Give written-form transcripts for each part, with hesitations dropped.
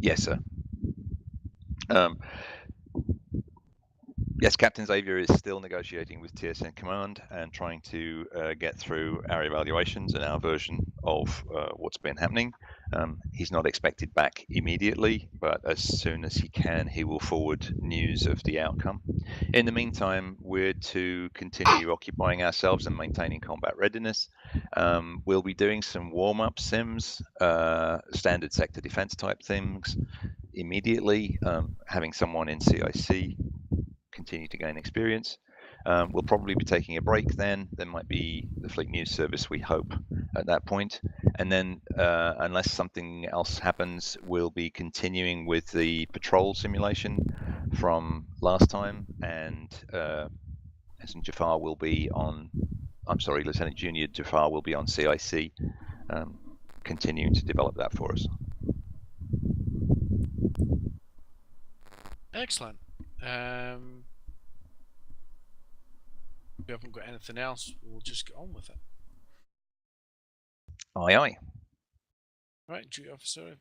Yes, sir. Yes, Captain Xavier is still negotiating with TSN Command and trying to get through our evaluations and our version of what's been happening. He's not expected back immediately, but as soon as he can, he will forward news of the outcome. In the meantime, we're to continue occupying ourselves and maintaining combat readiness. We'll be doing some warm-up sims, standard sector defense type things immediately, having someone in CIC continue to gain experience. We'll probably be taking a break then. There might be the Fleet News Service, we hope, at that point. And then, unless something else happens, we'll be continuing with the patrol simulation from last time. And Lieutenant Jafar will be on, I'm sorry, Lieutenant Junior Jafar will be on CIC, continuing to develop that for us. Excellent. We haven't got anything else. We'll just get on with it. Aye, aye. Right, duty officer,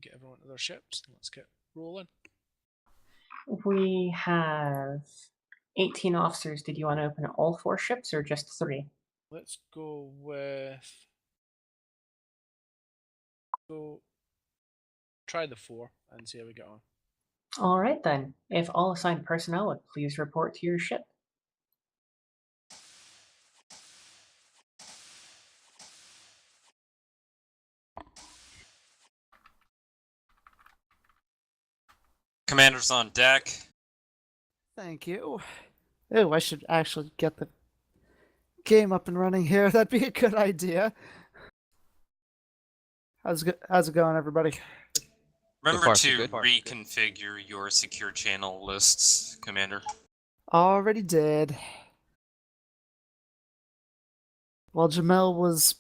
get everyone to their ships. Let's get rolling. We have 18 officers. Did you want to open all 4 ships or just 3? Let's go with. Go. Try the 4 and see how we get on. All right then. If all assigned personnel would please report to your ship. Commander's on deck. Thank you. Oh, I should actually get the game up and running here. That'd be a good idea. How's it going, everybody? Remember to reconfigure your secure channel lists, Commander. Already did. While Jamel was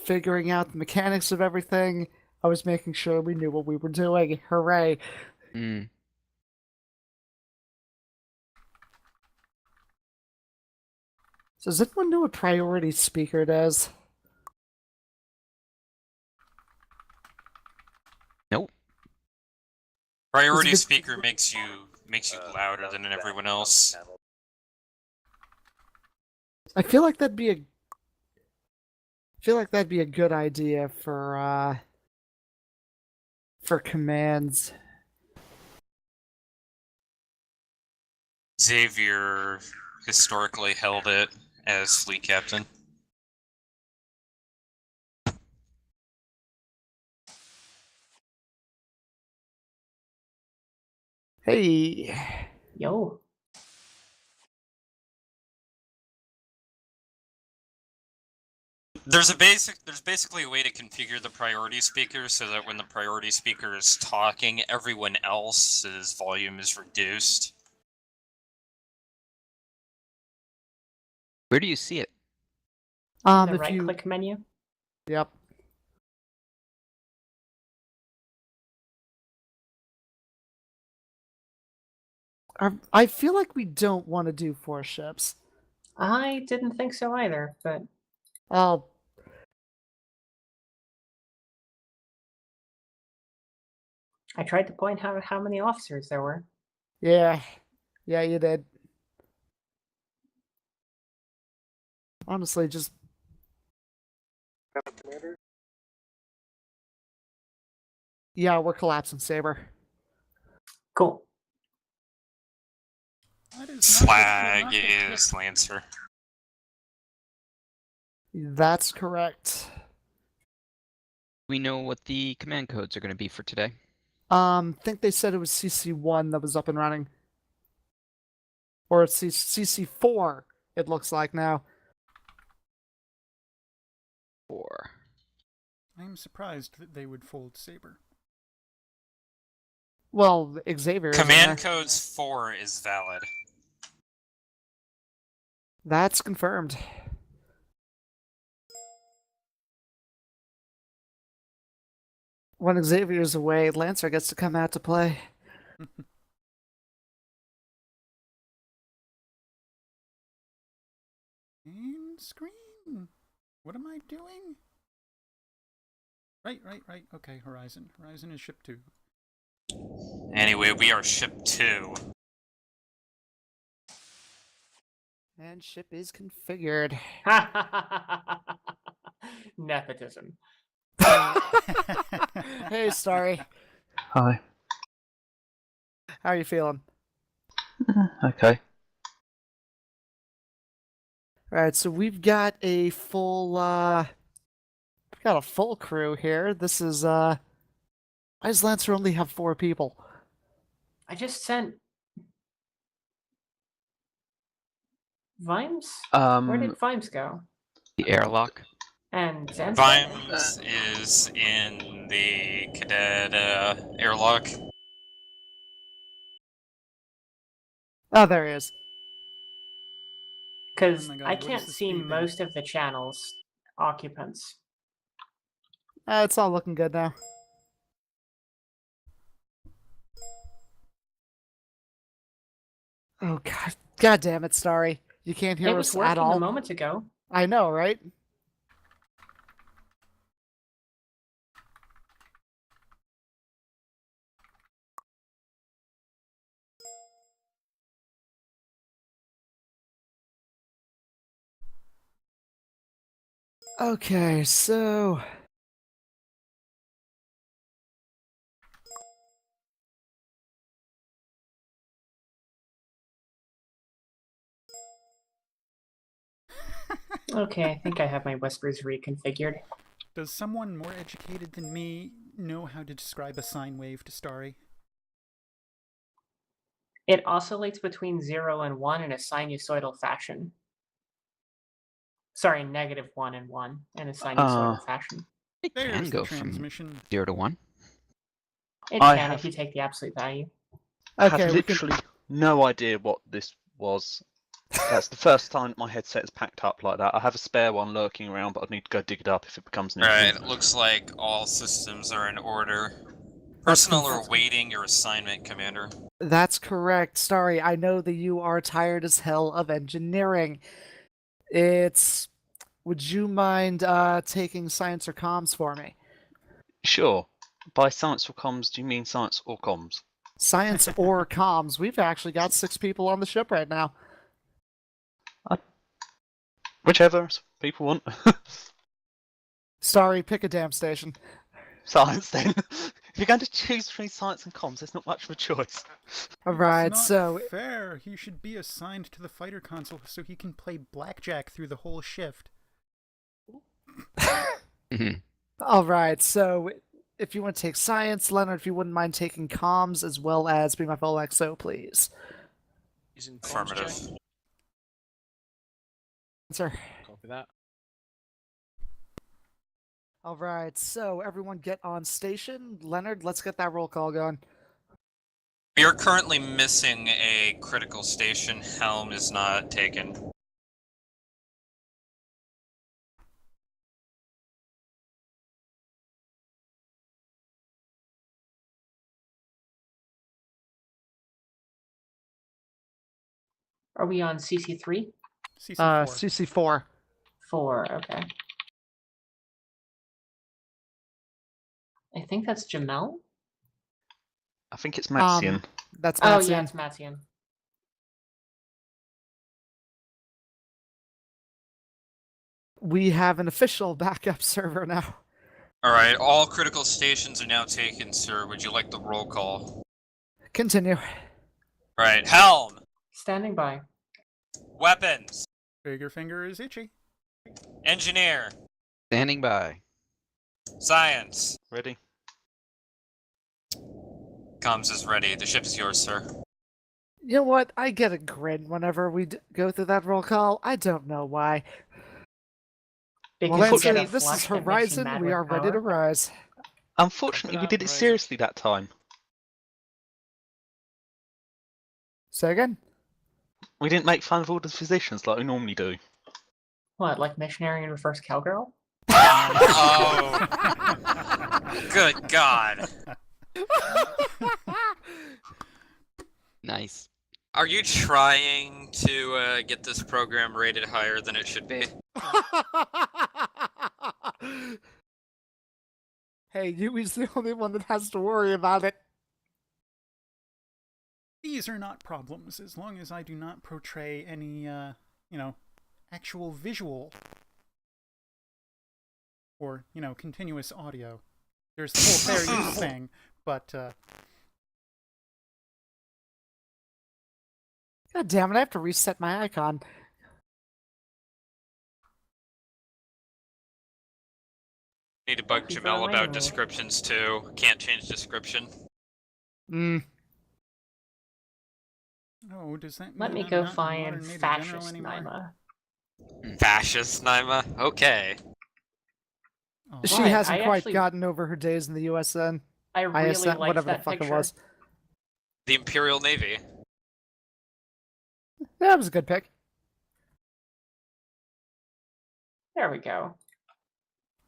figuring out the mechanics of everything, I was making sure we knew what we were doing. Hooray. So does anyone know what priority speaker does? Nope. Priority speaker makes you louder than everyone else. I feel like that'd be a good idea for commands. Xavier historically held it as fleet captain. Hey. Yo. There's basically a way to configure the priority speaker so that when the priority speaker is talking, everyone else's volume is reduced. Where do you see it? The right-click menu. Yep. I feel like we don't want to do 4 ships. I didn't think so either, but Oh. I tried to point out how many officers there were. Yeah, you did. Honestly, just... Commander? Yeah, we're collapsing, Saber. Cool. Flag is Lancer. That's correct. We know what the command codes are going to be for today. Think they said it was CC1 that was up and running. Or it's CC4, it looks like now. 4. I'm surprised that they would fold Saber. Well, Xavier. Command codes 4 is valid. That's confirmed. When Xavier's away, Lancer gets to come out to play. And screen. What am I doing? Right. Okay, Horizon. Horizon is ship 2. Anyway, we are ship 2. And ship is configured. Nepotism. Hey, Starry. Hi. How are you feeling? Okay. Alright, so we've got a full crew here. This is why does Lancer only have 4 people? I just sent Vimes? Where did Vimes go? The airlock. And Zan's Vimes is in the cadet airlock. Oh, there he is. because Oh my God, I what can't is this see beeping? most of the channel's occupants. It's all looking good now. Oh god, god damn it, Starry. You can't hear It was us working at all. a moment ago. I know, right? Okay, so Okay, I think I have my whispers reconfigured. Does someone more educated than me know how to describe a sine wave to Starry? It oscillates between 0 and 1 in a sinusoidal fashion. Sorry, -1 and 1 in a sinusoidal fashion. It can There's go the from transmission. 0 to 1. It I can have- if you take the absolute value. okay, had we can. literally no idea what this was. That's the first time my headset is packed up like that. I have a spare one lurking around, but I need to go dig it up if it becomes an Right, issue. looks like all systems are in order. That's Personnel conf- are awaiting your assignment, Commander. That's correct. Starry, I know that you are tired as hell of engineering. It's. Would you mind taking science or comms for me? Sure. By science or comms, do you mean science or comms? Science or comms? We've actually got 6 people on the ship right now. Whichever people want. Starry, pick a damn station. Science then. If you're going to choose between science and comms, there's not much of a choice. Alright, It's not so fair. He should be assigned to the fighter console so he can play blackjack through the whole shift. alright, so if you want to take science, Leonard, if you wouldn't mind taking comms as well as be my full XO, please. Using comms Affirmative. check. Sir. Copy that. Alright, so everyone get on station. Leonard, let's get that roll call going. We are currently missing a critical station. Helm is not taken. Are we on CC3? CC4. CC4. 4, okay. I think that's Jamel. I think it's Maxian. That's Oh, Matsian. yeah, it's Matsian. We have an official backup server now. Alright, all critical stations are now taken, sir. Would you like the roll call? Continue. Alright, Helm! Standing by. Weapons! Bigger finger is itchy. Engineer! Standing by. Science! Ready? Comms is ready. The ship is yours, sir. You know what? I get a grin whenever we go through that roll call. I don't know why. Because Well, you get Lancer, a this flush is that makes you Horizon. mad We with are ready to power. rise. Unfortunately, we Copy did that, it Horizon. seriously that time. Say again? We didn't make fun of all the physicians like we normally do. What, like missionary and reverse cowgirl? Oh! Good God! Nice. Are you trying to get this program rated higher than it should be? Hey, Yui's the only one that has to worry about it. These are not problems, as long as I do not portray any, actual visual or, continuous audio. There's the whole fair use thing, but, God damn it, I have to reset my icon. Need to bug Thank you for Jamel reminding about me. descriptions too. Can't change description. oh, does that mean Let me I'm go not a find modern Major General fascist anymore? Naima. Fascist Naima? Okay. Oh, She Why? hasn't I quite actually- gotten over her days in the USN. I really ISN, liked whatever that the fuck picture. it was. The Imperial Navy. That was a good pick. There we go.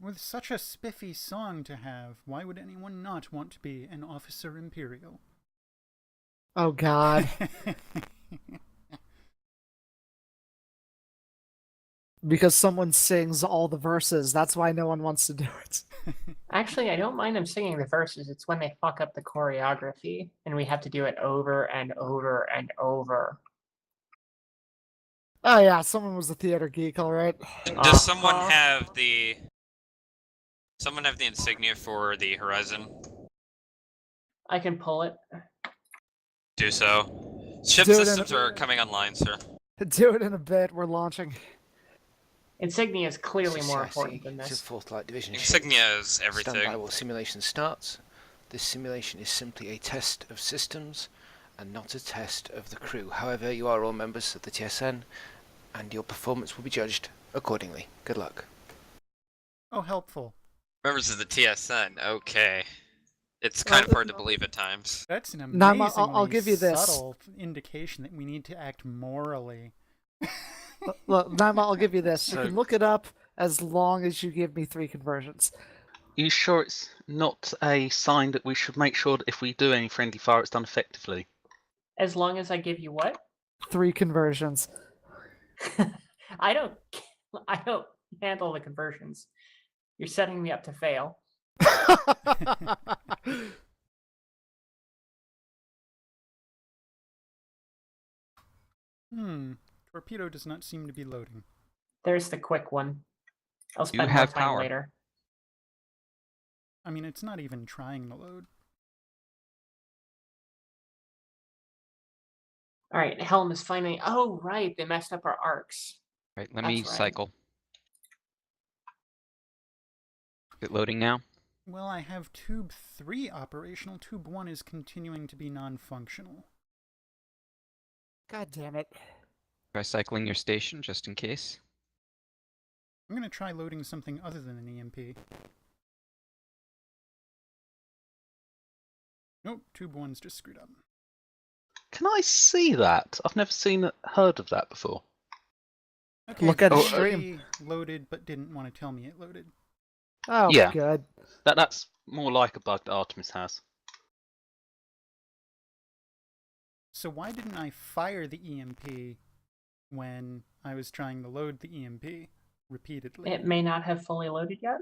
with such a spiffy song to have, why would anyone not want to be an Officer Imperial? Oh god. Because someone sings all the verses. That's why no one wants to do it. Actually, I don't mind them singing the verses. It's when they fuck up the choreography and we have to do it over and over and over. Oh yeah, someone was a theater geek, alright. Does someone Uh-huh. have the insignia for the Horizon? I can pull it. Do so. Ship Do it in systems a- are coming online, sir. Do it in a bit, we're launching. Insignia is clearly more CIC, important than it's a this. 4th Light Division ship. Insignia is Stand by everything. while simulation starts. This simulation is simply a test of systems and not a test of the crew. However, you are all members of the TSN and your performance will be judged accordingly. Good luck. Oh, helpful. Members of the TSN, okay. It's kind of hard to believe at times. That's an Now, amazingly I'll give you this. subtle indication that we need to act morally. Look, Naima, I'll give you this. You So- can look it up as long as you give me 3 conversions. Are you sure it's not a sign that we should make sure that if we do any friendly fire, it's done effectively? As long as I give you what? 3 conversions. I don't handle the conversions. You're setting me up to fail. Torpedo does not seem to be loading. There's the quick one. I'll spend more have time power. later. I mean, it's not even trying to load. All right, Helm is finally. Oh, right, they messed up our arcs. Right, let me That's right. cycle. Is it loading now? Well, I have Tube 3 operational. Tube 1 is continuing to be non-functional. God damn it. Try cycling your station just in case. I'm going to try loading something other than an EMP. Nope, Tube 1's just screwed up. Can I see that? I've never heard of that before. Okay, Look at the Tube stream. 3 loaded, but didn't want to tell me it loaded. Oh, Yeah. good. That's more like a bug that Artemis has. So why didn't I fire the EMP when I was trying to load the EMP repeatedly? It may not have fully loaded yet.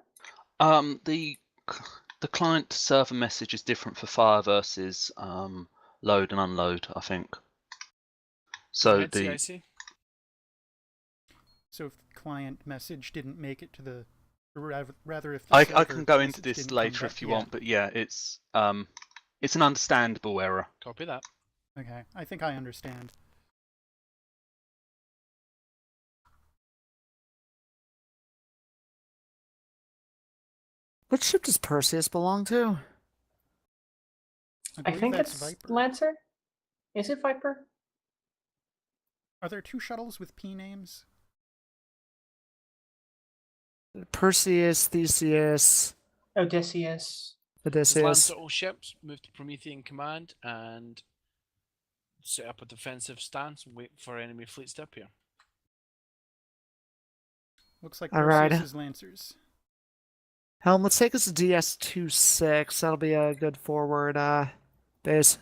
The client server message is different for fire versus load and unload, I think. So Red the CIC? So if the client message didn't make it to the... Rather if the I server can go into message this didn't come later back- if you yeah. want, but yeah, it's an understandable error. Copy that. Okay, I think I understand. What ship does Perseus belong to? I believe think that's it's Viper. Lancer. Is it Viper? Are there 2 shuttles with P names? Perseus, Theseus, Odysseus. Just Odysseus. Lancer all ships, move to Promethean command, and set up a defensive stance and wait for enemy fleets to appear. Looks like Alright. Perseus is Lancers. Helm, let's take us to DS26. That'll be a good forward base.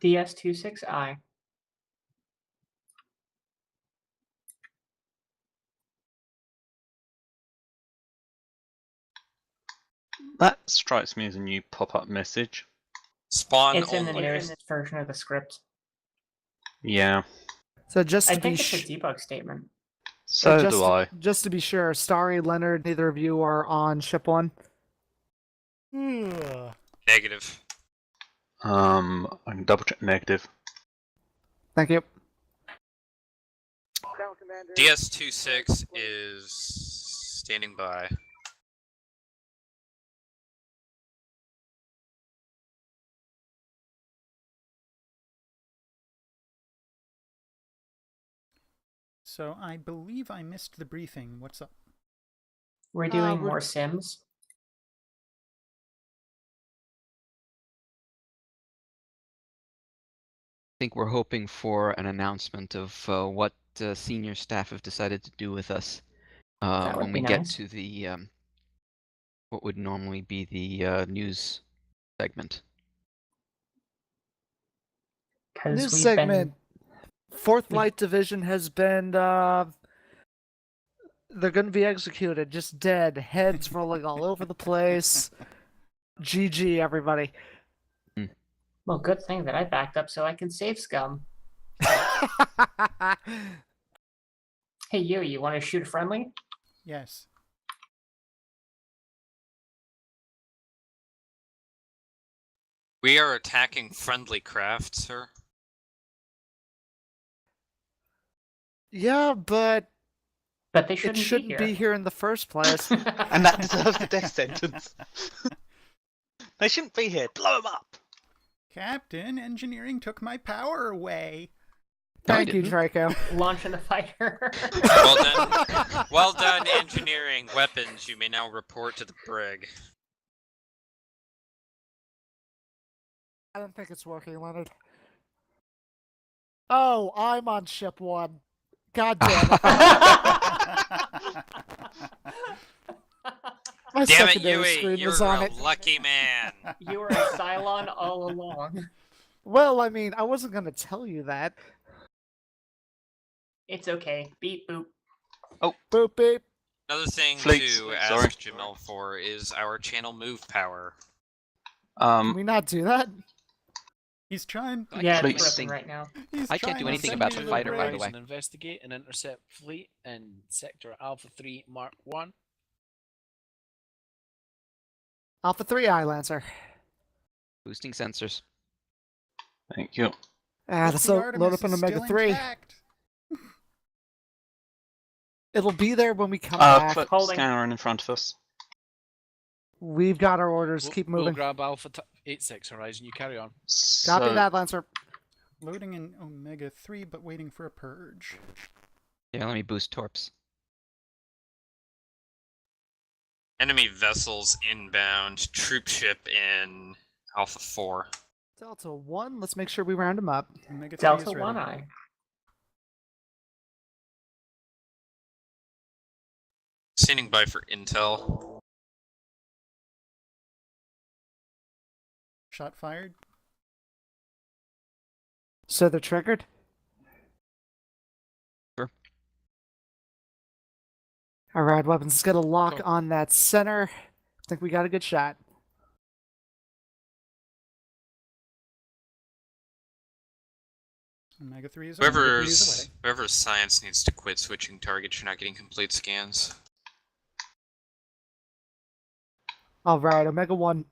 DS26I. That strikes me as a new pop-up message. Spawn It's in the only. newest version of the script. Yeah. So just I to be think it's a debug statement. So just, do I. Just to be sure, Starry, Leonard, neither of you are on ship 1. Ugh. Negative. I can double check negative. Thank you. DS-26 is standing by. So I believe I missed the briefing. What's up? We're doing we're- more sims. I think we're hoping for an announcement of what senior staff have decided to do with us That would when be we get nice. to the what would normally be the news segment. Because News we've segment. been 4th we- Light Division has been, they're going to be executed, just dead, heads rolling all over the place. GG, everybody. well, good thing that I backed up so I can save scum. Hey, you want to shoot a friendly? Yes. We are attacking friendly craft, sir. Yeah, but But they it shouldn't, shouldn't be here in the first place. And that deserves a death sentence. They shouldn't be here. Blow them up. Captain, engineering took my power away. No, I Thank you, didn't. Draco. Launching the fighter. Well done. Well done, engineering. Weapons, you may now report to the brig. I don't think it's working, Leonard. Oh, I'm on ship 1. God damn it. My Damn it, secondary Yui, screen you're was on a it. lucky man. You were a Cylon all along. Well, I mean, I wasn't going to tell you that. It's okay. Beep boop. Boop beep. Another thing Fleets, to sorry. ask Jamel for is our channel move power. Can we not do that? He's trying. Yeah, Fleet it's ripping sync. right now. He's I can't do trying to anything send about me the to fighter, by the brig. way. And investigate and intercept fleet in sector Alpha 3 Mark 1. Alpha 3 Eye Lancer. Boosting sensors. Thank you. Ah, If let's the load Artemis up an is Omega still 3. intact. It'll be there when we come back. Put Holding. scanner in front of us. We've got our orders. We'll, Keep we'll moving. grab Alpha 86 Horizon. You carry on. Copy So, that, Lancer. Loading in Omega 3, but waiting for a purge. Yeah, let me boost torps. Enemy vessels inbound. Troop ship in Alpha 4. Delta 1, let's make sure we round them up. Omega 3 Delta is ready. 1 eye. Standing by for intel. Shot fired. So they're triggered? Sure. Alright, weapons. Let's get a lock Cool. on that center. I think we got a good shot. Omega 3 is away. Whoever's science needs to quit switching targets. You're not getting complete scans. Alright, Omega 1.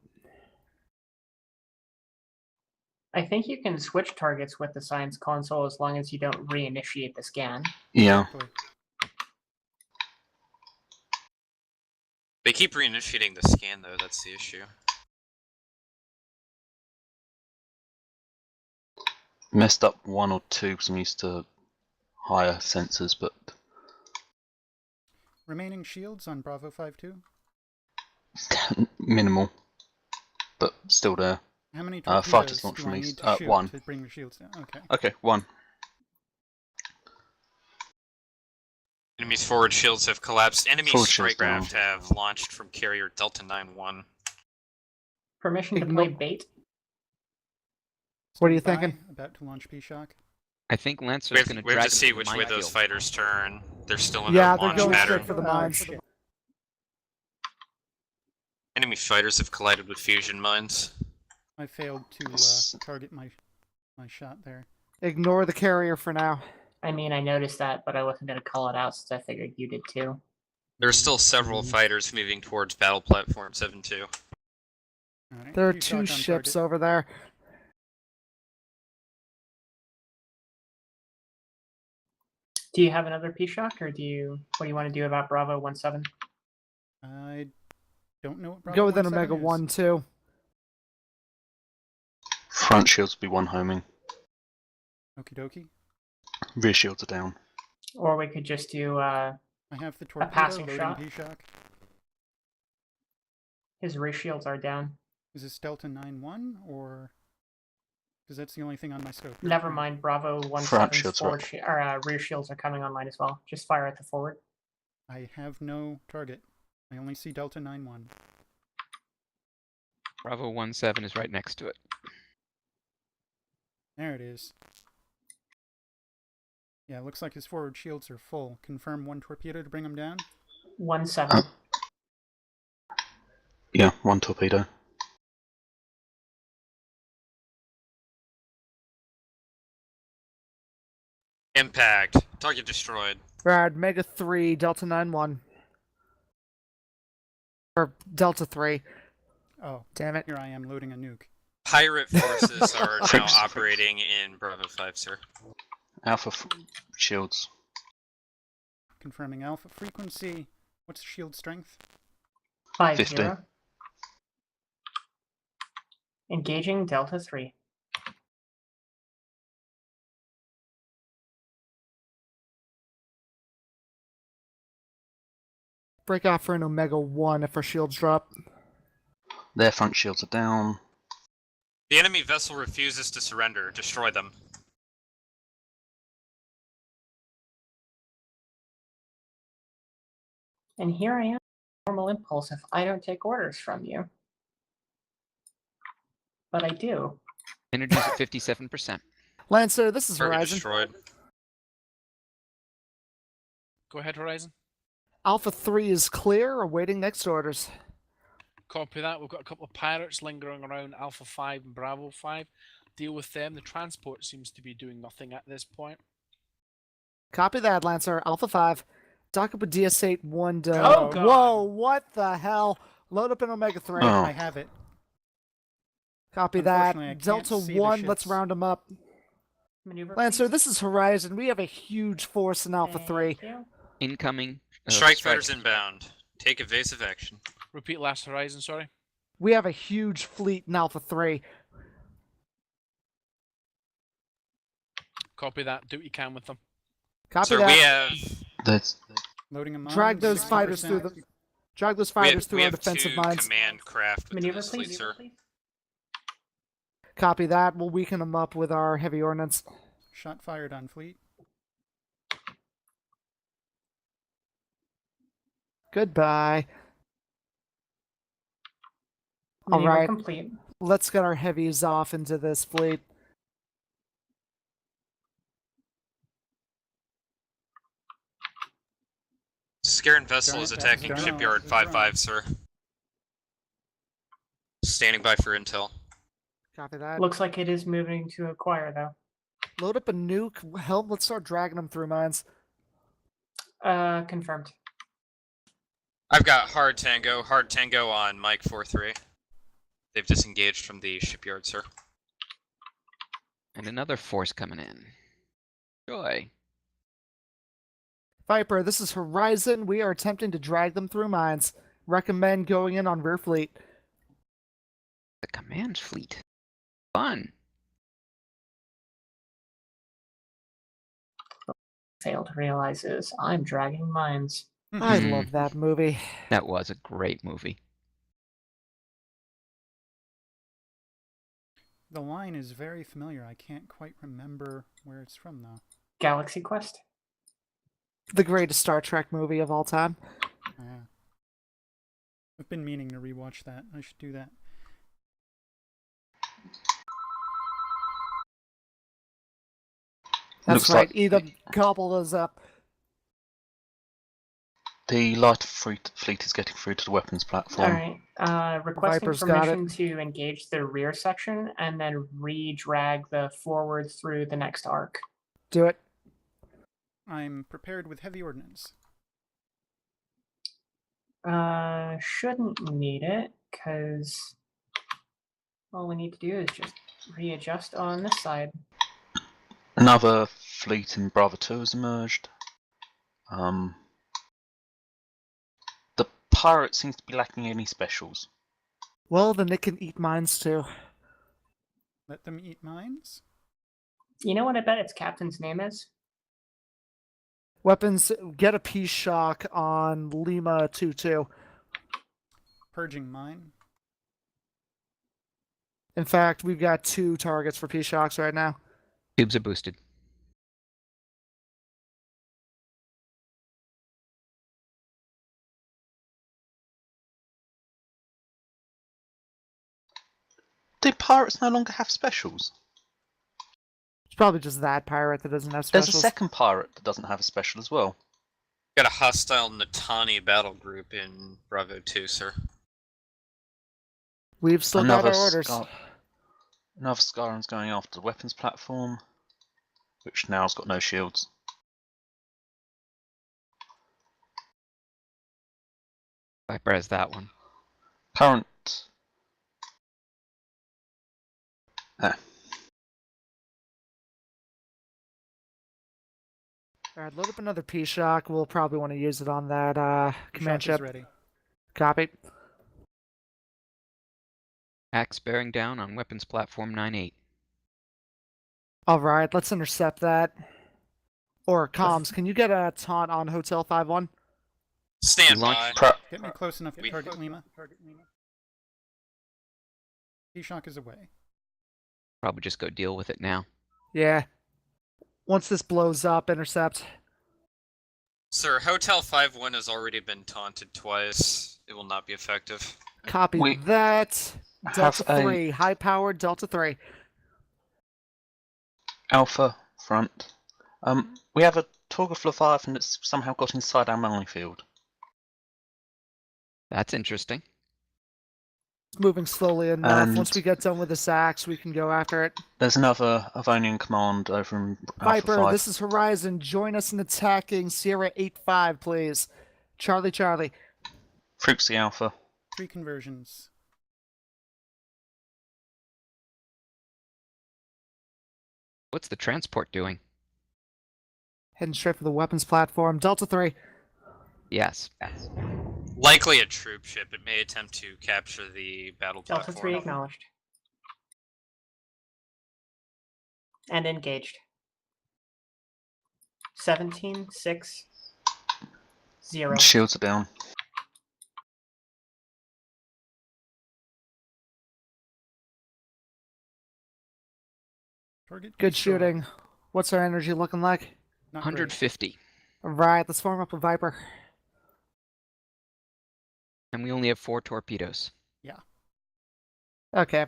I think you can switch targets with the science console as long as you don't reinitiate the scan. yeah. Exactly. They keep reinitiating the scan though, that's the issue. Messed up one or two because I'm used to higher sensors, but Remaining shields on Bravo 5-2. minimal. But still there. How many Fighters torpedoes launched do from I east. need to shoot One. to bring your shields down? Okay. Okay, one. Enemy's forward shields have collapsed. Enemy Forward shields strike craft have launched from carrier Delta 9-1. Permission to Ignore- play bait? What are you Stand by, thinking? About to launch P-Shock. I think Lancer's We have, going to we have drag to him see to the which way those minefield. fighters turn. They're still in Yeah, their they're launch going pattern. straight for the mines. Enemy fighters have collided with fusion mines. I failed to Yes. target my shot there. Ignore the carrier for now. I mean, I noticed that, but I wasn't going to call it out since I figured you did too. There's still several fighters moving towards battle platform 7-2. Alright, There are P-Shock two on ships target. over there. Do you have another P-Shock, or what do you want to do about Bravo 17? I don't know what Bravo Go with an 17 Omega is. 1, too. Front shields will be one homing. Okie dokie. Rear shields are down. Or we could just do I have the torpedo passing loading shot. P-Shock. his rear shields are down. Is this Delta 9-1 or? Because that's the only thing on my scope. Never mind. Bravo 17's shields forward rear shields are coming online as well. Just fire at the forward. I have no target. I only see Delta 9-1. Bravo 17 is right next to it. There it is. Yeah, it looks like his forward shields are full. Confirm one torpedo to bring him down. 17. Yeah, one torpedo. Impact. Target destroyed. Rad, Mega 3, Delta 9-1. Or Delta 3. Oh, Damn it. here I am loading a nuke. Pirate forces are now Fix. operating in Bravo 5, sir. Alpha shields. Confirming alpha frequency. What's shield strength? 50. 50. Engaging Delta 3. Break off for an Omega 1 if our shields drop. Their front shields are down. The enemy vessel refuses to surrender. Destroy them. And here I am, normal impulse if I don't take orders from you. But I do. Energy's at 57%. Lancer, this is Target Horizon. destroyed. Go ahead, Horizon. Alpha 3 is clear, awaiting next orders. Copy that. We've got a couple of pirates lingering around Alpha 5 and Bravo 5. Deal with them. The transport seems to be doing nothing at this point. Copy that, Lancer. Alpha 5. Dock up with DS8 1 to... Oh, God. Whoa, what the hell? Load up an Omega 3. Oh. I have it. Copy that. Unfortunately, I can't Delta see the 1, let's ships. round them up. Maneuver. Lancer, please. this is Horizon. We have a huge force in Alpha 3. Thank you. Incoming. Strike fighters inbound. Take evasive action. Repeat last Horizon, sorry. We have a huge fleet in Alpha 3. Copy that. Do what you can with them. Copy Sir, that. we have That's Loading them on. Drag those 60%. fighters through the... Drag those we fighters have, through we our have defensive two mines. command craft within Maneuver, this fleet, please. sir. Copy that. We'll weaken them up with our heavy ordnance. Shot fired on fleet. Goodbye. All Maneuver right. complete. Let's get our heavies off into this fleet. Scaran vessel is Giant attacking vessel. shipyard It's a drone. 5-5, sir. Standing by for intel. Copy that. Looks like it is moving to acquire though. Load up a nuke. Hell, let's start dragging them through mines. Confirmed. I've got hard tango on Mike 4-3. They've disengaged from the shipyard, sir. And another force coming in. Joy. Viper, this is Horizon. We are attempting to drag them through mines. Recommend going in on rear fleet. The command fleet. Fun. Failed realizes I'm dragging mines. I Mhm. love that movie. That was a great movie. The line is very familiar. I can't quite remember where it's from though. Galaxy Quest. The greatest Star Trek movie of all time. Yeah. I've been meaning to rewatch that. I should do that. That's Looks right. like- Either gobble those up. The light fleet is getting through to the weapons platform. Alright, requesting Viper's got it. permission to engage the rear section and then re-drag the forward through the next arc. Do it. I'm prepared with heavy ordnance. Shouldn't need it, because all we need to do is just readjust on this side. Another fleet in Bravo 2 has emerged. The pirate seems to be lacking any specials. Well, then it can eat mines too. Let them eat mines? You know what I bet its captain's name is? Weapons, get a peace shock on Lima 2-2. Purging mine. In fact, we've got 2 targets for peace shocks right now. Tubes are boosted. Do pirates no longer have specials? It's probably just that pirate that doesn't have There's specials. a second pirate that doesn't have a special as well. Got a hostile Natani battle group in Bravo 2, sir. We've still got our orders. Another Skyrim's going after the weapons platform, which now's got no shields. Viper has that one. Current. Alright, load up another peace shock. We'll probably want to use it on that command Shock is ship. ready. Copy. Axe bearing down on weapons platform 9-8. Alright, let's intercept that. Or comms, can you get a taunt on Hotel 5-1? Stand Launch- by. Get me close enough to We- target Lima. P-Shock is away. Probably just go deal with it now. Yeah. Once this blows up, intercept. Sir, Hotel 5-1 has already been taunted twice. It will not be effective. Copy We that. Delta have a 3, high-powered Delta 3. Alpha front. We have a Torgaf Leviathan that's somehow got inside our minefield. That's interesting. It's moving slowly enough. And- Once we get done with this axe, we can go after it. There's another Avonian command over in Alpha Viper, 5. this is Horizon. Join us in attacking Sierra 8-5, please. Charlie, Charlie. Fruxy Alpha. 3 conversions. What's the transport doing? Heading straight for the weapons platform. Delta 3. Yes. Likely a troop ship. It may attempt to capture the battle Delta platform. 3 acknowledged. And engaged. 17, 6, 0. Shields are down. Target Good destroyed. shooting. What's our energy looking like? Not great. 150. Alright, let's form up a Viper. And we only have 4 torpedoes. Okay.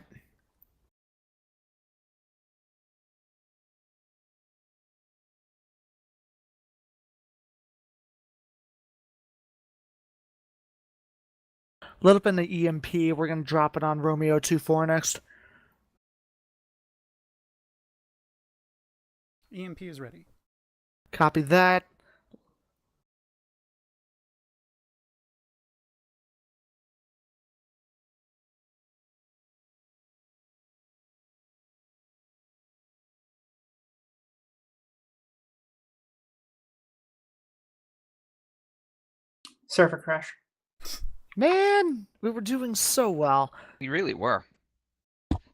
Lit up in the EMP. We're going to drop it on Romeo 2-4 next. EMP is ready. Copy that. Server crash. Man, we were doing so well. We really were.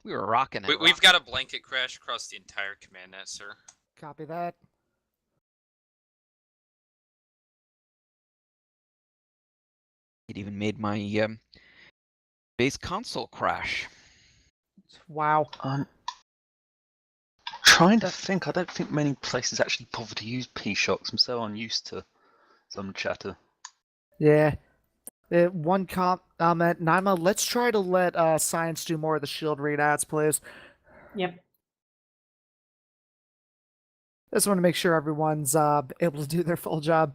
We were rocking it. We've got a blanket crash across the entire command net, sir. Copy that. It even made my base console crash. Wow. Trying to think. I don't think many places actually bother to use P-Shocks. I'm so unused to some chatter. Yeah. One comment, Naima, let's try to let Science do more of the shield readouts, please. Yep. Just want to make sure everyone's able to do their full job.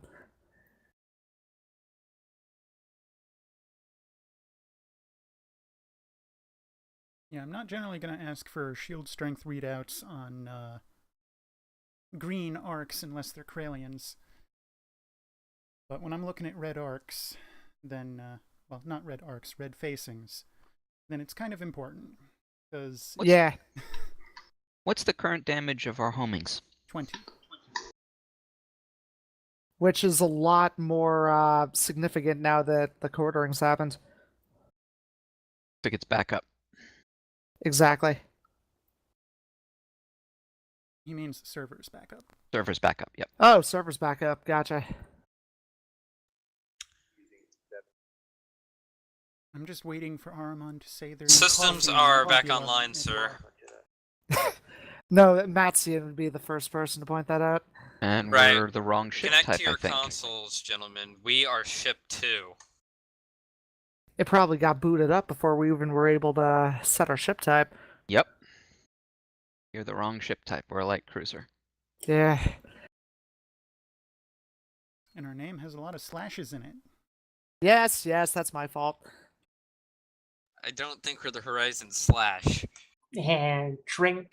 Yeah, I'm not generally going to ask for shield strength readouts on green arcs unless they're Kralians. But when I'm looking at red arcs, then, well, not red arcs, red facings, then it's kind of important. Because Yeah. What's the current damage of our homings? 20. Which is a lot more significant now that the quartering's happened. So it gets back up. Exactly. He means servers back up. Server's back up, yep. Oh, server's back up. Gotcha. I'm just waiting for Aramon to say their Systems are back online, sir. No, Matsian would be the first person to point that out. And Right. we're the wrong ship Connect type, to your I think. consoles, gentlemen. We are ship 2. It probably got booted up before we even were able to set our ship type. Yep. You're the wrong ship type. We're a light cruiser. Yeah. And our name has a lot of slashes in it. Yes, that's my fault. I don't think we're the Horizon Slash. And drink.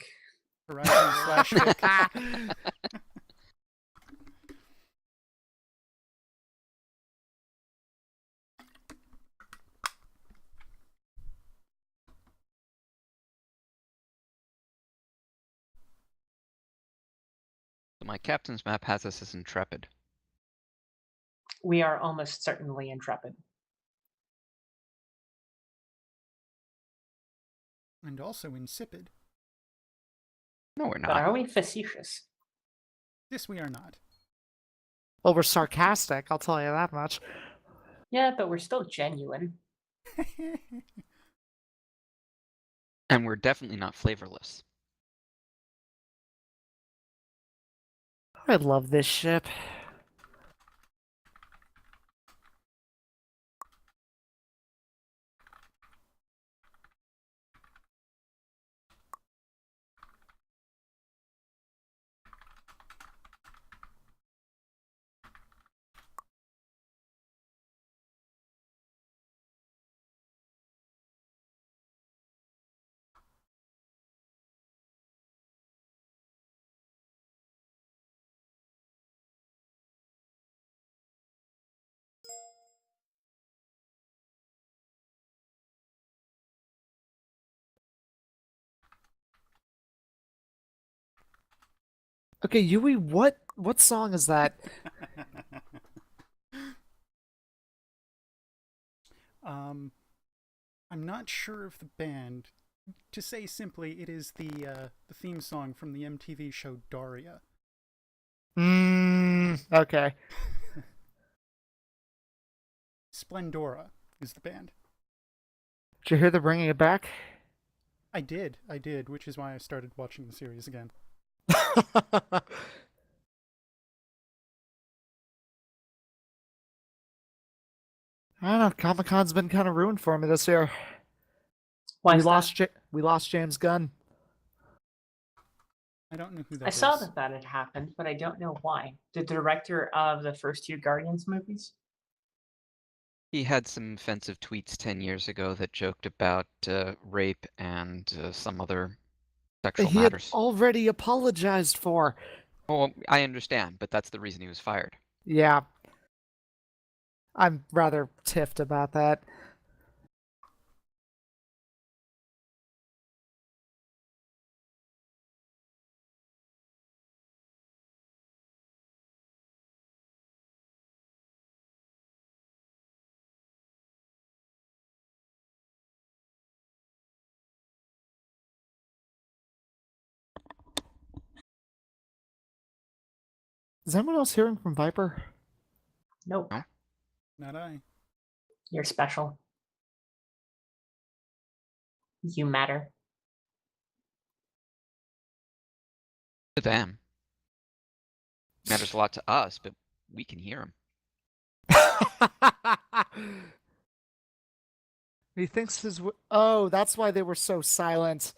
Horizon slash Vic. My captain's map has us as Intrepid. We are almost certainly intrepid. And also insipid. No, we're But not. are we facetious? This we are not. Well, we're sarcastic, I'll tell you that much. Yeah, but we're still genuine. And we're definitely not flavorless. I love this ship. Okay, Yui, what song is that? I'm not sure of the band. To say simply, it is the theme song from the MTV show Daria. Okay. Splendora is the band. Did you hear they're bringing it back? I did, which is why I started watching the series again. I don't know, Comic-Con's been kind of ruined for me this year. Why we is that? We lost James Gunn. I don't know who that I is. saw that had happened, but I don't know why. The director of the first 2 Guardians movies? He had some offensive tweets 10 years ago that joked about rape and some other sexual He matters. had already apologized for. Oh, I understand, but that's the reason he was fired. Yeah. I'm rather tiffed about that. Is anyone else hearing from Viper? Nope. No. Not I. You're special. You matter. To them. Matters a lot to us, but we can hear him. He thinks his... Oh, that's why they were so silent.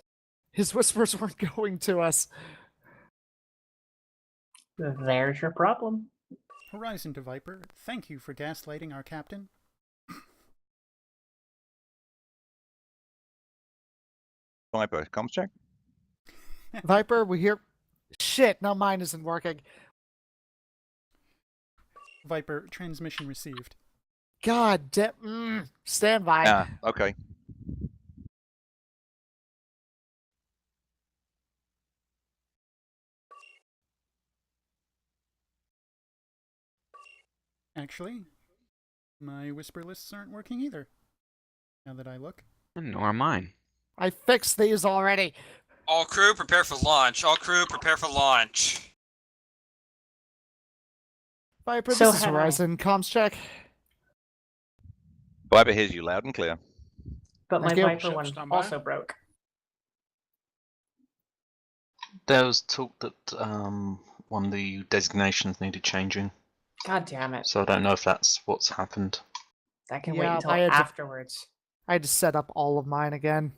His whispers weren't going to us. There's your problem. Horizon to Viper, thank you for gaslighting our captain. Viper, comms check. Viper, we hear. Shit, now mine isn't working. Viper, transmission received. God damn. Stand by. Ah, okay. Actually, my whisper lists aren't working either. Now that I look. And nor mine. I fixed these already. All crew, prepare for launch. All crew, prepare for launch. Viper, So this is had I. Horizon. Comms check. Viper hears you loud and clear. But my Thank you. Viper Ship one standby. also broke. There was talk that one of the designations needed changing, God damn it. so I don't know if that's what's happened. That can Yeah, wait until I had to- afterwards. I had to set up all of mine again.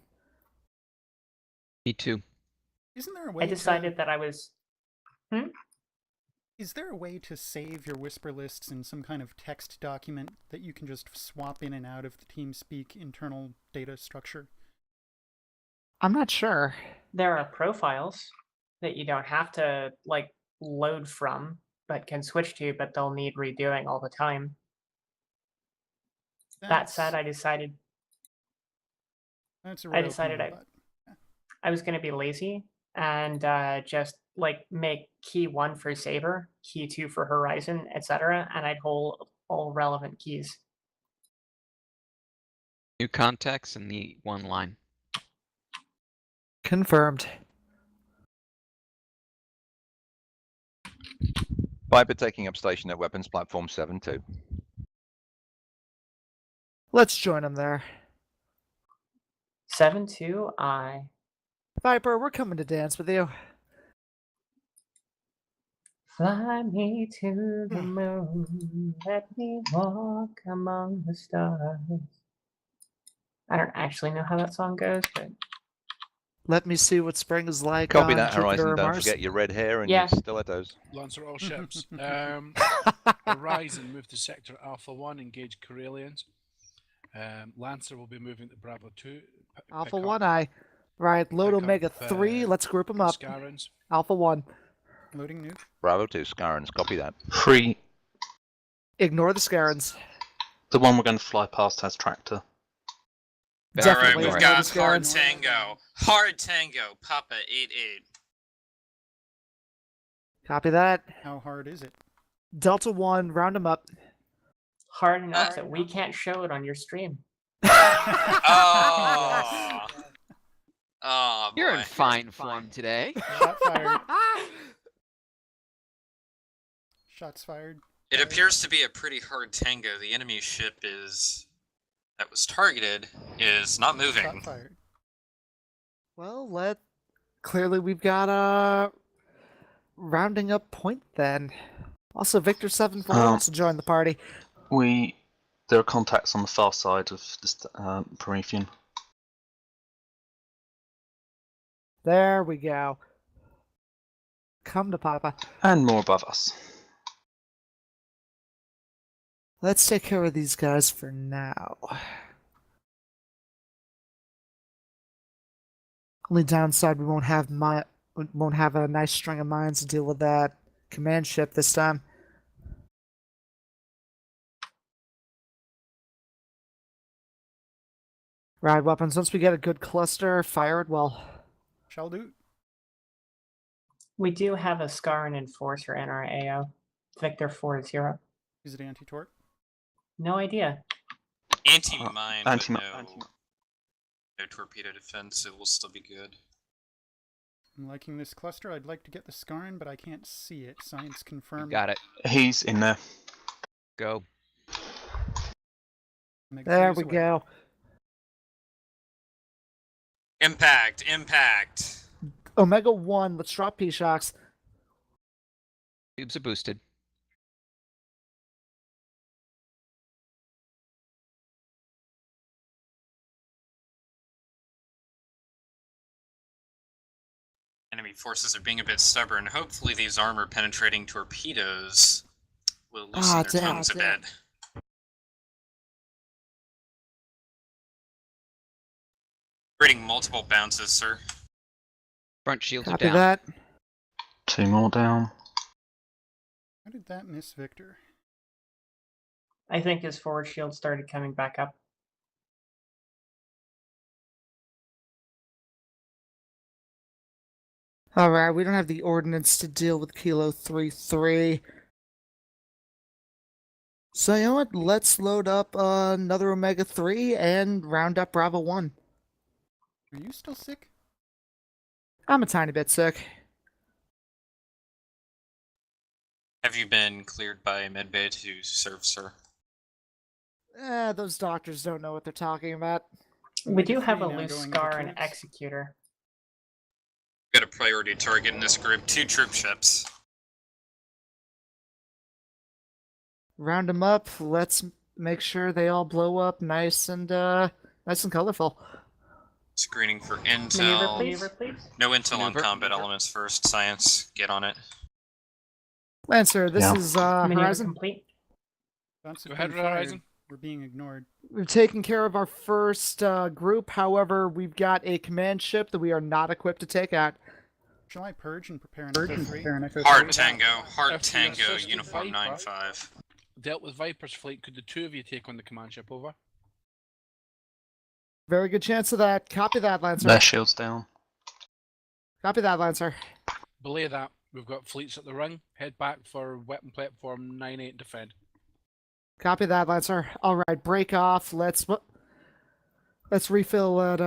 Me too. Isn't there a way I decided that I was. Is there a way to save your whisper lists in some kind of text document that you can just swap in and out of the TeamSpeak internal data structure? I'm not sure. There are profiles that you don't have to like load from, but can switch to, but they'll need redoing all the time. That said, I decided that's a I royal decided opinion, I was going to be lazy and just like make key 1 for Saber, key 2 for Horizon, etc., and I'd hold all relevant keys. New contacts in the one line. Confirmed. Viper taking up station at weapons platform 7-2. Let's join them there. 7-2, I. Viper, we're coming to dance with you. Fly me to the moon, let me walk among the stars. I don't actually know how that song goes, but Let me see what spring is like Copy on that, Jupiter Horizon. or Don't Mars. forget your red hair and Yeah. your stilettos. Lancer all ships. Horizon move to sector Alpha 1, engage Corellians. Lancer will be moving to Bravo 2. Alpha 1 I. Right, load pick up, Omega 3. Let's group them up. Scarans. Alpha 1. Loading nuke. Bravo 2, Scarans. Copy that. Free. Ignore the Scarans. The one we're going to fly past has tractor. Definitely Alright, Definitely we've ignore got the Hard Scarans. Tango. Hard Tango, Papa 88. Copy that. How hard is it? Delta 1, round them up. hard enough that we can't show it on your stream. Oh. Oh, boy. You're in fine form today. Shot fired. Shots fired. It appears to be a pretty hard tango. The enemy ship that was targeted is not moving. Shot fired. Well, clearly we've got a rounding up point then. Also, Victor 74 wants to join the party. There are contacts on the far side of this Promethean. There we go. Come to Papa. And more above us. Let's take care of these guys for now. Only downside, we won't have a nice string of mines to deal with that command ship this time. Right, weapons. Once we get a good cluster, fire it well. Shall do. We do have a Scaran Enforcer in our AO. Victor 4-0. Is it anti-torque? No idea. Anti-mine, but anti-mine. no torpedo defense. It will still be good. I'm liking this cluster. I'd like to get the Scaran, but I can't see it. Science confirmed. Got it. He's in there. Go. Omega There 3's we away. go. Impact! Impact! Omega 1, let's drop P-Shocks. Tubes are boosted. Enemy forces are being a bit stubborn. Hopefully these armor-penetrating torpedoes will loosen their damn, tongues a damn. bit. Creating multiple bounces, sir. Front shields Copy are down. that. 2 more down. How did that miss Victor? I think his forward shield started coming back up. Alright, we don't have the ordnance to deal with Kilo 3-3. So you know what? Let's load up another Omega 3 and round up Bravo 1. Are you still sick? I'm a tiny bit sick. Have you been cleared by medbay to serve, sir? Those doctors don't know what they're talking about. We do Omega have a 3 now loose going into scar and troops. executor. Got a priority target in this group. 2 troop ships. Round them up. Let's make sure they all blow up nice and colorful. Screening for Maneuver, intel. please. No intel on Maneuver. combat elements first. Science, get on it. Lancer, this Yeah. is Maneuver Horizon. complete. Shots have Go ahead, been fired. Horizon. We're being ignored. We've taken care of our first group. However, we've got a command ship that we are not equipped to take out. Shall I purge and prepare an Echo 3? Hard Tango. Hard After Tango. assisted Uniform Viper. 9-5. Dealt with Viper's fleet. Could the two of you take on the command ship over? Very good chance of that. Copy that, Lancer. Their shields down. Copy that, Lancer. Belay that. We've got fleets at the ring. Head back for weapon platform 9-8 and defend. Copy that, Lancer. All right, break off. Let's refill at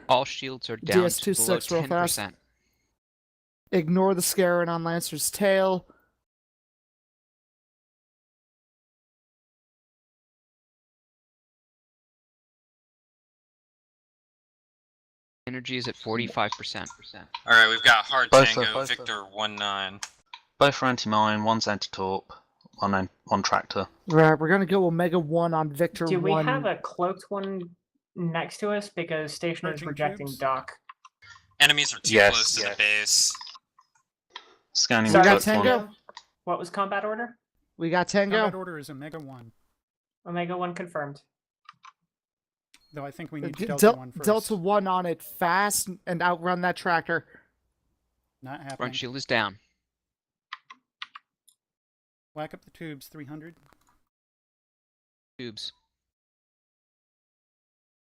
All shields are down to below DS26 real fast. 10%. Ignore the Scarron on Lancer's tail. Energy is at 45%. Alright, we've got Hard Both Tango. both Victor 1-9. Both are anti-mine, one's anti-torp, one tractor. Right, we're gonna go Omega 1 on Victor Do we 1. have a cloaked one next to us? Because station is Purging rejecting troops? dock. Enemies are too Yes, close to yes. the base. Scanning So the got cloaked Tango? one. What was combat order? We got Tango. Combat order is Omega 1. Omega 1 confirmed. Though I think we need D- Delta 1 first. Delta 1 on it fast and outrun that tractor. Not happening. Front shield is down. Whack up the tubes, 300. Tubes.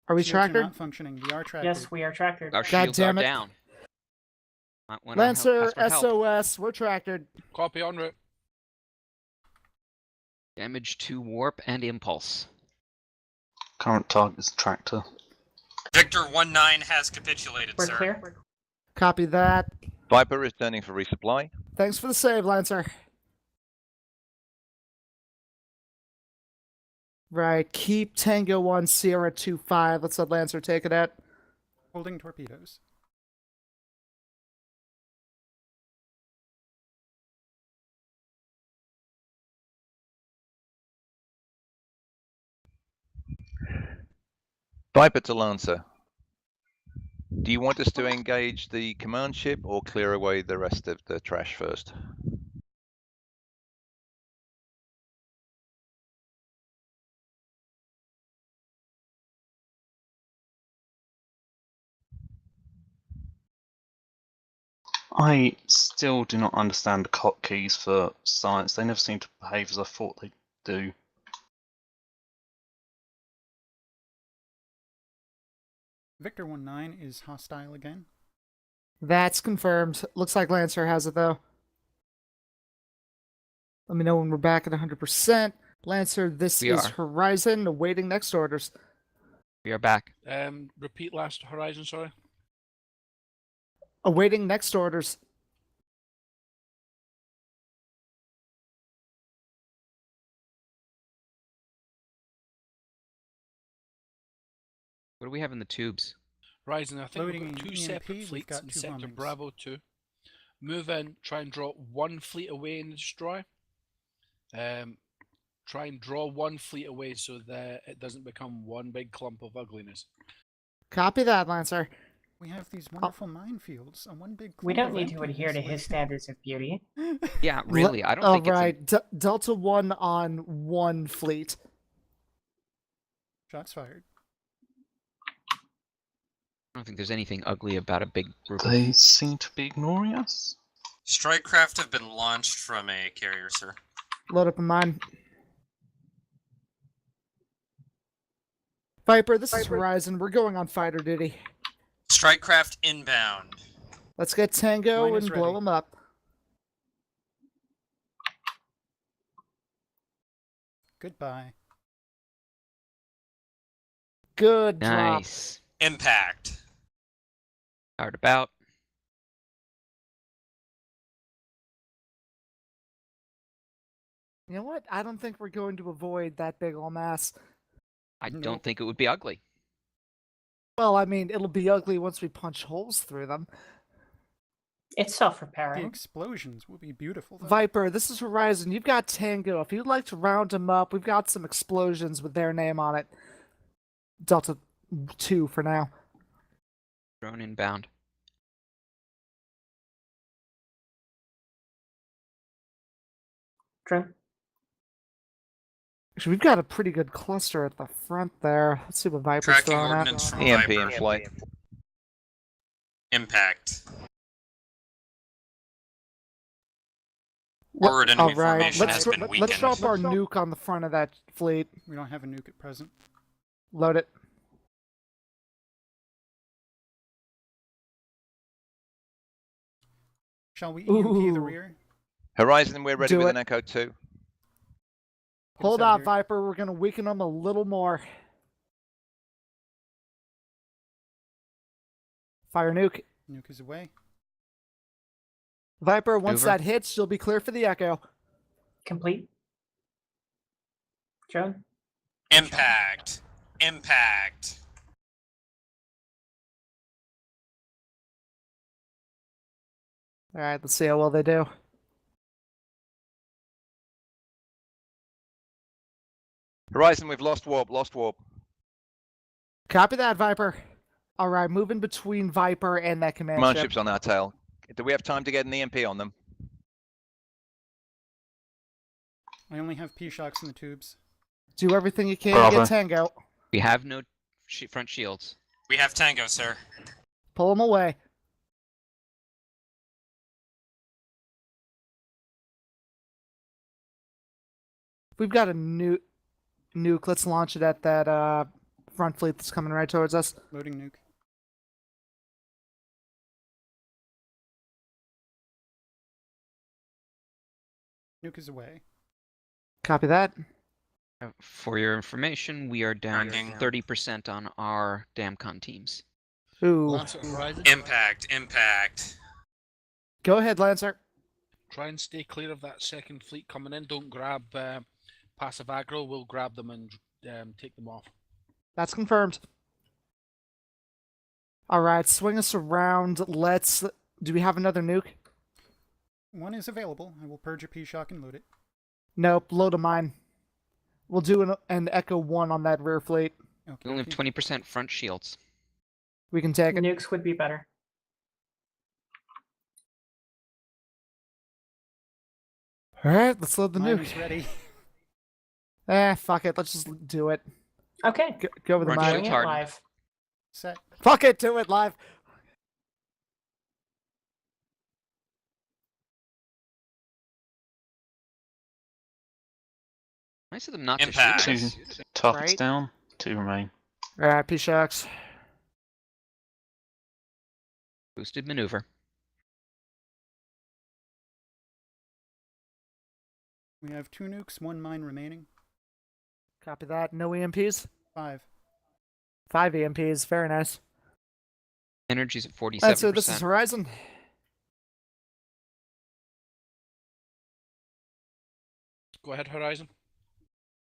Are we Shields are tractored? not functioning. We are tracked. Yes, we are tractored. Our God shields are damn it. down. Might wanna Lancer, ask for help. SOS, we're tractored. Copy en route. Damage to warp and impulse. Current target is tractor. Victor 1-9 has capitulated, We're sir. clear. Copy that. Viper returning for resupply. Thanks for the save, Lancer. Right, keep Tango on Sierra 2-5. Let's let Lancer take it out. Holding torpedoes. Viper to Lancer. Do you want us to engage the command ship or clear away the rest of the trash first? I still do not understand the hotkeys for science. They never seem to behave as I thought they'd do. Victor 1-9 is hostile again. That's confirmed. Looks like Lancer has it, though. Let me know when we're back at 100%. Lancer, this We is are. Horizon, awaiting next orders. We are back. Repeat last Horizon, sorry. Awaiting next orders. What do we have in the tubes? Horizon, I think Loading we've got two EMP, separate we've fleets got in two Sector bombings. Bravo 2. Move in, try and draw one fleet away and destroy. Try and draw one fleet away so that it doesn't become one big clump of ugliness. Copy that, Lancer. We have these wonderful minefields on one big. We clump don't of need to adhere to emptiness his standards of beauty. Yeah, really. I don't think Alright, Delta 1 on one fleet. Shots fired. I don't think there's anything ugly about a big group. They seem to be ignoring us. Strike craft have been launched from a carrier, sir. Load up in mine. Viper, this is Horizon. We're going on fighter duty. Strike craft inbound. Let's get Tango Mine is and blow ready. him up. Goodbye. Good drop. Nice. Impact. Powered about. You know what? I don't think we're going to avoid that big ol' mass. I Nope. don't think it would be ugly. Well, I mean, it'll be ugly once we punch holes through them. It's The self-repairing. explosions will be beautiful, though. Viper, this is Horizon. You've got Tango. If you'd like to round him up, we've got some explosions with their name on it. Delta 2 for now. Drone inbound. Drone. Actually, we've got a pretty good cluster at the front there. Let's see what Viper's Tracking throwing at. ordnance from EMP Viper. in flight. Impact. What- Forward enemy Alright, formation let's, has been let's weakened. drop our nuke on the front of that fleet. We don't have a nuke at present. Load it. Shall we EMP the Ooh. rear? Horizon, we're ready Do with it. an Echo 2. Get us Hold out on, here. Viper. We're going to weaken them a little more. Fire nuke. Nuke is away. Viper, once Maneuver. that hits, you'll be clear for the Echo. Complete. Drone. Impact. Impact. Alright, let's see how well they do. Horizon, we've lost warp, lost warp. Copy that, Viper. Alright, moving between Viper and that command Command ship. ship's on our tail. Do we have time to get an EMP on them? I only have P-shocks in the tubes. Do everything you can to Bravo. get Tango. We have no front shields. We have Tango, sir. Pull him away. We've got a nuke. Let's launch it at that front fleet that's coming right towards us. Loading nuke. Nuke is away. Copy that. For your information, we are down Tracking. 30% on our Damcon teams. Ooh. Lancer Horizon. Impact. Impact. Go ahead, Lancer. Try and stay clear of that second fleet coming in. Don't grab passive aggro. We'll grab them and take them off. That's confirmed. Alright, swing us around. Do we have another nuke? One is available. I will purge a P-shock and load it. Nope, load of mine. We'll do an Echo 1 on that rear fleet. Okay. We only have 20% front shields. We can take it. Nukes would be better. Alright, let's load the Mine nuke. is ready. Fuck it. Let's just do it. Okay. Go with the Roger. mine. Doing it hardened. live. Set. Fuck it, do it live. Nice of them not to Impact. shoot Two us. targets Right. down, 2 remain. Alright, P-Shocks. Boosted maneuver. We have 2 nukes, 1 mine remaining. Copy that. No EMPs? 5. 5 EMPs. Very nice. Energy's at 47%. Alright, so this is Horizon. Go ahead, Horizon.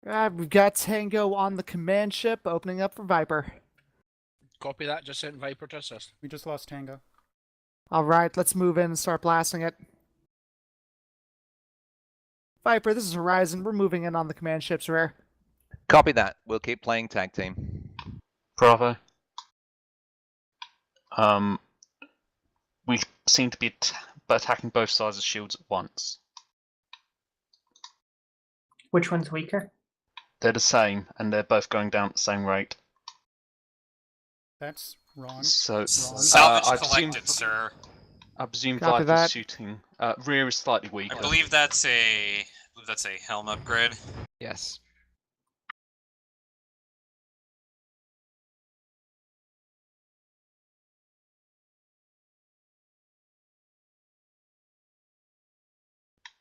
We've got Tango on the command ship, opening up for Viper. Copy that. Just sent Viper to assist. We just lost Tango. Alright, let's move in and start blasting it. Viper, this is Horizon. We're moving in on the command ship's rear. Copy that. We'll keep playing tag team. Bravo. We seem to be attacking both sides of shields at once. Which one's weaker? They're the same, and they're both going down at the same rate. That's Wrong. So, Salvage I collected, presume, sir. I presume Copy Viper's that. shooting. Rear is slightly weaker. I believe that's a helm upgrade. Yes.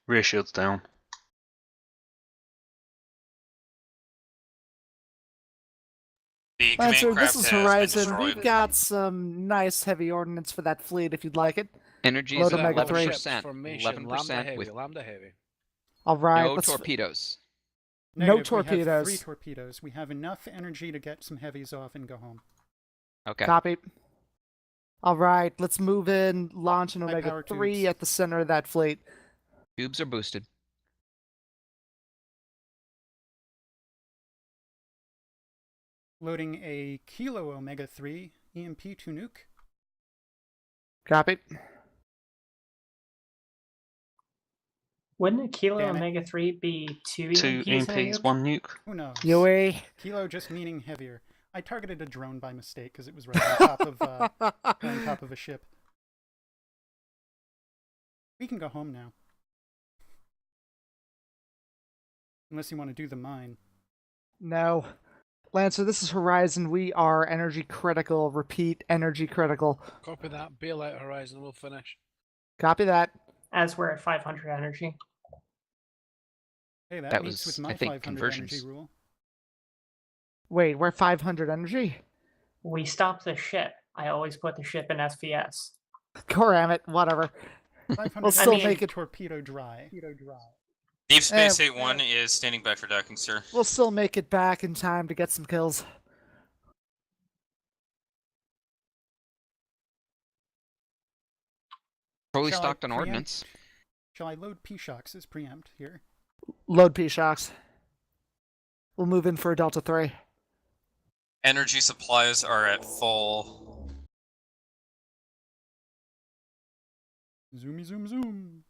Rear shield's down. The Lancer, command this craft is has been Horizon. destroyed. We've got some nice heavy ordnance for that fleet if you'd like it. Energy Load is at Omega 3. 11%. Formation, lambda 11% heavy, with lambda heavy. All right. no let's- torpedoes. No Negative, we have 3 torpedoes. torpedoes. We have enough energy to get some heavies off and go home. Okay. Copy. All right, let's move in, launch an High Omega power 3 tubes. at the center of that fleet. Tubes are boosted. Loading a Kilo Omega 3 EMP-2 nuke. Copy. Wouldn't a Kilo Damn it. Omega 3 be 2 2 EMPs and a EMPs, nuke? 1 nuke. Who knows? Yui. Kilo just meaning heavier. I targeted a drone by mistake because it was right on top of on top of a ship. We can go home now. Unless you want to do the mine. No. Lancer, this is Horizon. We are energy critical. Repeat, energy critical. Copy that. Bail out Horizon. We'll finish. Copy that. As we're at 500 energy. Hey, that That meets was, with I my think, 500 conversions. energy rule. Wait, we're 500 energy? We stopped the ship. I always put the ship in SPS. Goramit, whatever. 500 We'll still mean- make it. torpedo dry. Deep Space 8-1 is standing by for docking, sir. We'll still make it back in time to get some kills. Totally Shall I stocked on preempt? ordnance. Shall I load P-Shocks as preempt here? Load P-Shocks. We'll move in for a Delta 3. Energy supplies are at full. Zoomy zoom zoom.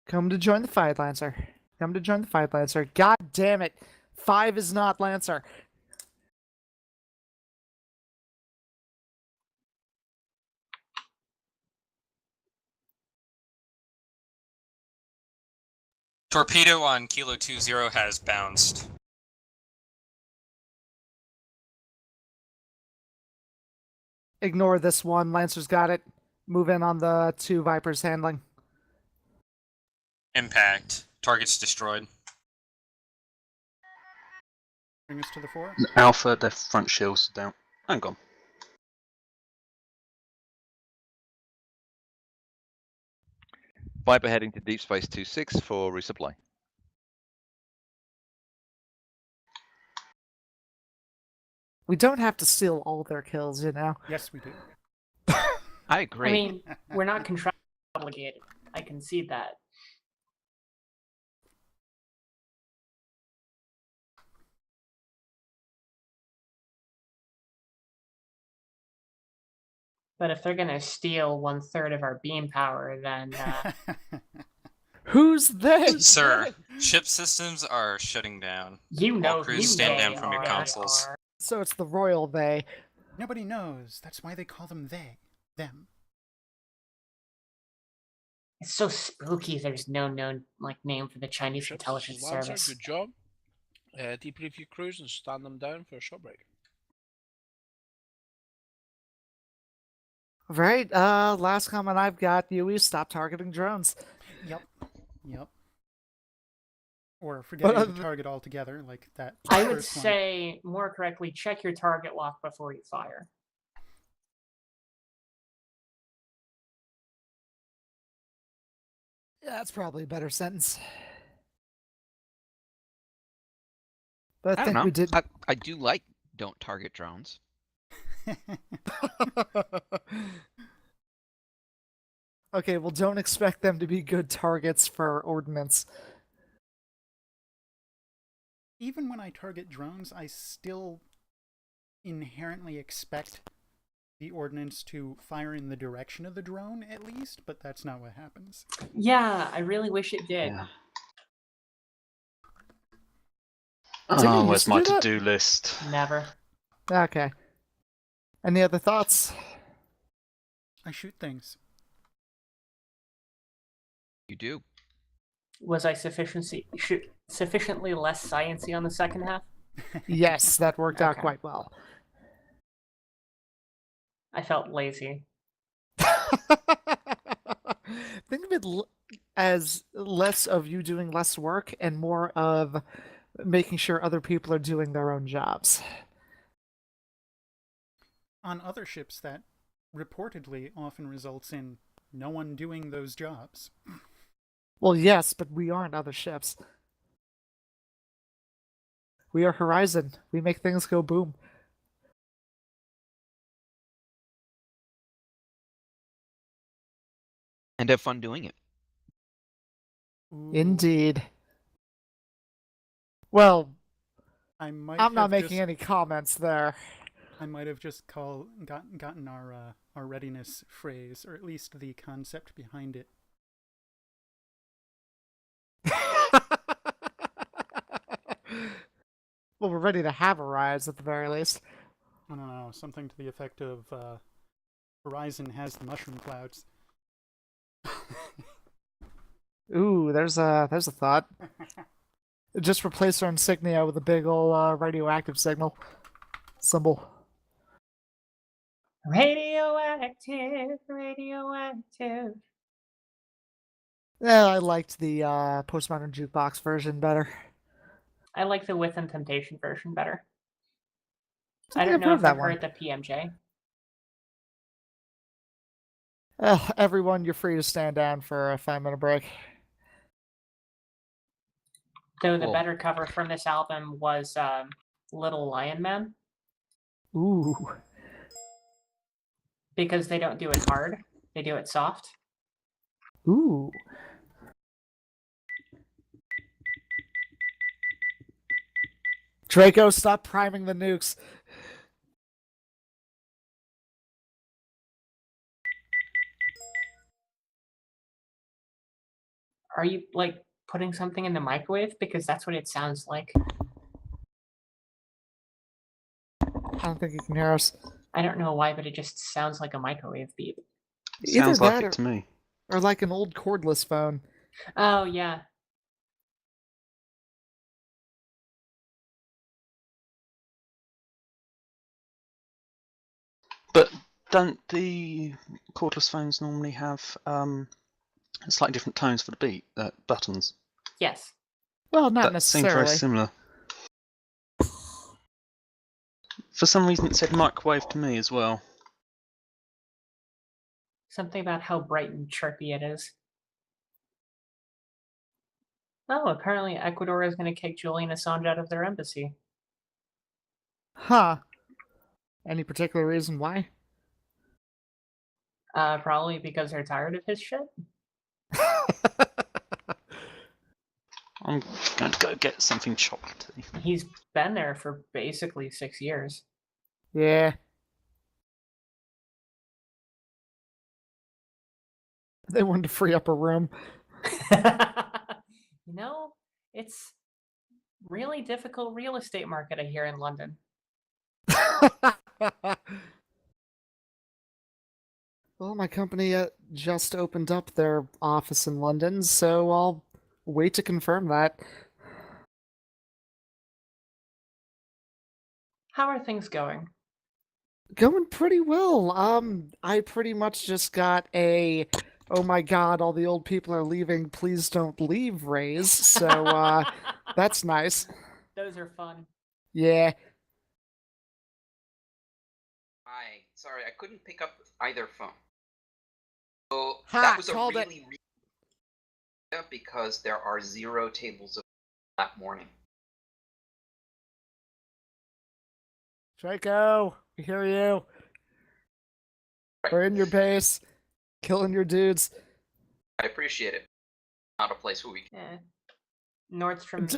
Come to join the fight, Lancer. Come to join the fight, Lancer. God damn it. 5 is not Lancer. Torpedo on Kilo 20 has bounced. Ignore this one. Lancer's got it. Move in on the 2 Vipers handling. Impact. Target's destroyed. Bring us to the 4. Alpha, their front shields are down. Hang on. Viper heading to Deep Space 26 for resupply. We don't have to steal all their kills, you know? Yes, we do. I agree. I mean, we're not contractually obligated. I concede that. But if they're gonna steal 1/3 of our beam power, then Who's they? Sir, ship systems are shutting down. you know All crews who stand they down from your are. consoles. So it's the Royal They. Nobody knows. That's why they call them they. Them. It's so spooky. There's no known name for the Chinese Ships, intelligence Lancer, service. good job. Debrief your crews and stand them down for a shot break. Right, last comment I've got, Yui, stop targeting drones. Yep. Yep. Or forgetting But, the target altogether, like that. I would first one. say, more correctly, check your target lock before you fire. Yeah, that's probably a better sentence. But I I don't think know. we did. I do like don't target drones. Okay, well, don't expect them to be good targets for ordnance. Even when I target drones, I still inherently expect the ordnance to fire in the direction of the drone, at least, but that's not what happens. Yeah, I really wish it did. Yeah. Timmy Oh, used where's to my do that? to-do list? Never. Okay. Any other thoughts? I shoot things. You do. Was I sufficiently less sciencey on the second half? Yes, that worked out Okay. quite well. I felt lazy. Think of it as less of you doing less work and more of making sure other people are doing their own jobs. On other ships, that reportedly often results in no one doing those jobs. Well, yes, but we aren't other ships. We are Horizon. We make things go boom. And have fun doing it. Ooh, Indeed. Well, I'm not making any comments there. I might have just gotten our readiness phrase, or at least the concept behind it. Well, we're ready to have a rise at the very least. I don't know, something to the effect of Horizon has the mushroom clouds. Ooh, there's a thought. Just replace our insignia with a big ol' radioactive symbol. Radioactive, radioactive. Yeah, I liked the postmodern jukebox version better. I like the With and Temptation version better. I think don't I've know heard if that I've one. heard the PMJ. Everyone, you're free to stand down for a 5-minute break. Though the Cool. better cover from this album was Little Lion Man, Ooh. because they don't do it hard, they do it soft. Ooh. Draco, stop priming the nukes. Are you like putting something in the microwave? Because that's what it sounds like. I don't think you can hear us. I don't know why, but it just sounds like a microwave beep. Either Sounds like that it to me. or like an old cordless phone. Oh, yeah. But don't the cordless phones normally have slightly different tones for the beat buttons? Yes. Well, not That seems very necessarily. similar. For some reason, it said microwave to me as well. Something about how bright and chirpy it is. Oh, apparently Ecuador is going to kick Julian Assange out of their embassy. Huh. Any particular reason why? Probably because they're tired of his shit. I'm going to go get something chocolatey. He's been there for basically 6 years. Yeah. They wanted to free up a room. You know, it's really difficult real estate market I hear in London. Well, my company just opened up their office in London, so I'll wait to confirm that. How are things going? Going pretty well. I pretty much just got a, oh my god, all the old people are leaving, please don't leave raise, so that's nice. Those are fun. Yeah. Hi, sorry, I couldn't pick up either phone. So Ha, that was a called it. really because there are 0 tables of that morning. Draco, we hear you. We're in your base, killing your dudes. I appreciate it. Not a place where we can. Eh. Nordstrom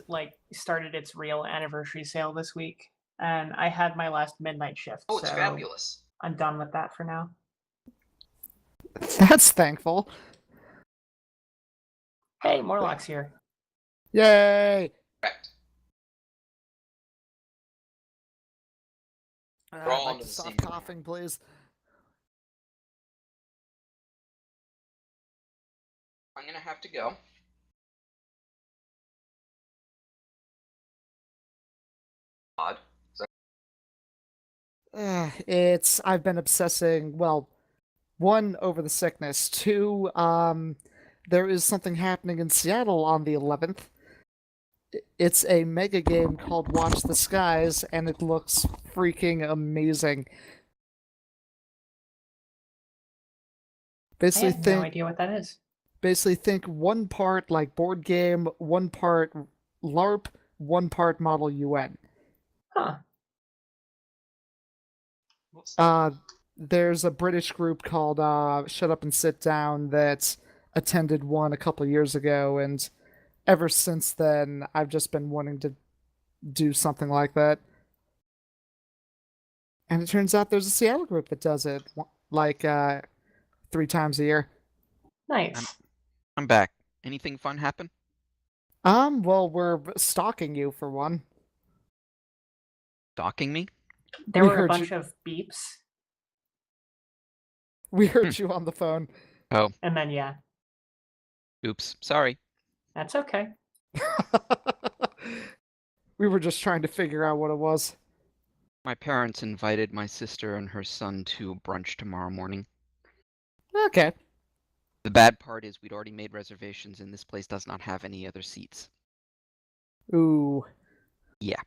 started its real anniversary sale this week, and I had my last midnight shift. Oh, it's so fabulous. I'm done with that for now. That's thankful. Hey, Morlock's here. Yay! Correct. We're all I'd like under to the stop same coughing, please. I'm gonna have to go. Odd. I've been obsessing, well, one, over the sickness, two, there is something happening in Seattle on the 11th. It's a mega game called Watch the Skies, and it looks freaking amazing. I Basically have no think idea what that is. basically think one part like board game, one part LARP, one part Model UN. Huh. What's that? There's a British group called Shut Up and Sit Down that attended one a couple years ago, and ever since then, I've just been wanting to do something like that. And it turns out there's a Seattle group that does it, like 3 times a year. Nice. I'm back. Anything fun happen? Well, we're stalking you for one. Stalking me? There we were a heard bunch you- of beeps, We heard you on the phone. Oh, and then yeah, oops. Sorry. that's okay. We were just trying to figure out what it was. My parents invited my sister and her son to brunch tomorrow morning. Okay. The bad part is we'd already made reservations and this place does not have any other seats. Ooh. Yeah.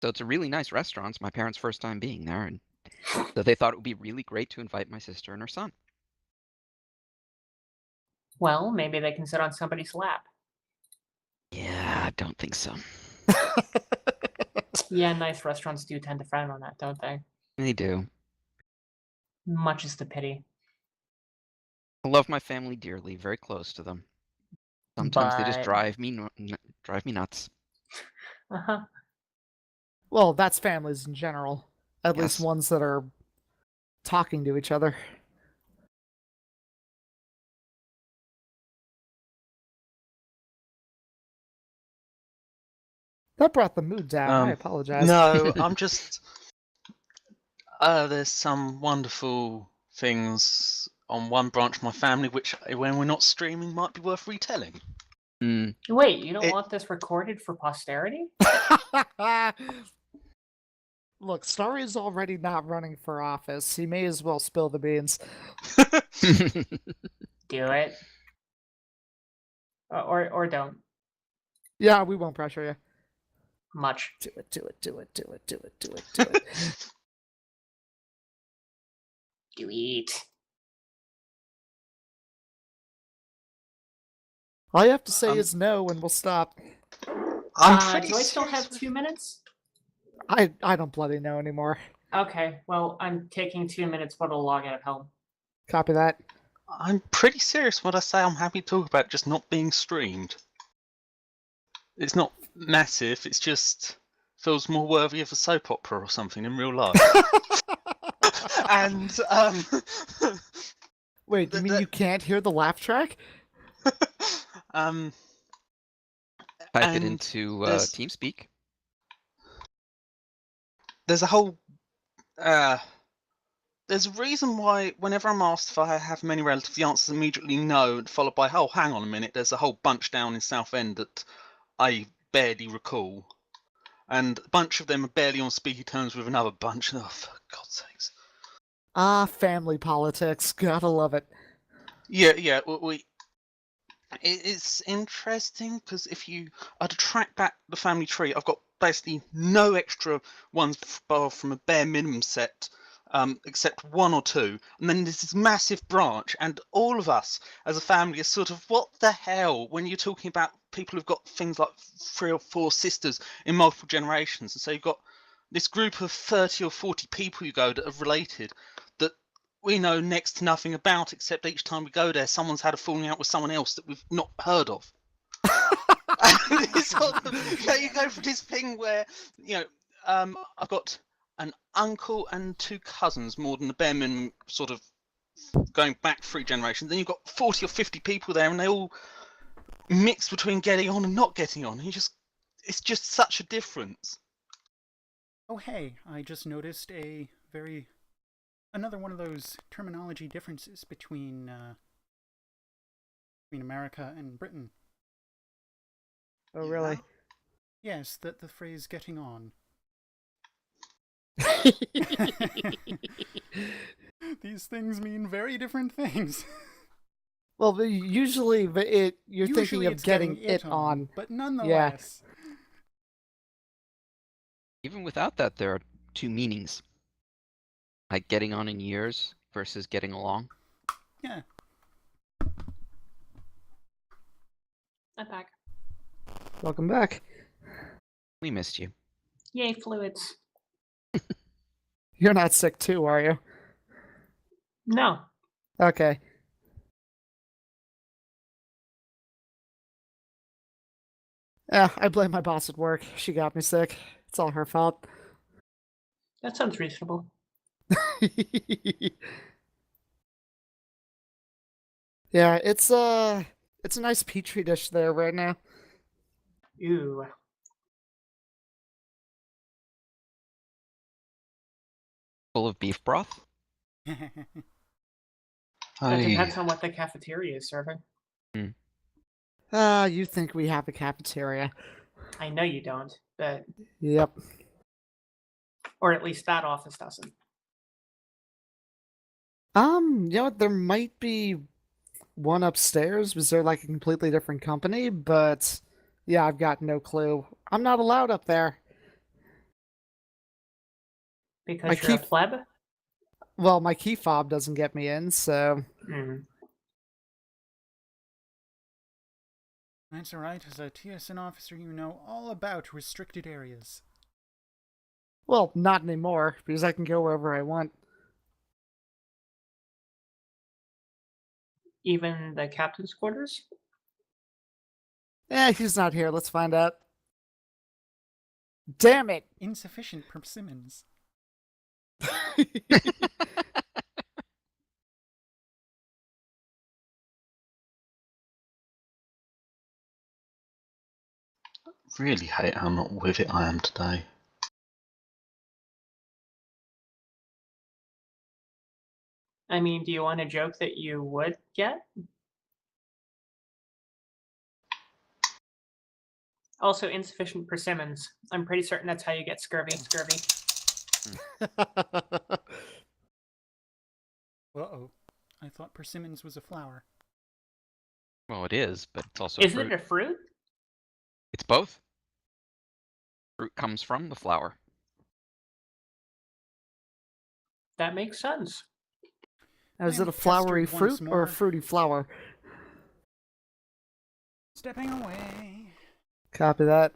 So it's a really nice restaurant. It's my parents' first time being there, and so they thought it would be really great to invite my sister and her son. Well, maybe they can sit on somebody's lap. Yeah, I don't think so. Yeah, nice restaurants do tend to frown on that, don't they? They do. Much is the pity. I love my family dearly, very close to them. Sometimes they just But- drive me nuts. Uh-huh. Well, that's families in general. At least Yes. ones that are talking to each other. That brought the mood down. I apologize. No, I'm just. There's some wonderful things on one branch of my family which, when we're not streaming, might be worth retelling. Mm, Wait, you don't It- want this recorded for posterity? Look, Starry's already not running for office. He may as well spill the beans. Do it. Or don't. Yeah, we won't pressure you. Much. Do it, do it, do it, do it, do it, do it, do it. Do it. All you have to say is no, and we'll stop. I'm pretty do I still serious have with- 2 minutes? I don't bloody know anymore. Okay, well, I'm taking 2 minutes but I'll log out of Helm. Copy that. I'm pretty serious when I say I'm happy to talk about just not being streamed. It's not massive, it's just feels more worthy of a soap opera or something in real life. And Wait, you mean you can't hear the laugh track? um Type it And into there's- TeamSpeak. there's a whole there's a reason why whenever I'm asked if I have many relatives, the answer is immediately no, followed by, oh, hang on a minute, there's a whole bunch down in Southend that I barely recall. And a bunch of them are barely on speaking terms with another bunch. Oh, for God's sakes. Ah, family politics. Gotta love it. Yeah, it's interesting because if I'd track back the family tree, I've got basically no extra ones bar from a bare minimum set, except 1 or 2, and then there's this massive branch, and all of us as a family are sort of, what the hell, when you're talking about people who've got things like 3 or 4 sisters in multiple generations, and so you've got this group of 30 or 40 people you go that are related that we know next to nothing about, except each time we go there, someone's had a falling out with someone else that we've not heard of. And it's sort of, you go for this thing where, I've got an uncle and 2 cousins, more than the bare minimum, sort of going back 3 generations. Then you've got 40 or 50 people there, and they all mix between getting on and not getting on. It's just such a difference. Oh hey, I just noticed another one of those terminology differences between America and Britain. Oh, really? Yes, the phrase "getting on." These things mean very different things. Well, usually you're Usually thinking of it's getting it on. but nonetheless. Even without that, there are two meanings. Like getting on in years versus getting along. Yeah. I'm back. Welcome back. We missed you. Yay, fluids. You're not sick too, are you? No. Okay. Yeah, I blame my boss at work. She got me sick. It's all her fault. That sounds reasonable. Yeah, it's a nice petri dish there right now. Ooh. Full of beef broth? That depends on what the cafeteria is serving. You think we have a cafeteria. I know you don't, but Yep. or at least that office doesn't. You know what, there might be one upstairs because they're like a completely different company, but yeah, I've got no clue. I'm not allowed up there. Because you're a pleb? Well, my key fob doesn't get me in, so That's alright, as a TSN officer you know all about restricted areas. well, not anymore, because I can go wherever I want. Even the captain's quarters? He's not here. Let's find out. Damn it! Insufficient persimmons. Really hate how not with it I am today. I mean, do you want a joke that you would get? Also, insufficient persimmons. I'm pretty certain that's how you get scurvy. Uh-oh. I thought persimmons was a flower. Well, it is, but it's also Isn't fruit. it a fruit? It's both. Fruit comes from the flower. That makes sense. Now, is I it am a flowery pestered once fruit or a more. fruity flower? Stepping away. Copy that.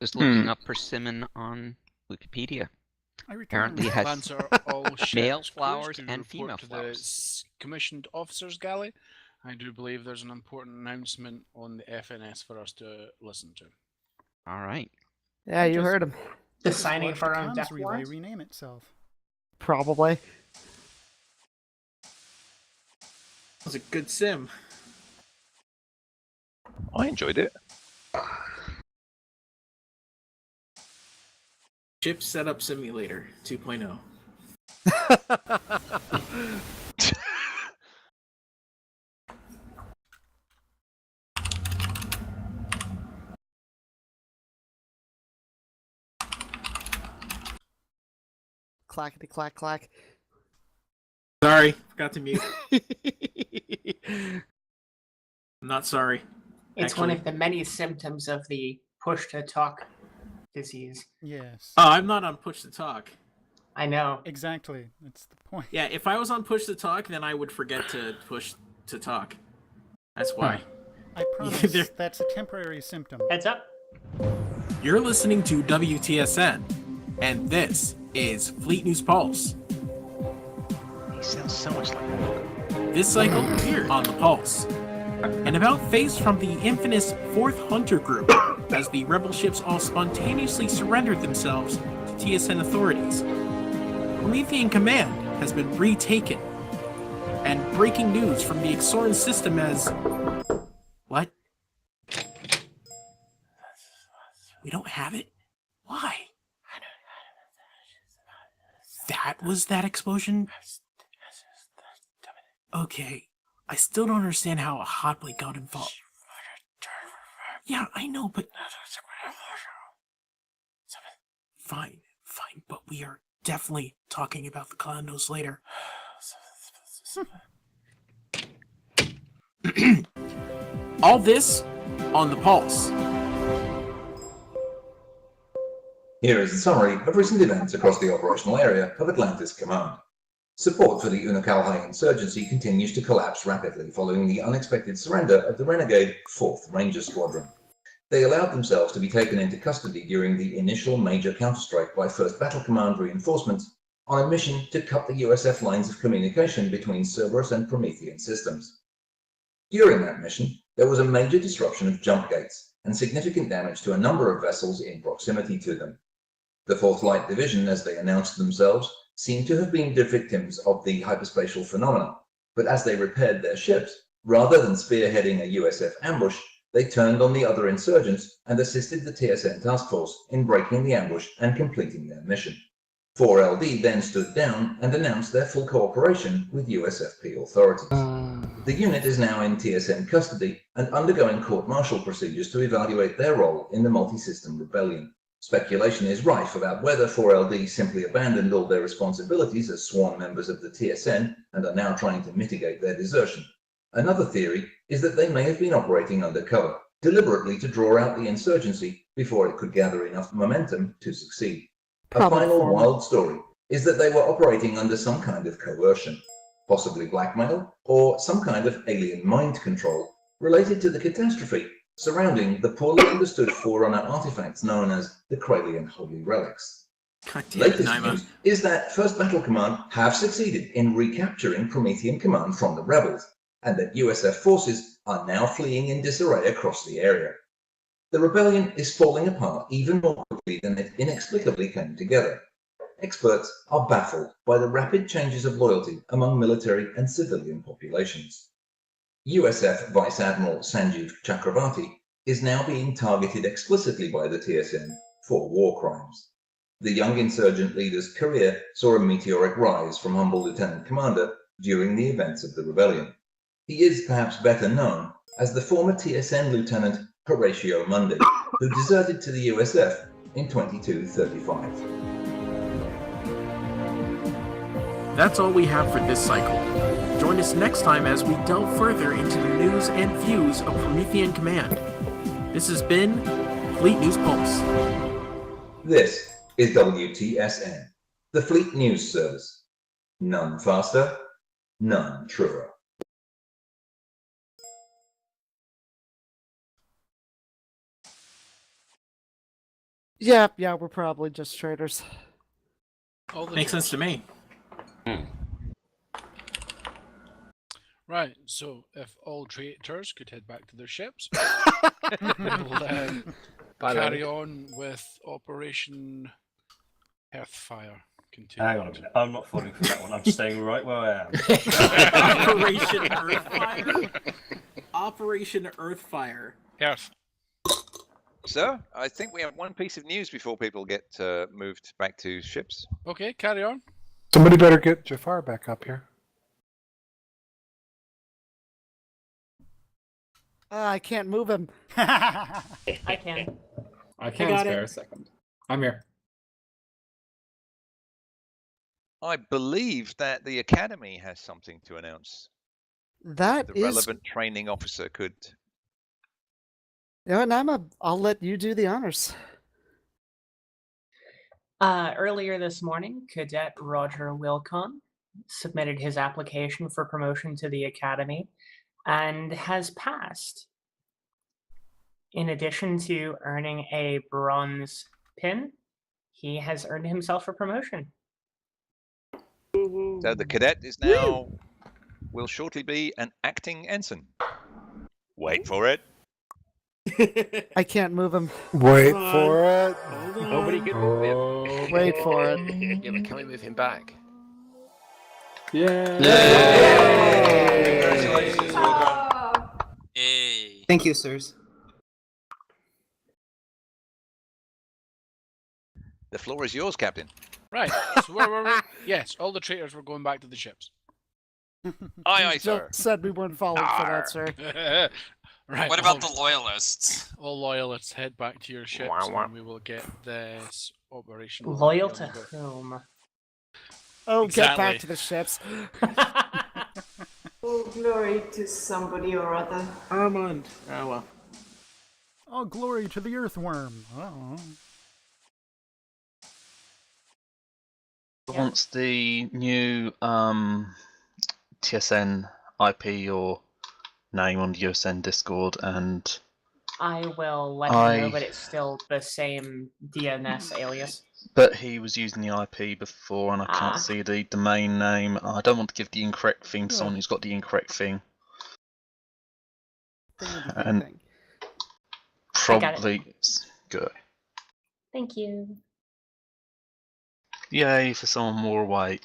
Just looking up persimmon on Wikipedia. I return. Apparently it has Plants are all male shirts flowers to and report female to flowers. The commissioned officers galley. I do believe there's an important announcement on the FNS for us to listen to. All right. Yeah, you Just- heard him. The Just signing watched of our a own comms death relay warrant? rename itself. Probably. That was a good sim. I enjoyed it. Ship Setup Simulator 2.0. Clackety clack clack. Sorry, forgot to mute. not sorry. It's one Actually- of the many symptoms of the push-to-talk disease. Yes. Oh, I'm not on push to talk. I know. Exactly. That's the point. Yeah, if I was on push to talk, then I would forget to push to talk. That's why. I promise There- that's a temporary symptom. Heads up. You're listening to WTSN, and this is Fleet News Pulse. He sounds so much like a This cycle on the Pulse. An about face from the infamous 4th Hunter Group, as the rebel ships all spontaneously surrendered themselves to TSN authorities. Promethean Command has been retaken. And breaking news from the Exoran system as... What? We don't have it? Why? That was that explosion? Okay. I still don't understand how a hot blade got involved. Yeah, I know, but... Fine, but we are definitely talking about the Clandos later. All this on the Pulse. Here is a summary of recent events across the operational area of Atlantis Command. Support for the Unokalhai insurgency continues to collapse rapidly following the unexpected surrender of the renegade 4th Ranger Squadron. They allowed themselves to be taken into custody during the initial major counterstrike by 1st Battle Command reinforcements on a mission to cut the USF lines of communication between Cerberus and Promethean systems. During that mission, there was a major disruption of jump gates and significant damage to a number of vessels in proximity to them. The 4th Light Division, as they announced themselves, seemed to have been the victims of the hyperspatial phenomena, but as they repaired their ships, rather than spearheading a USF ambush, they turned on the other insurgents and assisted the TSN task force in breaking the ambush and completing their mission. 4LD then stood down and announced their full cooperation with USFP authorities. The unit is now in TSN custody and undergoing court-martial procedures to evaluate their role in the multi-system rebellion. Speculation is rife about whether 4LD simply abandoned all their responsibilities as sworn members of the TSN and are now trying to mitigate their desertion. Another theory is that they may have been operating undercover, deliberately to draw out the insurgency before it could gather enough momentum to succeed. A final wild story is that they were operating under some kind of coercion, possibly blackmail or some kind of alien mind control related to the catastrophe surrounding the poorly understood Forerunner artifacts known as the Kralian Holy Relics. Latest news is that 1st Battle Command have succeeded in recapturing Promethean Command from the rebels, and that USF forces are now fleeing in disarray across the area. The rebellion is falling apart even more quickly than it inexplicably came together. Experts are baffled by the rapid changes of loyalty among military and civilian populations. USF Vice Admiral Sanjeev Chakravarti is now being targeted explicitly by the TSN for war crimes. The young insurgent leader's career saw a meteoric rise from humble lieutenant commander during the events of the rebellion. He is perhaps better known as the former TSN Lieutenant Horatio Mundy, who deserted to the USF in 2235. That's all we have for this cycle. Join us next time as we delve further into the news and views of Promethean Command. This has been Fleet News Pulse. This is WTSN, the Fleet News Service. None faster, none truer. Yeah, we're probably just traders. Makes sense to me. Right, so if all traitors could head back to their ships, we'll carry on with Operation Earthfire. Continue. Hang on a minute. I'm not falling for that one. I'm staying right where I am. Operation Earthfire? Operation Earthfire. Earth. So, I think we have one piece of news before people get moved back to ships. Okay, carry on. Somebody better get Jafar back up here. I can't move him. I can. I can spare a second. I'm here. I believe that the Academy has something to announce. That The is relevant training officer could Yeah, Nama, I'll let you do the honors. Earlier this morning, Cadet Roger Wilcon submitted his application for promotion to the Academy and has passed. In addition to earning a bronze pin, he has earned himself a promotion. So the cadet is now, will shortly be an acting ensign. Wait for it. I can't move him. Wait for it. Nobody can move him. Wait for it. Yeah, but can we move him back? Yay! Congratulations, Wilcon. Hey. Thank you, sirs. The floor is yours, Captain. Right. So where were we? Yes, all the traitors were going back to the ships. Aye, Jill sir. said we weren't falling for that, sir. Right. What about the loyalists? All loyalists, head back to your ships, Wah, wah. and we will get this operation. Loyal to whom? Oh, get back Exactly. to the ships. Oh, glory to somebody or other. Armand. Oh well. Oh, glory to the earthworm. Oh. Once the new TSN IP or name on the USN Discord, and I will let him know, but it's still the same DNS alias. but he was using the IP before, and I Ah. can't see the domain name. I don't want to give the incorrect thing to someone who's got the incorrect thing. And Thing. I got it. probably good. Thank you. Yay for someone more awake.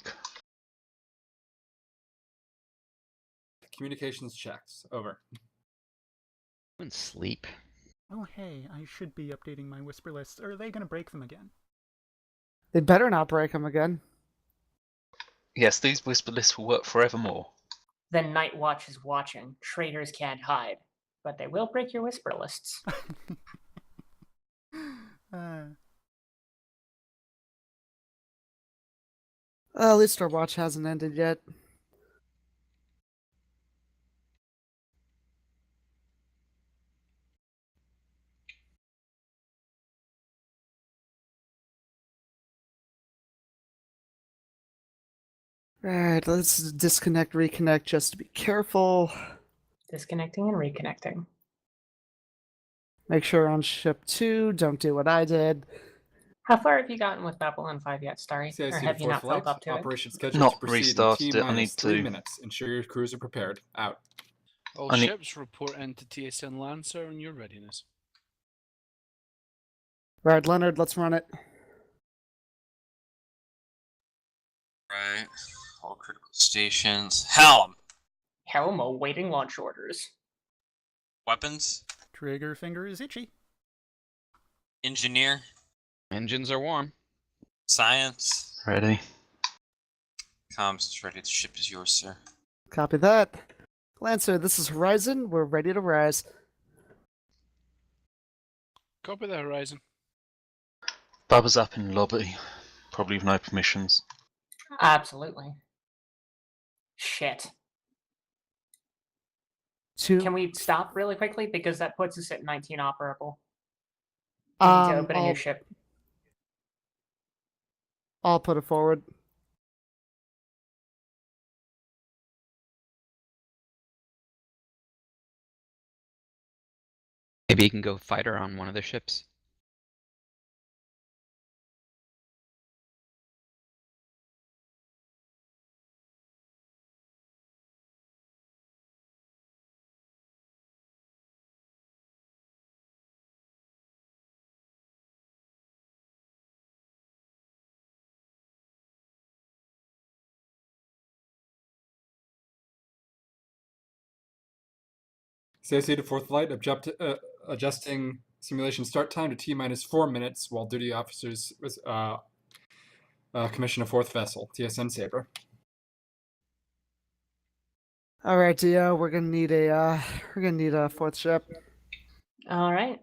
Communications checks. Over. And sleep. Oh, hey, I should be updating my whisper lists. Are they going to break them again? They better not break them again. Yes, these whisper lists will work forevermore. The Night Watch is watching. Traitors can't hide, but they will break your whisper lists. At least our watch hasn't ended yet. Alright, let's disconnect, reconnect just to be careful. Disconnecting and reconnecting. Make sure on ship 2, don't do what I did. How far have you gotten with Babylon 5 yet, Starry? CIC Or to have you not fourth flight. felt up to Operation scheduled Not to proceed in restarted T it, I need minus 3 to- minutes. Ensure your crews are prepared. Out. All I need- ships report into TSN Lancer on your readiness. Right, Leonard, let's run it. Right. All critical stations. Helm. Helm awaiting launch orders. Weapons. Trigger finger is itchy. Engineer. Engines are warm. Science. Ready? Comms is ready. The ship is yours, sir. Copy that. Lancer, this is Horizon. We're ready to rise. Copy the Horizon. Bubba's up in lobby. Probably with no permissions. Absolutely. Shit. Can we stop really quickly? Because that puts us at 19 operable. We need to open a new ship. I'll put it forward. Maybe you can go fighter on one of the ships. CIC to fourth flight. Adjusting simulation start time to T minus 4 minutes while duty officers commission a fourth vessel. TSN Sabre. All right, Dio, we're gonna need a fourth ship. All right.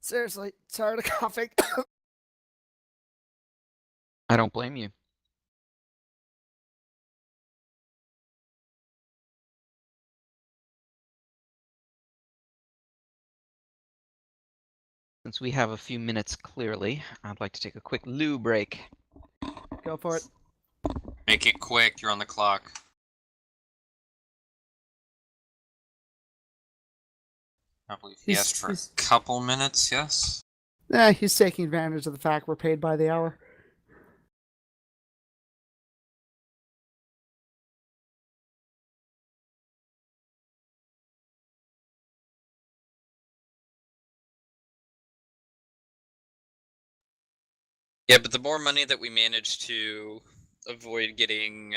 Seriously, tired of coughing. I don't blame you. Since we have a few minutes clearly, I'd like to take a quick loo break. Go for it. Make it quick, you're on the clock. I believe he asked for a couple minutes, yes? He's taking advantage of the fact we're paid by the hour. Yeah, but the more money that we manage to avoid getting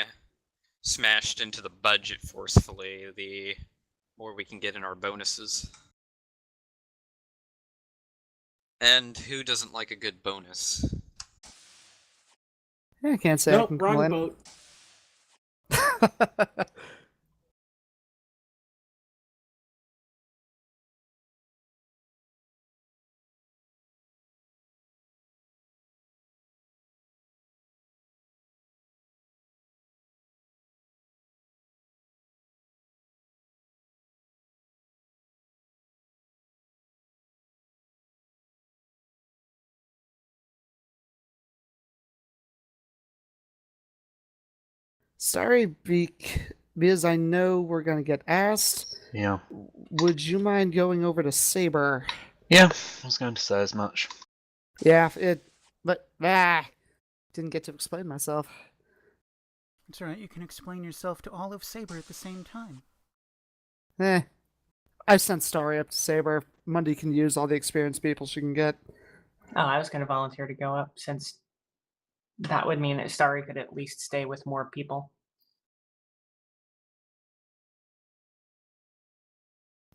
smashed into the budget forcefully, the more we can get in our bonuses. And who doesn't like a good bonus? I can't say I Nope, can wrong complain. boat. Sorry, because I know we're gonna get asked. Yeah. Would you mind going over to Saber? Yeah, I was going to say as much. Yeah, but didn't get to explain myself. It's alright, you can explain yourself to all of Saber at the same time. I've sent Starry up to Saber. Monday can use all the experienced people she can get. Oh, I was going to volunteer to go up since that would mean that Starry could at least stay with more people.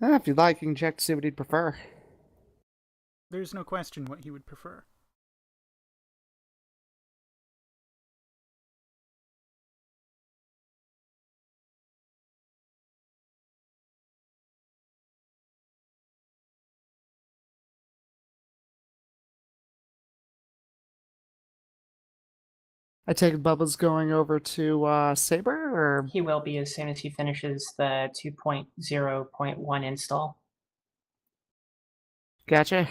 If you'd like, you can check to see what he'd prefer. There's no question what he would prefer. I take it Bubba's going over to Saber, or He will be as soon as he finishes the 2.0.1 install. gotcha.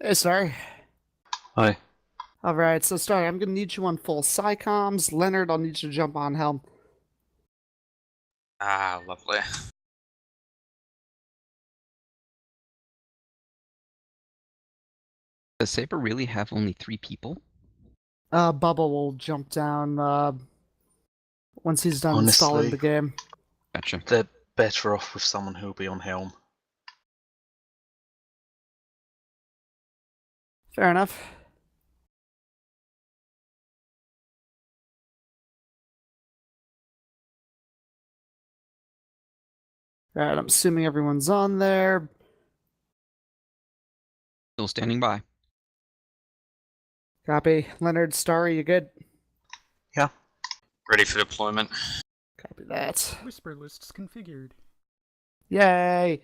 Hey, Starry. Hi. Alright, so Starry, I'm gonna need you on full SciComs. Leonard, I'll need you to jump on helm. Ah, lovely. Does Saber really have only 3 people? Bubba will jump down once he's done installing the game. Gotcha. They're better off with someone who'll be on helm. Fair enough. Alright, I'm assuming everyone's on there. Still standing by. Copy. Leonard, Starry, you good? Yeah. Ready for deployment. Copy that. Whisper lists configured. Yay!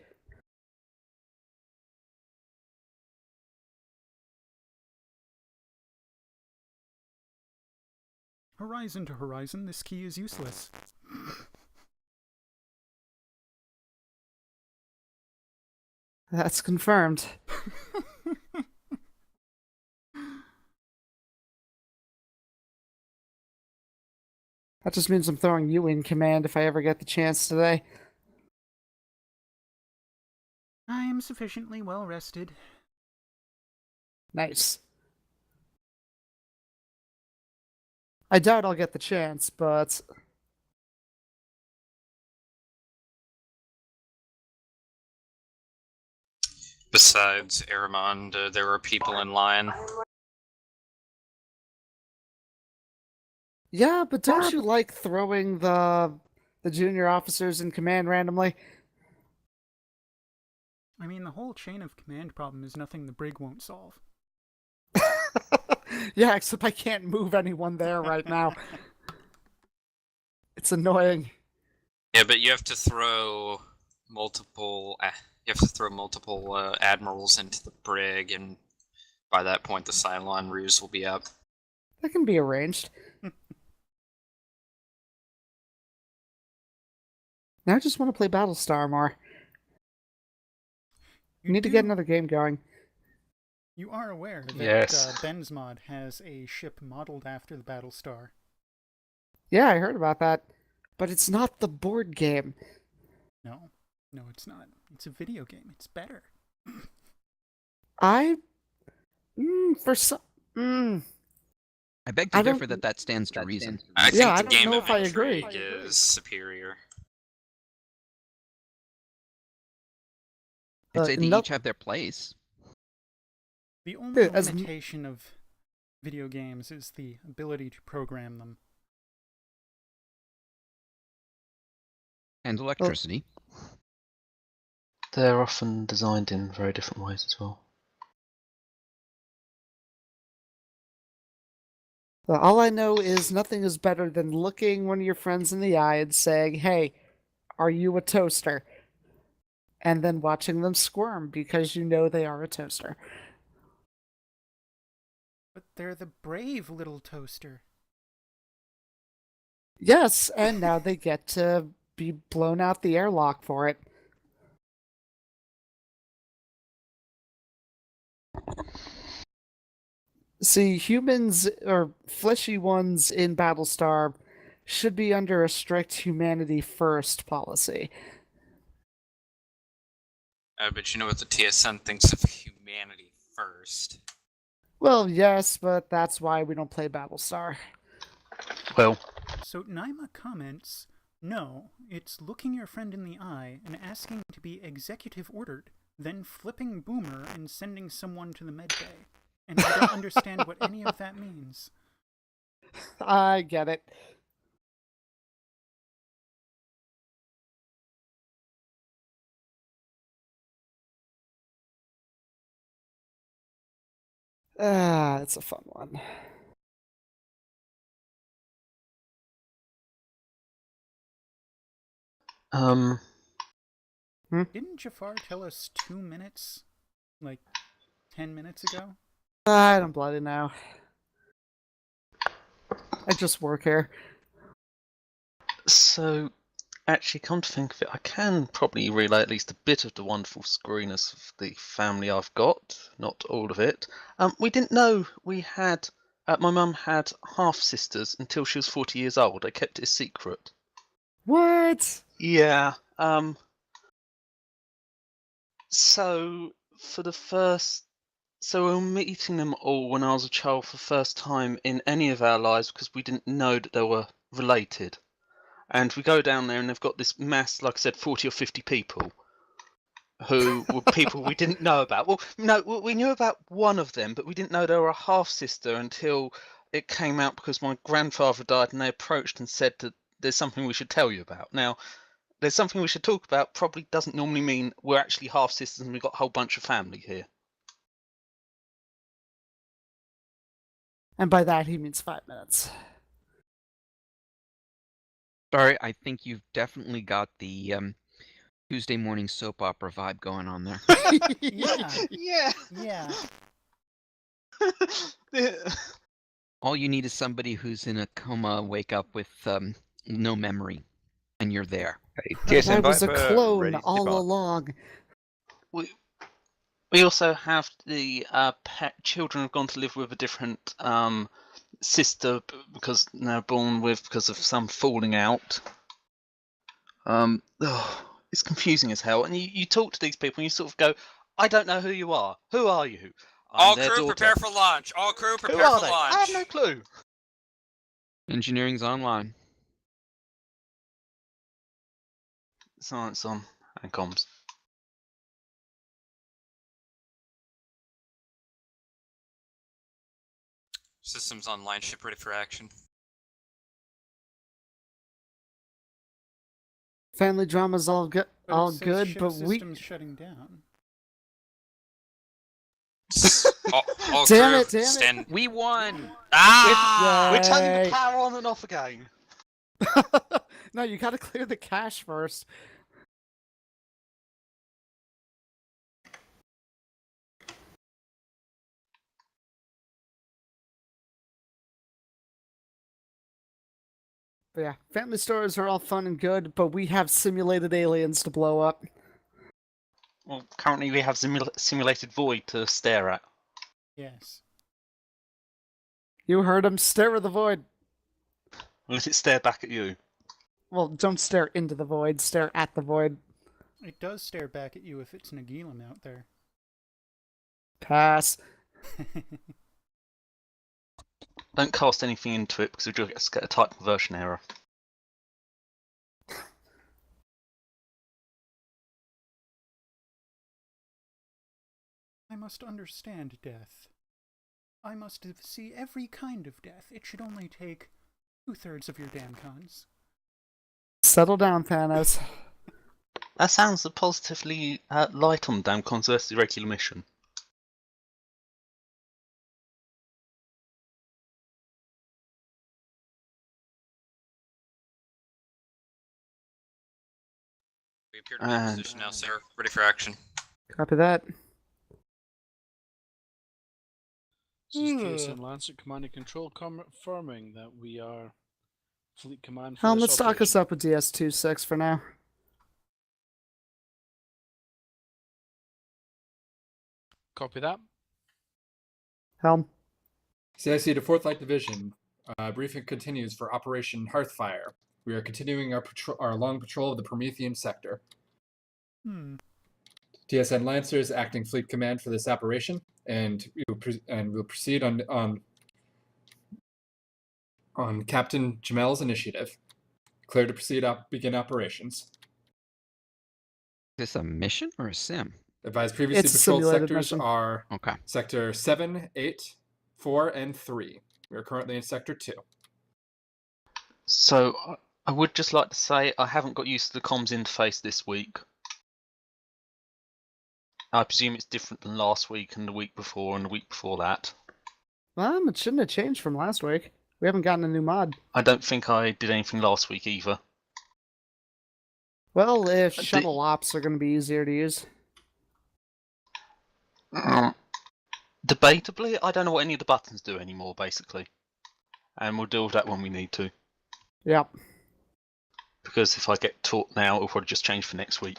Horizon to Horizon, this key is useless. That's confirmed. That just means I'm throwing you in command if I ever get the chance today. I am sufficiently well rested. Nice. I doubt I'll get the chance, but... Besides Aramond, there are people in line. Yeah, but don't you like throwing the the junior officers in command randomly? I mean, the whole chain of command problem is nothing the brig won't solve. Yeah, except I can't move anyone there right now. It's annoying. Yeah, but you have to throw multiple. Admirals into the brig, and by that point, the Cylon ruse will be up. That can be arranged. Now I just want to play Battlestar more. We need to get another game going. You are aware that Yes. Ben's mod has a ship modeled after the Battlestar. Yeah, I heard about that. But it's not the board game. No, it's not. It's a video game. It's better. I beg to differ that stands to reason. I think I the don't game know of if I agree. intrigue is superior. I'd say they no- each have their place. The only as- limitation of video games is the ability to program them. And electricity. They're often designed in very different ways as well. Well, all I know is nothing is better than looking one of your friends in the eye and saying, "Hey, are you a toaster?" And then watching them squirm because you know they are a toaster. But they're the brave little toaster. Yes, and now they get to be blown out the airlock for it. See, humans, or fleshy ones in Battlestar, should be under a strict humanity first policy. But you know what the TSN thinks of humanity first. Well, yes, but that's why we don't play Battlestar. Well, So Naima comments, no, it's looking your friend in the eye and asking to be executive ordered, then flipping boomer and sending someone to the med bay. And I don't understand what any of that means. I get it. It's a fun one. Didn't Jafar tell us 2 minutes? Like 10 minutes ago? I don't bloody know. I just work here. So, actually, come to think of it, I can probably relay at least a bit of the wonderful screwiness of the family I've got, not all of it. We didn't know we had. My mum had half sisters until she was 40 years old. I kept it a secret. What? Yeah. So for the first. So we were meeting them all when I was a child for the first time in any of our lives because we didn't know that they were related. And we go down there and they've got this mass, like I said, 40 or 50 people who were people we didn't know about. Well, no, we knew about one of them, but we didn't know they were a half-sister until it came out because my grandfather died and they approached and said that there's something we should tell you about. Now, there's something we should talk about probably doesn't normally mean we're actually half-sisters and we've got a whole bunch of family here. And by that, he means 5 minutes. Sorry, I think you've definitely got the Tuesday morning soap opera vibe going on there. Yeah. Yeah. Yeah. All you need is somebody who's in a coma wake up with no memory, and you're there. TSN I was a Viper, clone ready to all depart. along. We also have the pet children have gone to live with a different sister because they're born with because of some falling out. It's confusing as hell. And you talk to these people and you sort of go, I don't know who you are. Who are you? I'm All their crew, daughter. prepare for launch. All crew, Who prepare are for they? launch. I have no clue. Engineering's online. Science on and comms. Systems online, ship ready for action. Family drama's all good, But all it says good, ship but we. system's shutting down. All Damn crew, it, damn it. stand. We won! Ah! We're turning the Yay. power on and off again. No, you gotta clear the cache first. But yeah, family stories are all fun and good, but we have simulated aliens to blow up. Well, currently we have simulated void to stare at. Yes. You heard him. Stare at the void. Let it stare back at you. Well, don't stare into the void. Stare at the void. It does stare back at you if it's Nagilum out there. Pass. Don't cast anything into it because you'll just get a type conversion error. I must understand death. I must see every kind of death. It should only take 2/3 of your damn cons. Settle down, Thanos. That sounds positively light on damn cons versus the regular mission. We appear to be in position now, sir. Ready for action. Copy that. This is TSN Lancet Command and Control confirming that we are Fleet Command for Helm, this let's stock us operation. up with DS-26 for now. Copy that. Helm. CIC to 4th Light Division. Briefing continues for Operation Hearthfire. We are continuing our long patrol of the Promethean sector. TSN Lancers acting Fleet Command for this operation, and we'll proceed on Captain Jamel's initiative. Clear to proceed. Begin operations. Is this a mission or a sim? Advised previously It's a patrolled simulated sectors mission. are Okay. Sector 7, 8, 4, and 3. We are currently in Sector 2. So, I would just like to say I haven't got used to the comms interface this week. I presume it's different than last week and the week before and the week before that. It shouldn't have changed from last week. We haven't gotten a new mod. I don't think I did anything last week either. Well, if shuttle ops are going to be easier to use. Debatably, I don't know what any of the buttons do anymore, basically. And we'll deal with that when we need to. Yep. Because if I get taught now, it'll probably just change for next week.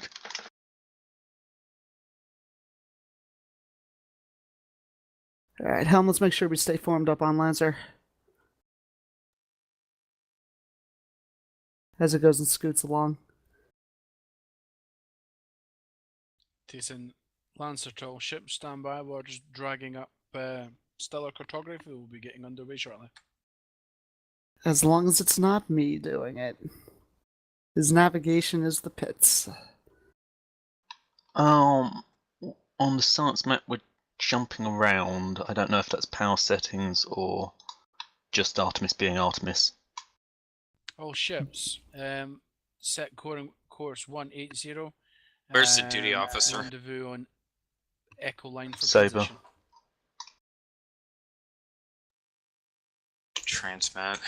Alright, Helm, let's make sure we stay formed up on Lancer. As it goes and scoots along. TSN Lancer to all ships, stand by. We're just dragging up stellar cartography. We'll be getting underway shortly. As long as it's not me doing it. His navigation is the pits. On the science map, we're jumping around. I don't know if that's power settings or just Artemis being Artemis. All ships, set course 180. Where's the duty officer? Rendezvous on Echo Line for Saber. transition. Transmat.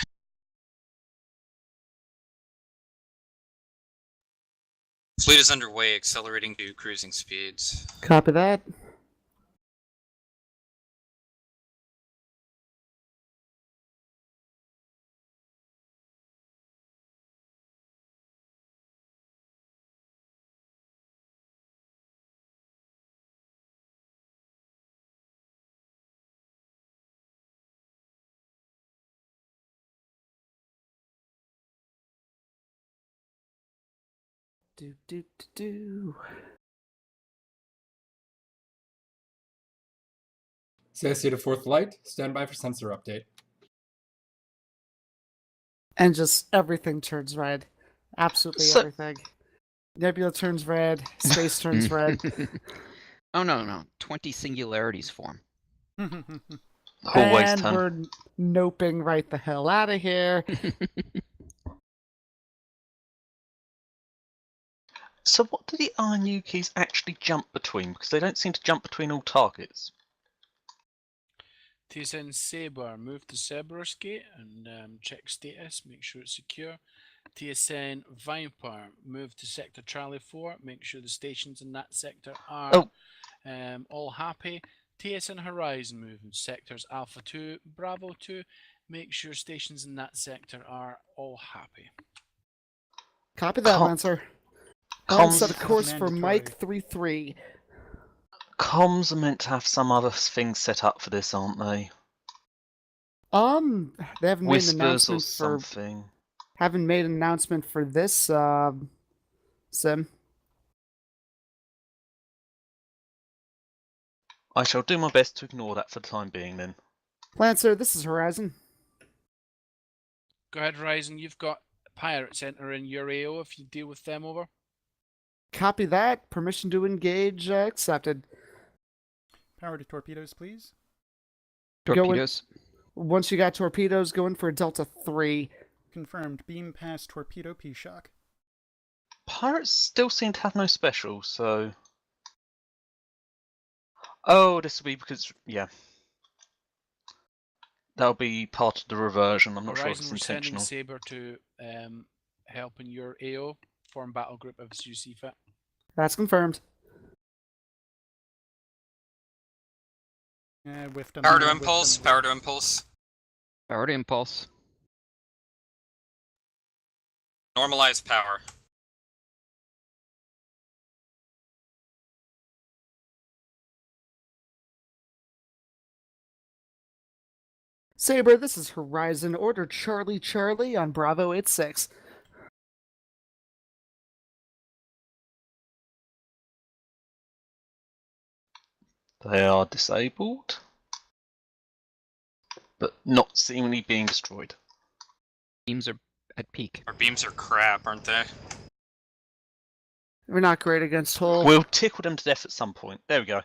Fleet is underway, accelerating to cruising speeds. Copy that. Do. CIC to 4th Light, stand by for sensor update. And just everything turns red. Absolutely everything. Nebula turns red. Space turns red. Oh, no. 20 singularities form. Always and turn. we're noping right the hell out of here. So what do the RNU keys actually jump between? Because they don't seem to jump between all targets. TSN Saber, move to Cerberus Gate and check status, make sure it's secure. TSN Viper, move to Sector Charlie 4, make sure the stations in that sector are all happy. TSN Horizon, move in sectors Alpha 2, Bravo 2, make sure stations in that sector are all happy. Copy that, Lancer. Comms Set a course for mandatory. Mike 33. Comms are meant to have some other things set up for this, aren't they? They haven't made an Whispers or announcement for something. haven't made an announcement for this sim. I shall do my best to ignore that for the time being then. Lancer, this is Horizon. Go ahead, Horizon, you've got pirates entering your AO if you deal with them, over. Copy that. Permission to engage accepted. Power to torpedoes, please. Torpedoes. Once you got torpedoes, go in for a Delta 3. Confirmed. Beam past torpedo P-shock. Pirates still seem to have no special, so... Oh, this will be because... yeah. That'll be part of the reversion. I'm not sure if Horizon, it's we're sending intentional. Saber to help in your AO. Form battle group as you see fit. That's confirmed. Whiffed on Power the- to whiffed impulse, on- power to impulse. Power to impulse. Normalize power. Saber, this is Horizon. Order Charlie Charlie on Bravo 86. They are disabled, but not seemingly being destroyed. Beams are at peak. Our beams are crap, aren't they? We're not great against Hull. We'll tickle them to death at some point. There we go.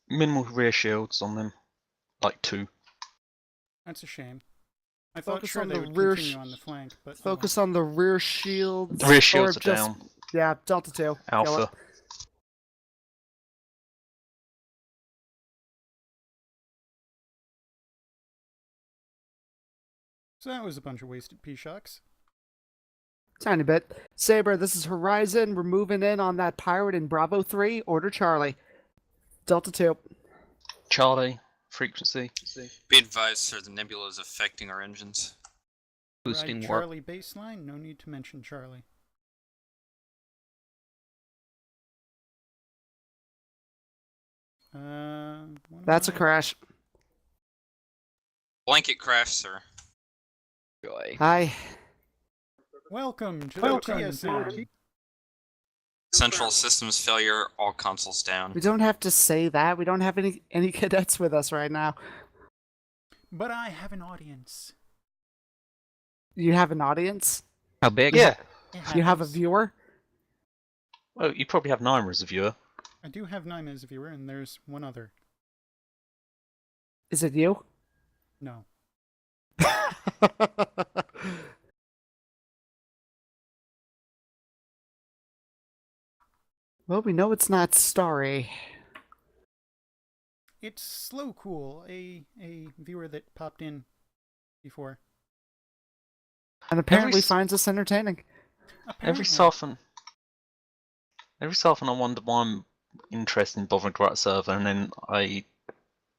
Minimal rear shields on them, like 2. That's a shame. I thought Focus sure on they the would rear continue on the flank, but Focus on the rear shields. The rear shields or are just, down. Yeah, Delta 2. Kill it. Alpha. So that was a bunch of wasted P-shocks. Tiny bit. Saber, this is Horizon. We're moving in on that pirate in Bravo 3. Order Charlie. Delta 2. Charlie, frequency. Be advised, sir, the nebula is affecting our engines. Boosting Right, warp. Charlie baseline, no need to mention Charlie. That's a crash. Blanket crash, sir. Joy. Hi. Welcome to Welcome. the TSN. Central systems failure, all consoles down. We don't have to say that. We don't have any cadets with us right now. But I have an audience. You have an audience? How big? Yeah. You have a viewer? Well, you probably have Naima as a viewer. I do have Naima as a viewer, and there's one other. Is it you? No. Well, we know it's not Starry. It's Slow Cool, a viewer that popped in before. And apparently finds us entertaining. Every so often I wonder why I'm interested in bothering to write a server, and then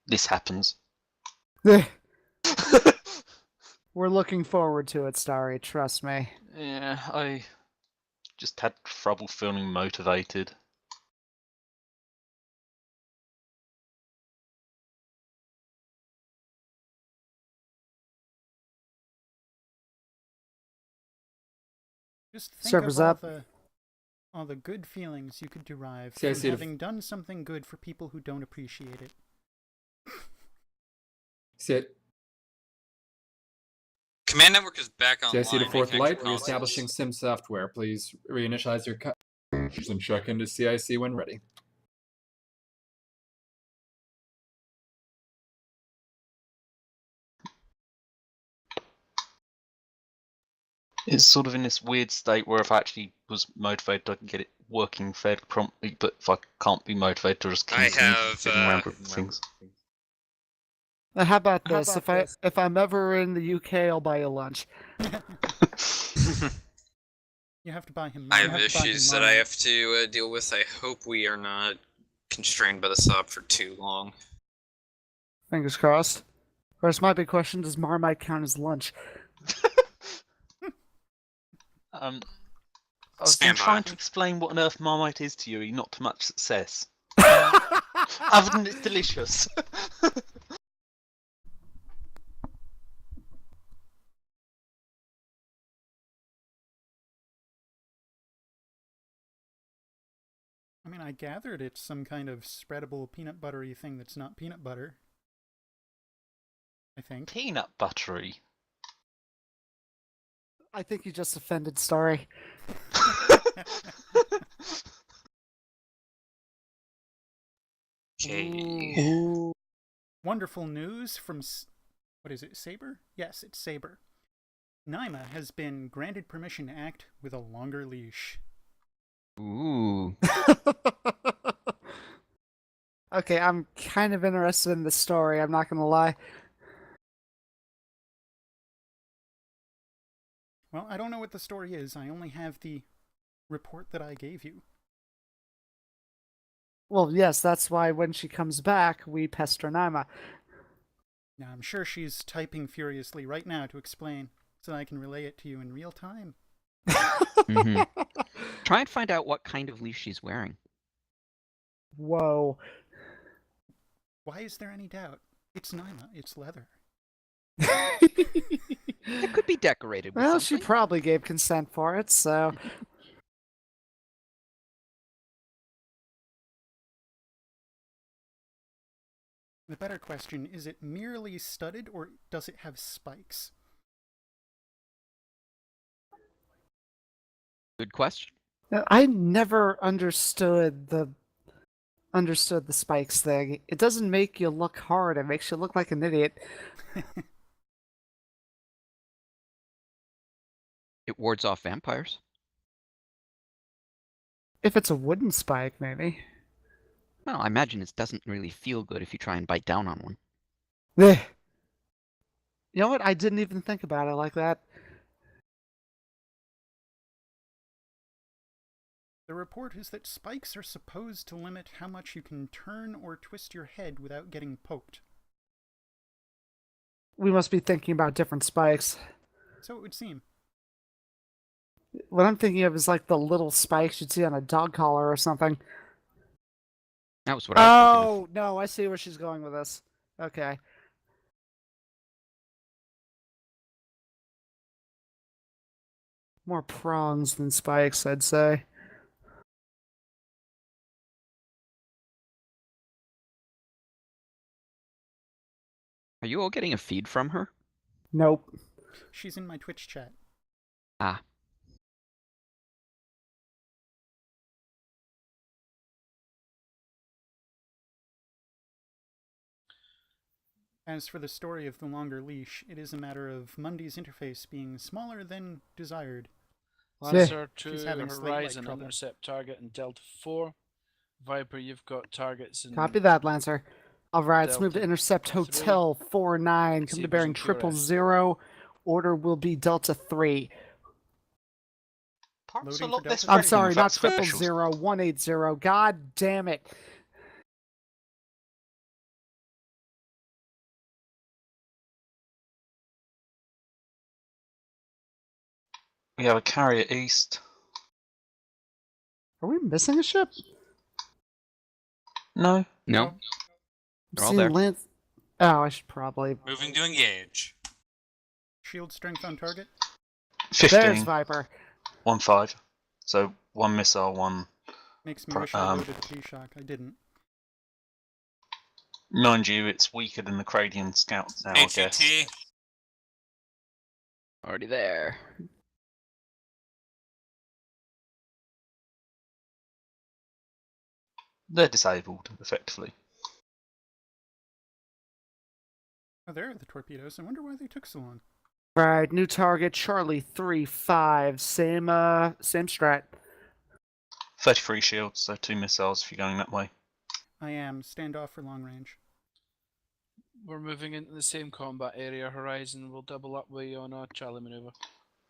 this happens. We're looking forward to it, Starry, trust me. Yeah, I just had trouble feeling motivated. Just think Servers of up. all the good feelings you could derive See, I from see the- having done something good for people who don't appreciate it. Sit. Command network is back online. CIC to fourth Reconnect light, your consoles. reestablishing sim software. Please reinitialize your and check into CIC when ready. It's sort of in this weird state where if I actually was motivated, I can get it working fairly promptly. But if I can't be motivated, I just continue fiddling around with things. How about this? If I'm ever in the UK, I'll buy you lunch. You have to buy him. I have issues that I have to deal with. I hope we are not constrained by the sub for too long. Fingers crossed. Of course, my big question: does Marmite count as lunch? I've been trying to explain what on earth Marmite is to you, not to much success. Other than it's delicious. I mean, I gathered it's some kind of spreadable peanut buttery thing that's not peanut butter. I think. Peanut buttery? I think you just offended Starry. Okay. Wonderful news from... What is it, Saber? Yes, it's Saber. Naima has been granted permission to act with a longer leash. Ooh. Okay, I'm kind of interested in the story, I'm not gonna lie. Well, I don't know what the story is. I only have the report that I gave you. Well, yes, that's why when she comes back, we pester Naima. Now, I'm sure she's typing furiously right now to explain, so I can relay it to you in real time. Mm-hmm. Try and find out what kind of leash she's wearing. Whoa. Why is there any doubt? It's Naima. It's leather. It could be decorated with Well, something. she probably gave consent for it, so... The better question, is it merely studded or does it have spikes? Good question. I never understood the spikes thing. It doesn't make you look hard, it makes you look like an idiot. It wards off vampires. If it's a wooden spike, maybe. Well, I imagine it doesn't really feel good if you try and bite down on one. You know what? I didn't even think about it like that. The report is that spikes are supposed to limit how much you can turn or twist your head without getting poked. We must be thinking about different spikes. So it would seem. What I'm thinking of is like the little spikes you'd see on a dog collar or something. That was what I was thinking of. Oh, no, I see where she's going with this. Okay. More prongs than spikes, I'd say. Are you all getting a feed from her? Nope. She's in my Twitch chat. Ah. As for the story of the longer leash, it is a matter of Mundy's interface being smaller than desired. Lancer She's to having Horizon, trouble. intercept target in Delta 4. Viper, you've got targets in... Copy that, Lancer. Alright, let's move to Delta intercept 3. Hotel 49. Come to Sabres bearing and QRS. 000. Order will be Delta 3. Parts Loading a lot for less Delta I'm three. sorry, not threatening, 000, 180. God damn it. We have a carrier east. Are we missing a ship? No. No. They're all Seeing there. Lance... Oh, I should probably... Moving to engage. Shield strength on target. 15. There's Viper. 1-5. So 1 missile, 1. Makes me wish I loaded a G-Shock. I didn't. Mind you, it's weaker than the Cradian Scout now, I guess. ATT. Already there. They're disabled, effectively. Oh, there are the torpedoes. I wonder why they took so long. Right, new target, Charlie 3-5. Same strat. 33 shields, so 2 missiles if you're going that way. I am. Standoff for long range. We're moving into the same combat area, Horizon. We'll double up with you on a Charlie maneuver.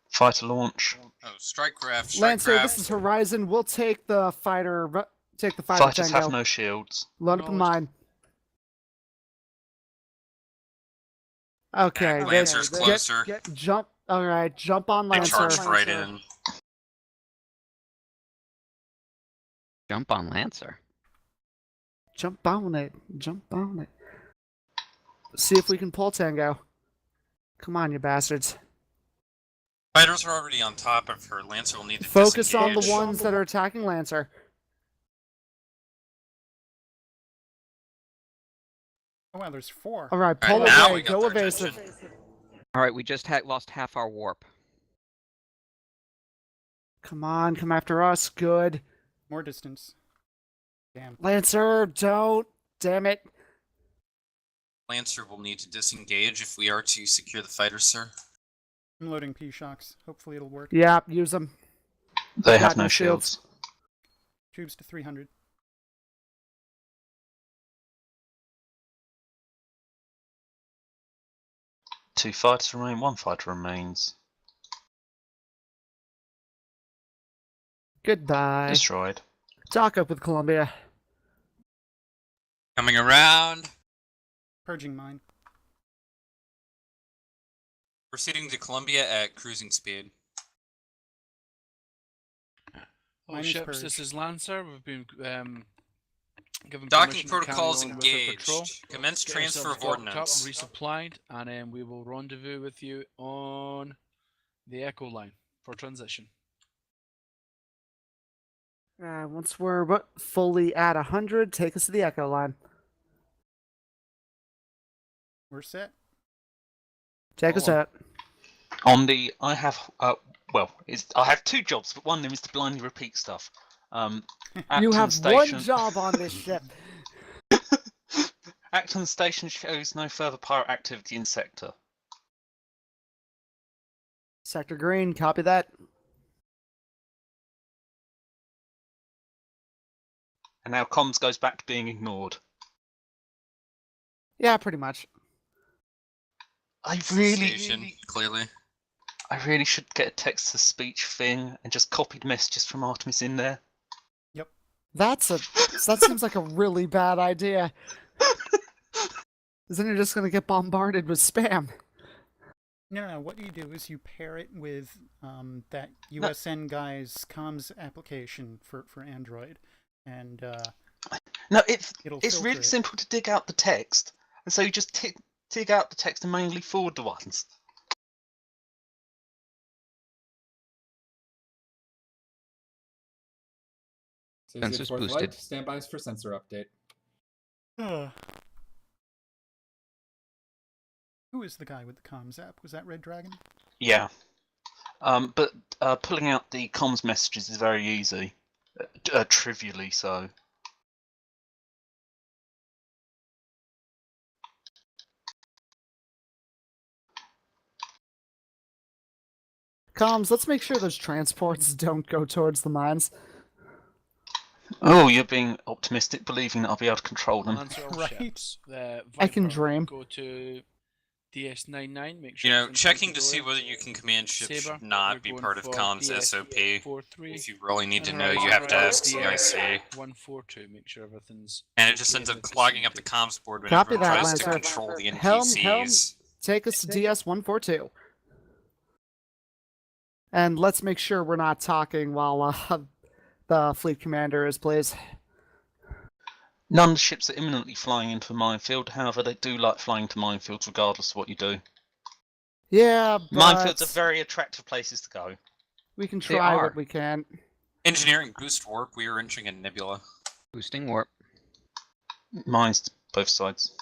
Fighter launch. Oh, strike craft. Lancer, this is Horizon. We'll take the fighter. Take the fighter. Fighters Tango. have no shields. Load up a mine. Okay, Lancer's closer. Jump. All right, jump on They Lancer. charged right in. Jump on Lancer. Jump on it. Jump on it. See if we can pull Tango. Come on, you bastards. Fighters are already on top of her. Lancer will need to Focus on disengage. the ones that are attacking Lancer. Oh wow, there's 4. All right, pull now away. we got Go their evasive. All right, we just lost half our warp. Come on, come after us. Good. More distance. Damn. Lancer, don't. Damn it. Lancer will need to disengage if we are to secure the fighter, sir. I'm loading P-shocks. Hopefully it'll work. Yeah, use them. They have Got no no shields. Tubes to 300. Two fighters remain, 1 fighter remains. Goodbye. Destroyed. Talk up with Columbia. Coming around. Purging mine. Proceeding to Columbia at cruising speed. All Mine is ships, purged. this is Lancer. We've been given Docking permission to carry protocols on with the engaged. patrol. Commence Get transfer yourselves of docked up, ordnance. resupplied, and then we will rendezvous with you on the Echo line for transition. Once we're fully at 100, take us to the Echo line. We're set. Take us out. On the, I have, I have 2 jobs, but one of them is to blindly repeat stuff. You have Acton one Station. job on this ship. Acton Station shows no further pirate activity in sector. Sector green, copy that. And now comms goes back to being ignored. Yeah, pretty much. I Clearly. I really should get a text-to-speech thing and just copy the messages from Artemis in there. Yep. That seems like a really bad idea. Then you're just gonna get bombarded with spam. No. What you do is you pair it with that USN guy's comms application for Android, and No, it's filter really it. simple to dig out the text, and so you just dig out the text and manually forward the ones. Sensors Fourth boosted. Light, standbys for sensor update. Who is the guy with the comms app? Was that Red Dragon? Yeah. But pulling out the comms messages is very easy. Trivially so. Comms, let's make sure those transports don't go towards the mines. Oh, you're being optimistic, believing that I'll be able to control them. Lancer all Right. ships. The I can Viper, dream. Go to DS99. Make sure You know, everything's checking to hunky see dory. whether you can command ships Saber, should not we're be going part of for comms DS SOP. 43. If you really need to And know, Horizon you have to Rise ask CIC. 142. Make sure everything's. And it just okay ends up with the clogging up the CMD. comms board when Copy everyone that, tries to Lancer. control the Helm, NPCs. take us to DS142. And let's make sure we're not talking while the fleet commander is, please. None of the ships are imminently flying into a minefield, however, they do like flying to minefields regardless of what you do. Yeah, but Minefields are very attractive places to go. we can They try are. what we can. Engineering boost warp, we are entering a nebula. Boosting warp. Mines both sides.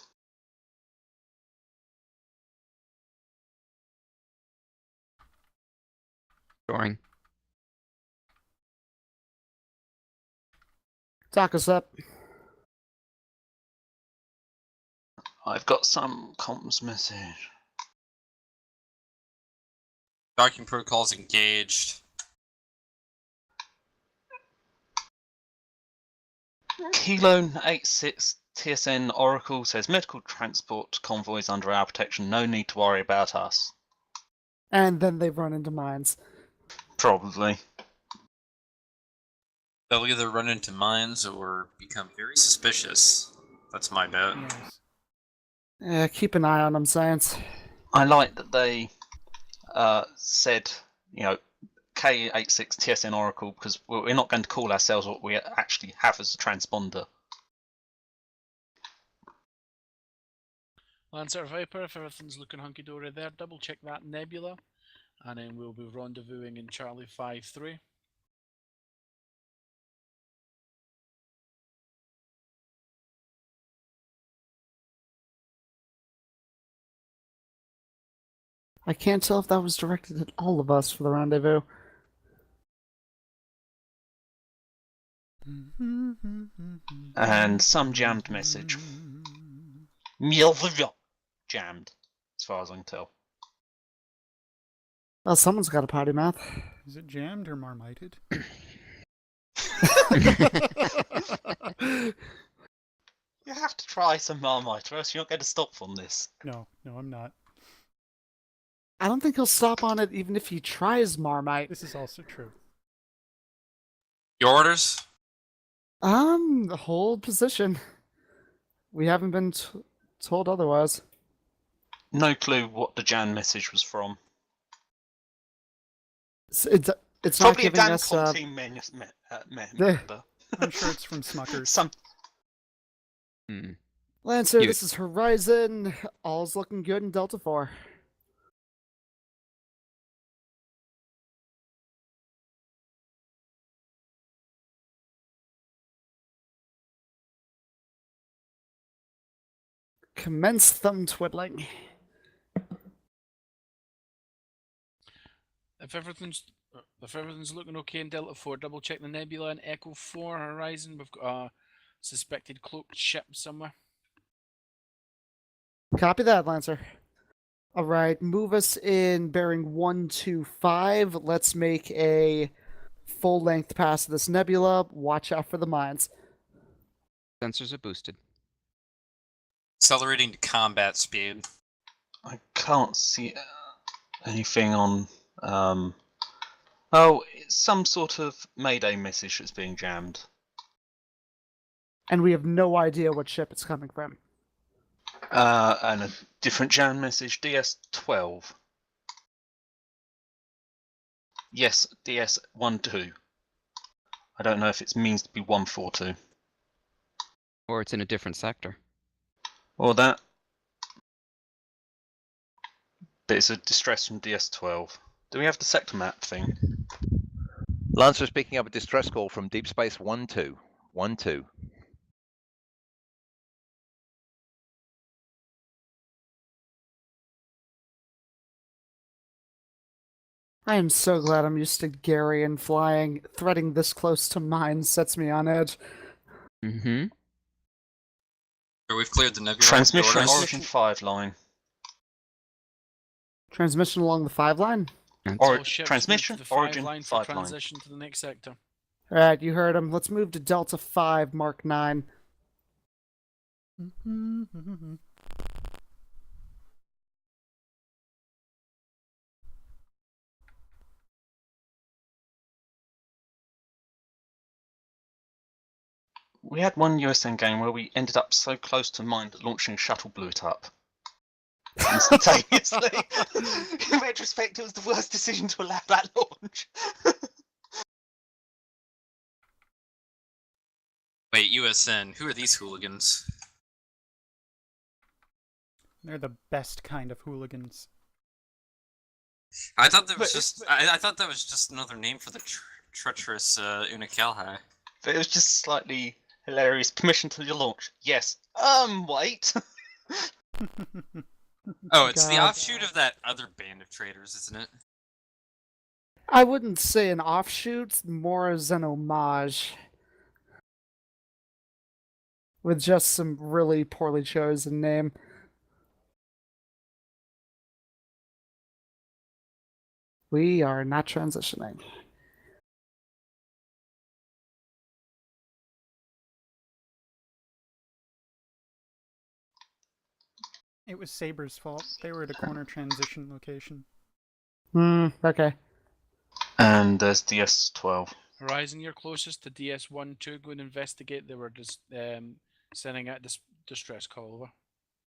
Storing. Talk us up. I've got some comms message. Docking protocols engaged. Kilo 86 TSN Oracle says medical transport convoys under our protection. No need to worry about us. And then they've run into mines. Probably. They'll either run into mines or become very suspicious. That's my bet. Yes. Keep an eye on them, Science. I like that they said, K86 TSN Oracle, because we're not going to call ourselves what we actually have as a transponder. Lancer Viper, if everything's looking hunky-dory there, double check that nebula, and then we'll be rendezvousing in Charlie 5-3. I can't tell if that was directed at all of us for the rendezvous. And some jammed message. Jammed, as far as I can tell. Well, someone's got a potty mouth. Is it jammed or marmited? You have to try some Marmite, or else you're not going to stop on this. No, I'm not. I don't think he'll stop on it even if he tries Marmite. This is also true. Your orders? Hold position. We haven't been told otherwise. No clue what the Jan message was from. It's Probably not giving a Dan us. Call team member. I'm sure it's from Smuckers. Some. Lancer, this is Horizon. All's looking good in Delta 4. Commence thumb twiddling. If everything's looking okay in Delta 4, double check the nebula and Echo 4 Horizon. We've got a suspected cloaked ship somewhere. Copy that, Lancer. All right, move us in bearing 125. Let's make a full-length pass of this nebula. Watch out for the mines. Sensors are boosted. Accelerating to combat speed. I can't see anything on. Oh, it's some sort of Mayday message that's being jammed. And we have no idea what ship it's coming from. And a different jam message, DS12. Yes, DS12. I don't know if it means to be 142. Or it's in a different sector. Or that. But it's a distress from DS12. Do we have the sector map thing? Lancer is picking up a distress call from Deep Space 1-2. 1-2. I am so glad I'm used to Gary and flying. Threading this close to mine sets me on edge. Mm-hmm. We've cleared the nebula. Transmission Origin 5 line. Transmission along the 5 line? Or transmission the Origin line 5 for line. transition to the next sector. Alright, you heard him. Let's move to Delta 5, Mark 9. We had one USN game where we ended up so close to mine that launching a shuttle blew it up. Instantaneously. In retrospect, it was the worst decision to allow that launch. Wait, USN, who are these hooligans? They're the best kind of hooligans. I thought that was just. I thought that was just another name for the treacherous Unakalhai. But it was just slightly hilarious. Permission to launch? Yes. Wait. Oh, it's the God. offshoot of that other band of traitors, isn't it? I wouldn't say an offshoot, more as an homage. With just some really poorly chosen name. We are not transitioning. It was Saber's fault. They were at a corner transition location. Okay. And there's DS12. Horizon, you're closest to DS-1-2. Go and investigate. They were just sending out this distress call over.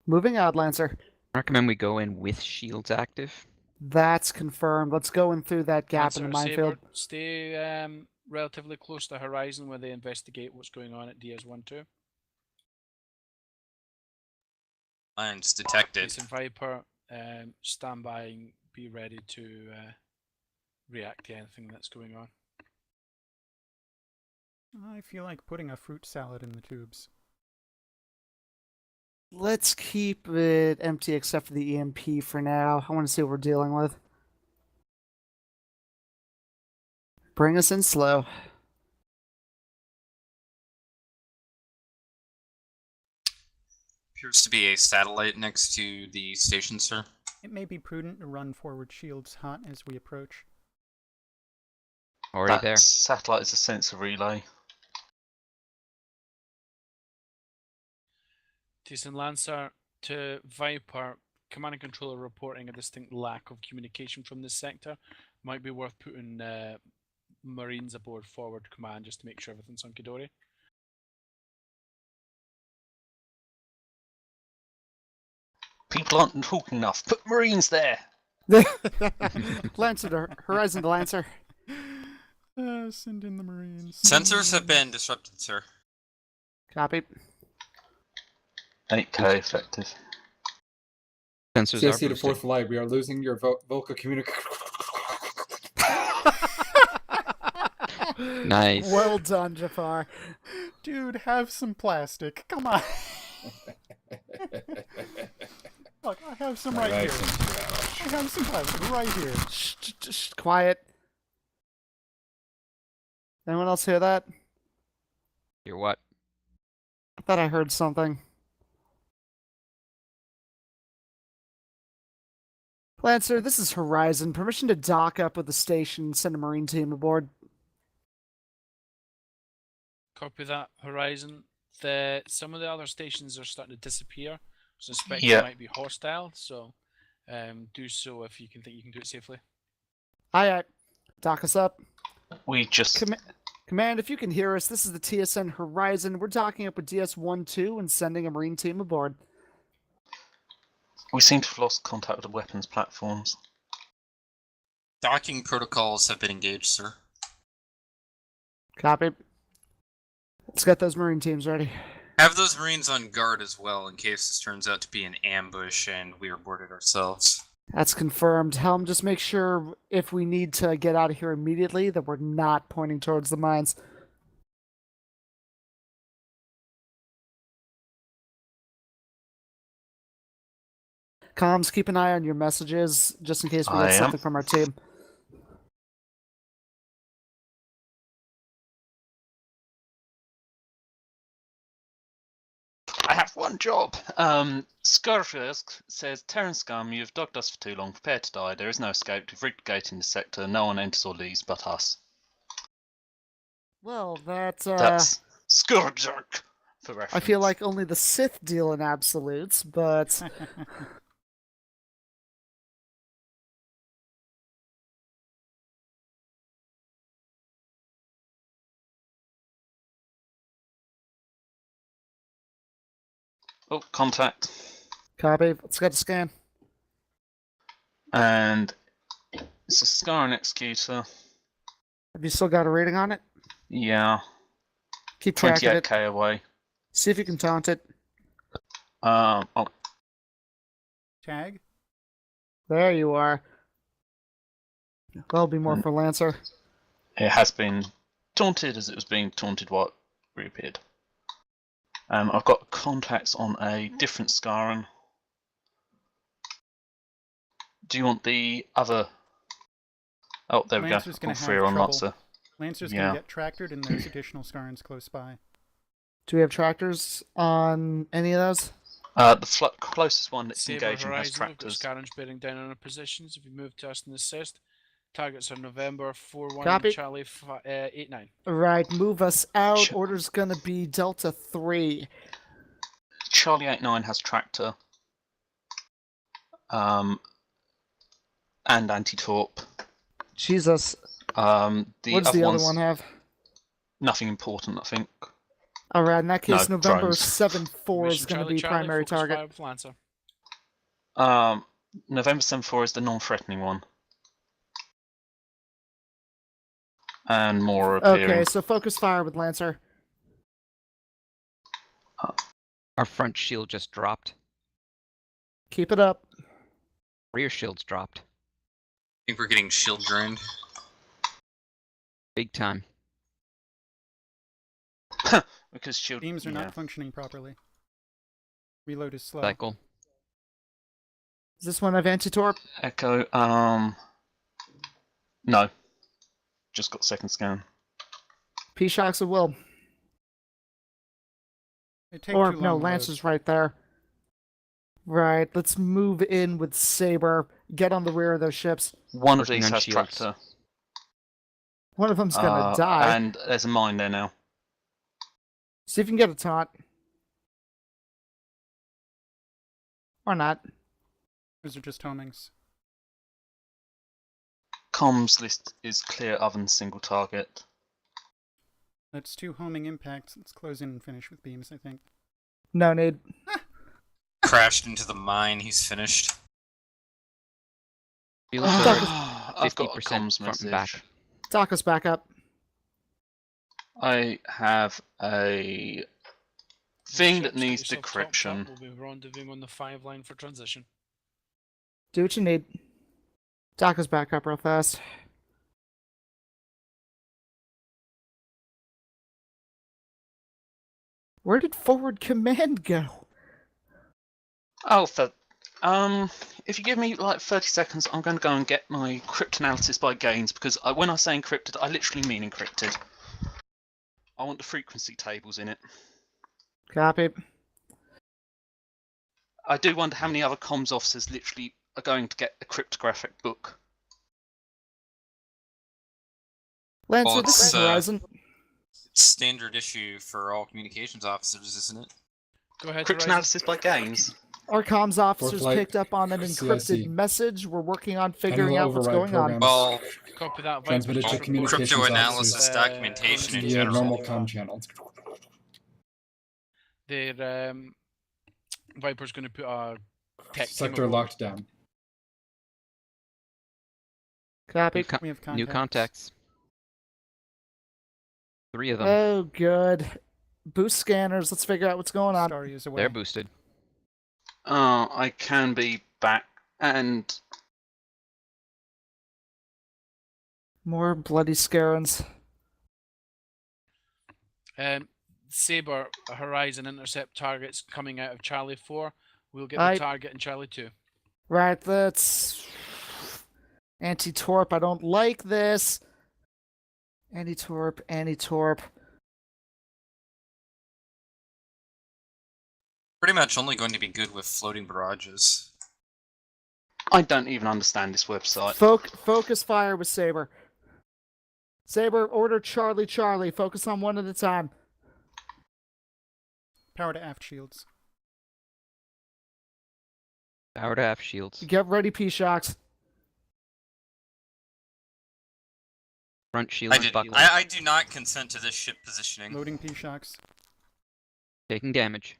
Moving out, Lancer. I recommend we go in with shields active. That's confirmed. Let's go in through that gap in the Lancer, minefield. Saber, stay relatively close to Horizon where they investigate what's going on at DS-1-2. Lines detected. TSN Viper, stand by and be ready to react to anything that's going on. I feel like putting a fruit salad in the tubes. Let's keep it empty except for the EMP for now. I want to see what we're dealing with. Bring us in slow. Appears to be a satellite next to the station, sir. It may be prudent to run forward shields hot as we approach. Already That there. satellite is a sensor relay. TSN Lancer to Viper, command and control are reporting a distinct lack of communication from this sector. Might be worth putting Marines aboard forward command just to make sure everything's hunky-dory. People aren't talking enough. Put Marines there. Lancer to Horizon to Lancer. Send in the Marines. Sensors have been disrupted, sir. Copy. 8K effective. Sensors are CSC to boosting. 4th Flight, we are losing your Volca communication. Nice. Well done, Jafar. Dude, have some plastic. Come on. Look, I have some right here. I have some plastic right here. Shh, quiet. Anyone else hear that? Hear what? I thought I heard something. Lancer, this is Horizon. Permission to dock up with the station and send a Marine team aboard. Copy that, Horizon. Some of the other stations are starting to disappear. Suspect Yeah. they might be hostile, so do so if you can think you can do it safely. Aye. Dock us up. We just... Command, if you can hear us, this is the TSN Horizon. We're docking up with DS-1-2 and sending a Marine team aboard. We seem to have lost contact with the weapons platforms. Docking protocols have been engaged, sir. Copy. Let's get those Marine teams ready. Have those Marines on guard as well in case this turns out to be an ambush and we are boarded ourselves. That's confirmed. Helm, just make sure if we need to get out of here immediately that we're not pointing towards the mines. Comms, keep an eye on your messages just in case we get something from our team. I have one job. Skurfisk says, Terran scum, you've dogged us for too long. Prepare to die. There is no escape. We've rigged the gate in the sector. No one enters or leaves but us. Well, That's Skurjerk for reference. I feel like only the Sith deal in absolutes, but... Oh, contact. Copy. Let's get a scan. And it's a Scar and Executor. Have you still got a rating on it? Yeah. Keep track of it. 28k away. See if you can taunt it. Oh. Tag? There you are. That'll be more for Lancer. It has been taunted as it was being taunted what reappeared. I've got contacts on a different Scaran. Do you want the other? Oh, there we go. Lancer's All gonna three have are on trouble. Lotsa. Lancer's Yeah. gonna get tractored, and there's additional Scarns close by. Do we have tractors on any of those? The closest one that's Saber engaging has Horizon, we've got tractors. Scarrange bearing down on our positions. If you move to us and assist, Targets are November 4-1 Copy. Charlie 8-9. Right, move us out. Ch- Order's gonna be Delta 3. Charlie 89 has tractor. And anti-torp. Jesus. The What does other the other ones, one have? nothing important, I think. Alright, in that case, No, November drones. 7-4 is Mission gonna Charlie be Charlie, primary focus target. fire with Lancer. November 74 is the non-threatening one. And more are appearing. Okay, so focus fire with Lancer. Our front shield just dropped. Keep it up. Rear shield's dropped. I think we're getting shield drained. Big time. Because shield Beams are not functioning properly. Reload is slow. Cycle. Does this one have anti-torp? Echo, no. Just got second scan. P-Shocks at will. It take Or, too no, long to load. Lancer's right there. Right, let's move in with Saber. Get on the rear of those ships. One of Working these on has shields. tractor. One of them's gonna die. And there's a mine there now. See if you can get a taunt. Or not. Those are just homings. Comms list is clear other than single target. That's 2 homing impacts. Let's close in and finish with beams, I think. No need. Crashed into the mine. He's finished. Shields are I've got a 50% comms front and back. message. Talk us back up. I have a thing that Ships, get needs yourself topped up. decryption. We'll be rendezvousing on the 5 line for transition. Do what you need. Talk us back up real fast. Where did forward command go? Oh, if you give me like 30 seconds, I'm going to go and get my cryptanalysis by gains, because when I say encrypted, I literally mean encrypted. I want the frequency tables in it. Copy. I do wonder how many other comms officers literally are going to get a cryptographic book. Lancer, Well, this is it's, Horizon. It's standard issue for all communications officers, isn't it? Go ahead, Horizon. Cryptanalysis by gains. Our comms officers Flight, picked up on an encrypted CIC. message. We're working on figuring Handle out what's override going on. programs. Well, Copy that. Transmitted Viper's to just communications reported, cryptanalysis officers documentation in via general. normal comm channels. Their Viper's going to put a tech team Sector aboard. locked down. Copy. We have New contacts. 3 of them. Oh, good. Boost scanners. Let's figure out what's going on. Starry is away. They're boosted. I can be back, and More bloody scarens. Saber Horizon intercept targets coming out of Charlie 4. We'll get the Aye. target in Charlie 2. Right, that's... Anti-torp. I don't like this. Anti-torp, anti-torp. Pretty much only going to be good with floating barrages. I don't even understand this website. Focus fire with Saber. Saber, order Charlie Charlie. Focus on one at a time. Power to aft shields. Power to aft shields. Get ready, P-Shocks. Front shields buckled. I do not consent to this ship positioning. Loading P-Shocks. Taking damage.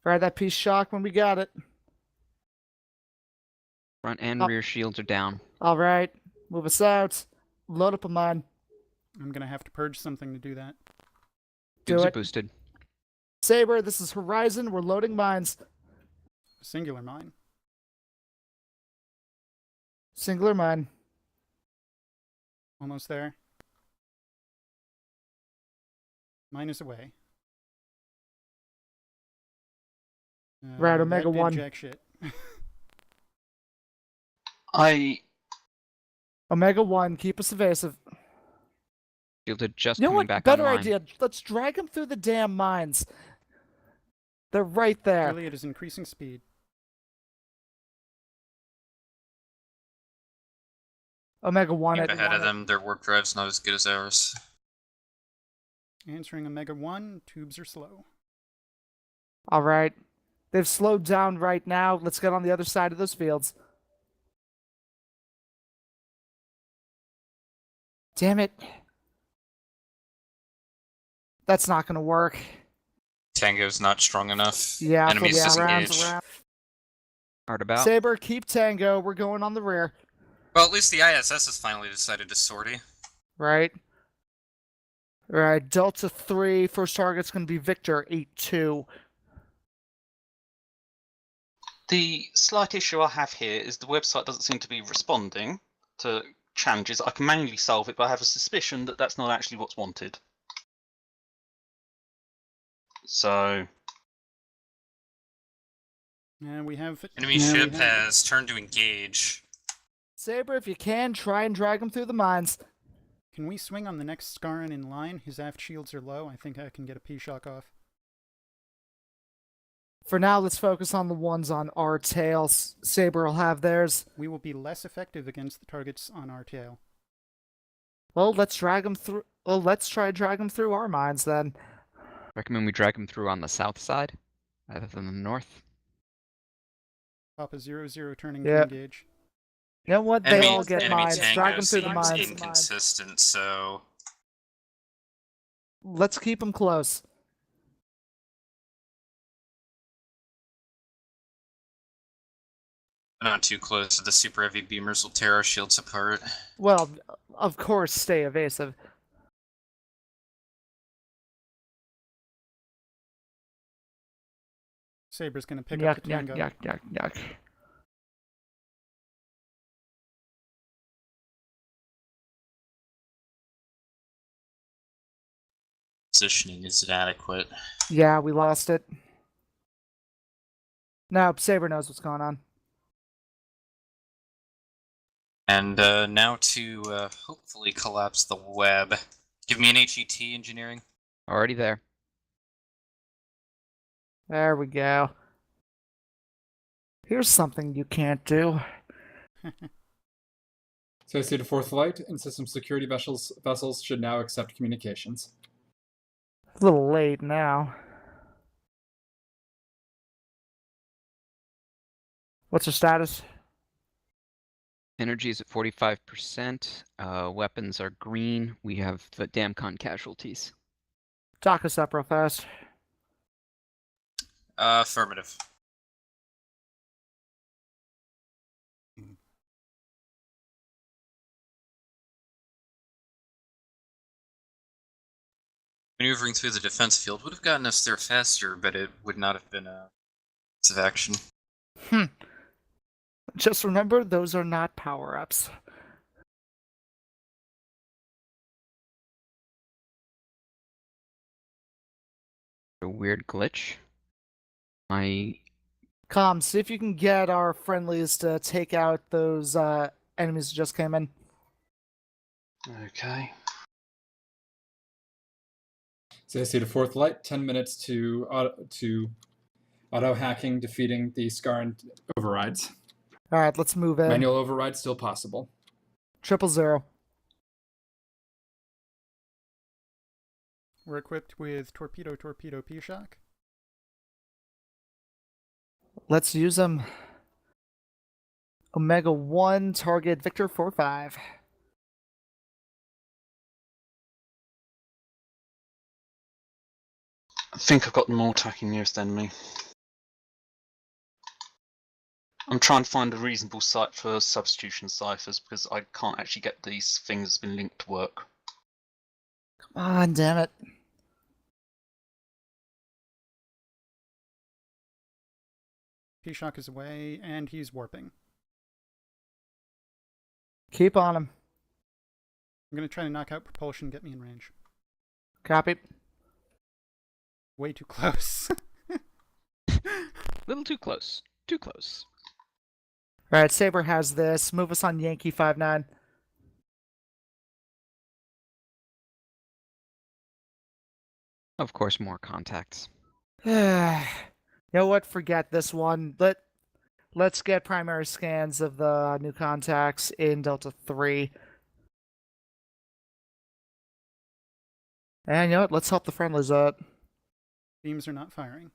Fire that P-Shock when we got it. Front and Oh. rear shields are down. All right. Move us out. Load up a mine. I'm gonna have to purge something to do that. Do Tubes are it. boosted. Saber, this is Horizon. We're loading mines. Singular mine. Singular mine. Almost there. Mine is away. Right, that Omega did 1. Jack shit. Omega 1, keep us evasive. Shields are just You know coming what? back Better online. idea. Let's drag them through the damn mines. They're right there. Really, it is increasing speed. Omega 1 Keep at ahead of them. Their warp drive's not as good as ours. Answering Omega 1, tubes are slow. All right. They've slowed down right now. Let's get on the other side of those fields. Damn it. That's not going to work. Tango's not strong enough. Yeah, Enemies disengage. Hard about. Saber, keep Tango. We're going on the rear. Well, at least the ISS has finally decided to sortie. Right. All right, Delta 3. First target's going to be Victor 8-2. The slight issue I have here is the website doesn't seem to be responding to challenges. I can manually solve it, but I have a suspicion that that's not actually what's wanted. So... And we have... Enemy ship has turned to engage. Saber, if you can, try and drag him through the mines. Can we swing on the next Scaran in line? His aft shields are low. I think I can get a P-shock off. For now, let's focus on the ones on our tail. Saber will have theirs. We will be less effective against the targets on our tail. Well, let's drag them through. Well, let's try drag them through our mines then. Recommend we drag them through on the south side, rather than the north. Papa 0-0 turning Yep. to engage. You know what? They all get mines. Drag them through the mines. Inconsistent, so let's keep them close. not too close. The super heavy beamers will tear our shields apart. Well, of course, stay evasive. Saber's gonna pick up the Yuck, Tango. yuck, yuck, yuck. Positioning is inadequate. Yeah, we lost it. No, Saber knows what's going on. And now to hopefully collapse the web. Give me an HET engineering. Already there. There we go. Here's something you can't do. TSN to fourth flight and system security vessels should now accept communications. A little late now. What's your status? Energy is at 45%. Weapons are green. We have the DAMCON casualties. Talk us up real fast. Affirmative. Maneuvering through the defense field would have gotten us there faster, but it would not have been a piece of action. Just remember, those are not power-ups. A weird glitch. Com, see if you can get our friendlies to take out those enemies that just came in. Okay. TSN to fourth flight, 10 minutes to auto hacking, defeating the Scaran overrides. All right, let's move in. Manual override still possible. 000. We're equipped with torpedo P-shock. Let's use them. Omega 1, target Victor 4-5. I think I've got them all attacking nearest enemy. I'm trying to find a reasonable site for substitution ciphers because I can't actually get these things that's been linked to work. Come on, damn it. P-shock is away, and he's warping. Keep on him. I'm gonna try to knock out propulsion, get me in range. Copy. Way too close. Little too close. Too close. All right, Saber has this. Move us on Yankee 5-9. Of course, more contacts. You know what? Forget this one. Let's get primary scans of the new contacts in Delta 3. And you know what? Let's help the friendlies out. Beams are not firing.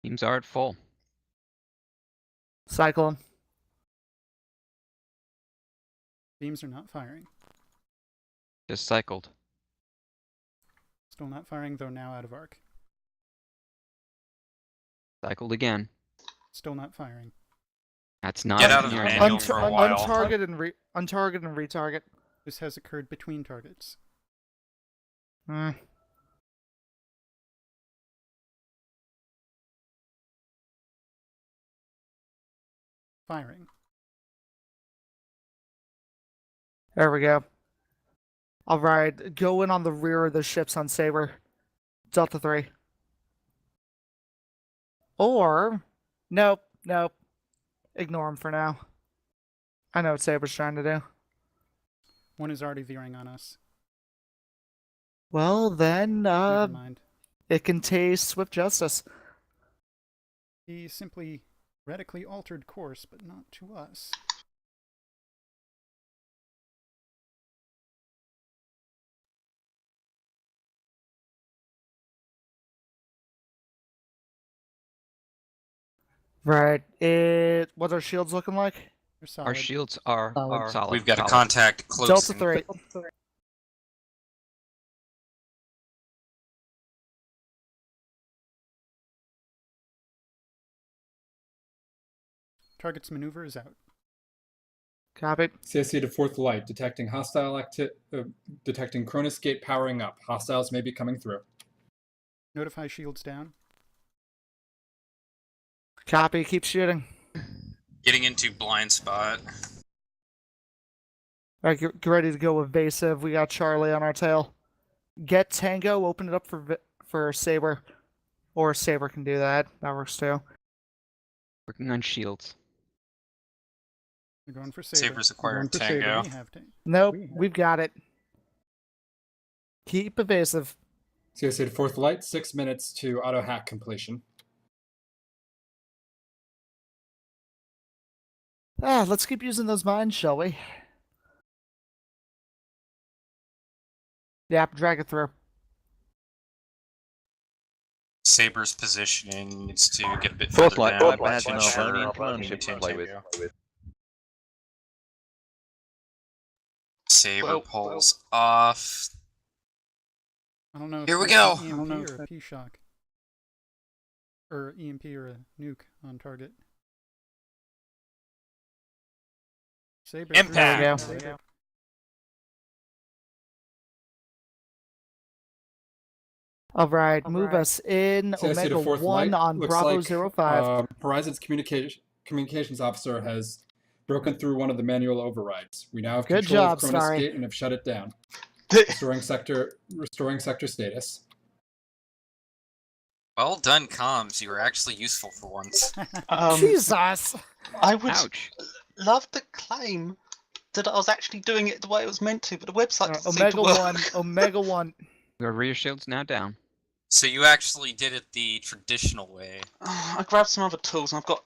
Beams are at full. Cyclone. Beams are not firing. Just cycled. Still not firing, though now out of arc. Cycled again. Still not firing. That's not Get out of the engineering. manual for a while. Untarget and retarget. This has occurred between targets. Hmm. Firing. There we go. Alright, go in on the rear of the ships on Saber. Delta 3. Or, nope. Ignore him for now. I know what Saber's trying to do. One is already veering on us. Well, then, Never mind. it can taste swift justice. He simply radically altered course, but not to us. Right. What's our shields looking like? They're solid. Our shields are solid. We've got a solid. contact close. Delta 3. Target's maneuver is out. Copy. CSC to fourth light, detecting hostile detecting Cronus Gate powering up. Hostiles may be coming through. Notify shields down. Copy. Keep shooting. Getting into blind spot. Alright, get ready to go evasive. We got Charlie on our tail. Get Tango. Open it up for Saber. Or Saber can do that. That works too. Working on shields. We're going for Saber. Saber's acquiring We're going for Tango. Saber. We have Nope, we've got it. Keep evasive. CSC to fourth light, 6 minutes to auto hack completion. Let's keep using those mines, shall we? Yep, drag it through. Saber's positioning needs to get a bit Fourth further light, down. perhaps to an ensure Albanian we command ship to play maintain with. Tango. Saber pulls off. I don't know. Here we if go. it's an EMP or a P-shock. Or EMP or a nuke on target. Saber. Impact. There we go. Alright, move us in CSC to Omega fourth 1 light. on Looks Bravo like, 05. Horizon's communications officer has broken through one of the manual overrides. We now have Good control job, of Cronus Starry. Gate and have shut it down. restoring sector status. Well done, comms. You were actually useful for once. Jesus! I would Ouch. love to claim that I was actually doing it the way it was meant to, but the website doesn't seem Omega to work. 1, Omega 1. Your rear shield's now down. So you actually did it the traditional way. I grabbed some other tools, and I've got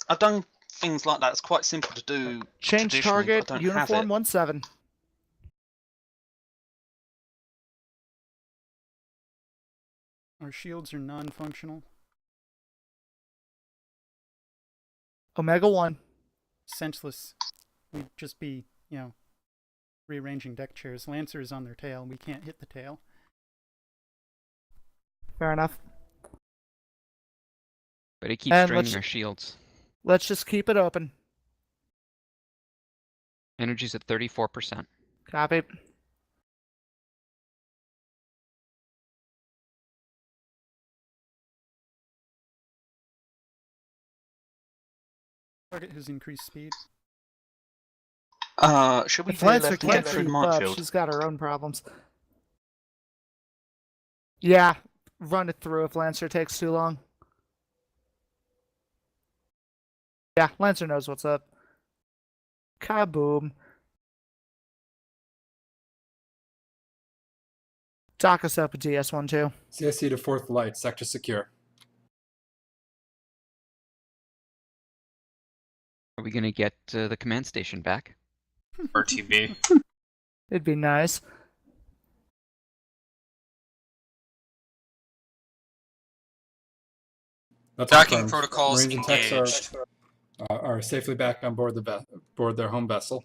I've done things like that. It's quite simple to do. Change traditionally, but I target, don't have uniform it. 1-7. Our shields are non-functional. Omega 1. Senseless. We'd just be, rearranging deck chairs. Lancer is on their tail. We can't hit the tail. Fair enough. But it keeps And draining our shields. Let's just keep it open. Energy's at 34%. Copy. Target has increased speed. Should we If veer Lancer left and get can't through the keep up, minefield? she's got her own problems. Yeah, run it through if Lancer takes too long. Yeah, Lancer knows what's up. Kaboom. Dock us up at DS1-2. CSC to fourth light, sector secure. we going to get the command station back? RTB. It'd be nice. That's Docking confirmed. protocols Marines and techs engaged. are safely back on board board their home vessel.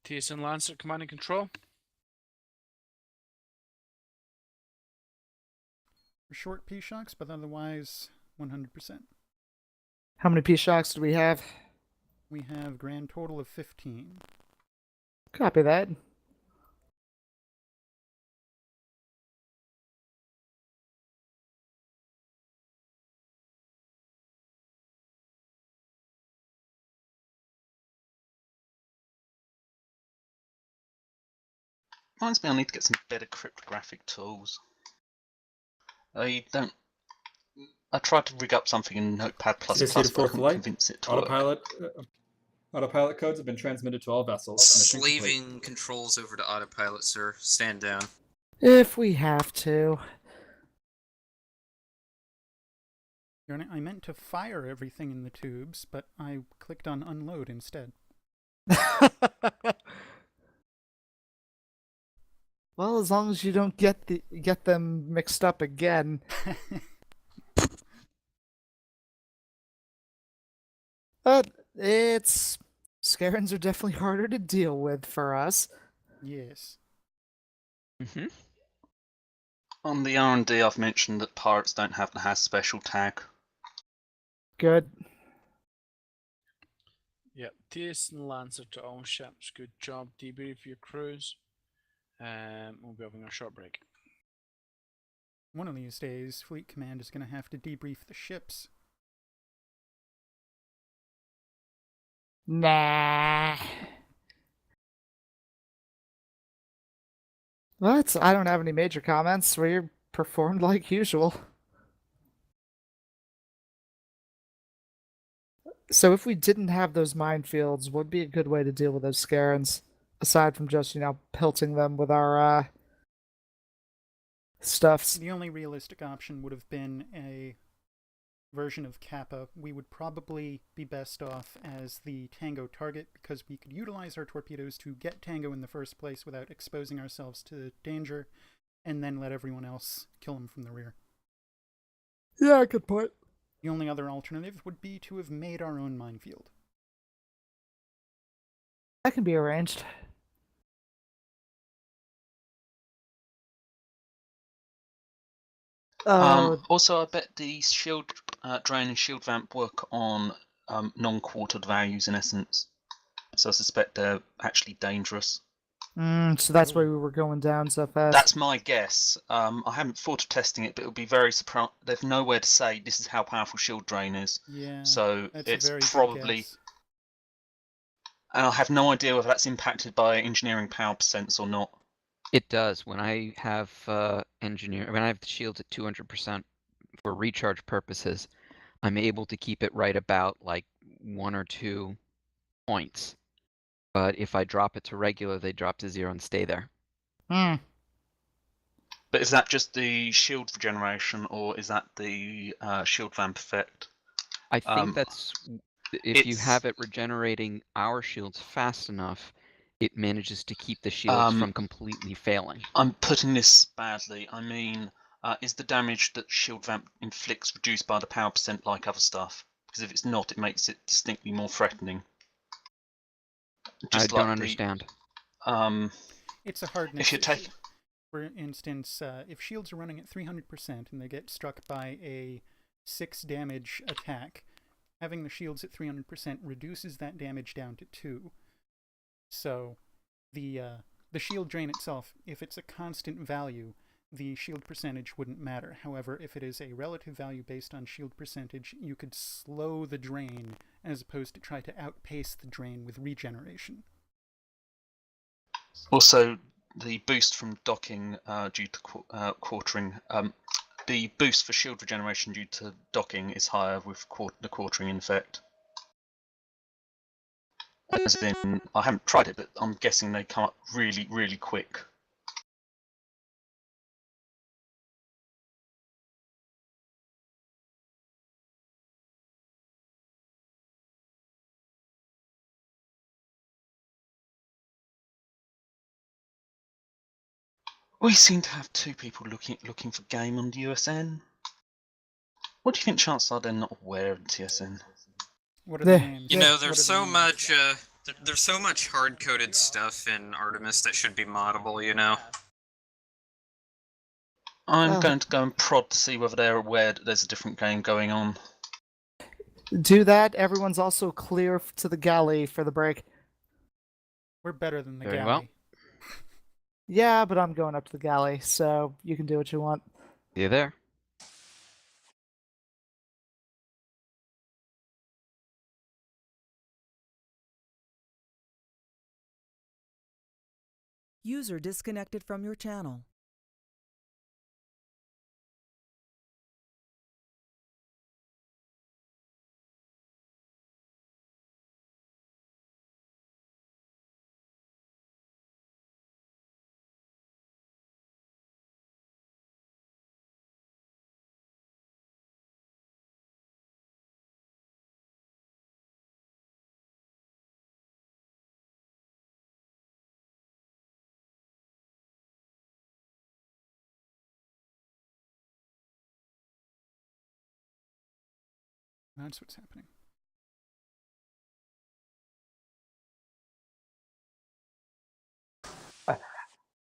TSN Lancer, command and control. Short P shocks, but otherwise 100%. How many P shocks do we have? We have grand total of 15. Copy that. Reminds me, I need to get some better cryptographic tools. I tried to rig up something in Notepad++, TSC but to I fourth couldn't flight. convince it to work. Autopilot codes have been transmitted to all vessels. Mission complete. Slaving controls over to autopilot, sir. Stand down. If we have to. Your Honor, I meant to fire everything in the tubes, but I clicked on unload instead. Well, as long as you don't get them mixed up again. But Scarens are definitely harder to deal with for us. Yes. Mm-hmm. On the R&D, I've mentioned that pirates don't have the has special tag. Good. Yep, TSN Lancer to all ships. Good job. Debrief your crews. We'll be having a short break. One of these days, Fleet Command is going to have to debrief the ships. Nah. Well, I don't have any major comments. We performed like usual. So if we didn't have those minefields, what would be a good way to deal with those Scarens? Aside from just, pelting them with our stuffs. The only realistic option would have been a version of Kappa. We would probably be best off as the Tango target because we could utilize our torpedoes to get Tango in the first place without exposing ourselves to danger, and then let everyone else kill him from the rear. Yeah, good point. The only other alternative would be to have made our own minefield. That can be arranged. Also, I bet the shield drain and shield vamp work on non-quartered values in essence. So I suspect they're actually dangerous. So that's why we were going down so fast. That's my guess. I haven't thought of testing it, but it would be very surprising. They've nowhere to say this is how powerful shield drain is. Yeah, so that's it's a very probably. good guess. And I have no idea whether that's impacted by engineering power percents or not. It does. When I have when I have the shields at 200% for recharge purposes, I'm able to keep it right about like 1 or 2 points. But if I drop it to regular, they drop to 0 and stay there. But is that just the shield regeneration, or is that the shield vamp effect? I think that's if you have it regenerating our shields fast enough, it manages to keep the shields from completely failing. I'm putting this badly. I mean, is the damage that shield vamp inflicts reduced by the power percent like other stuff? Because if it's not, it makes it distinctly more threatening. I don't understand. It's a hardness if you take issue. For instance, if shields are running at 300% and they get struck by a 6 damage attack, having the shields at 300% reduces that damage down to 2. So the shield drain itself, if it's a constant value, the shield percentage wouldn't matter. However, if it is a relative value based on shield percentage, you could slow the drain as opposed to try to outpace the drain with regeneration. Also, the boost from docking due to quartering, the boost for shield regeneration due to docking is higher with the quartering effect. As in, I haven't tried it, but I'm guessing they come up really, really quick. We seem to have two people looking for game on the USN. What do you think chances are they're not aware of the TSN? What are the names? You know, What there's are so the names? much, there's so much hard-coded stuff in Artemis that should be moddable, you know? I'm going to go and prod to see whether they're aware that there's a different game going on. Do that. Everyone's also clear to the galley for the break. We're better than the Very galley. well. Yeah, but I'm going up to the galley, so you can do what you want. See you there. User disconnected from your channel. That's what's happening.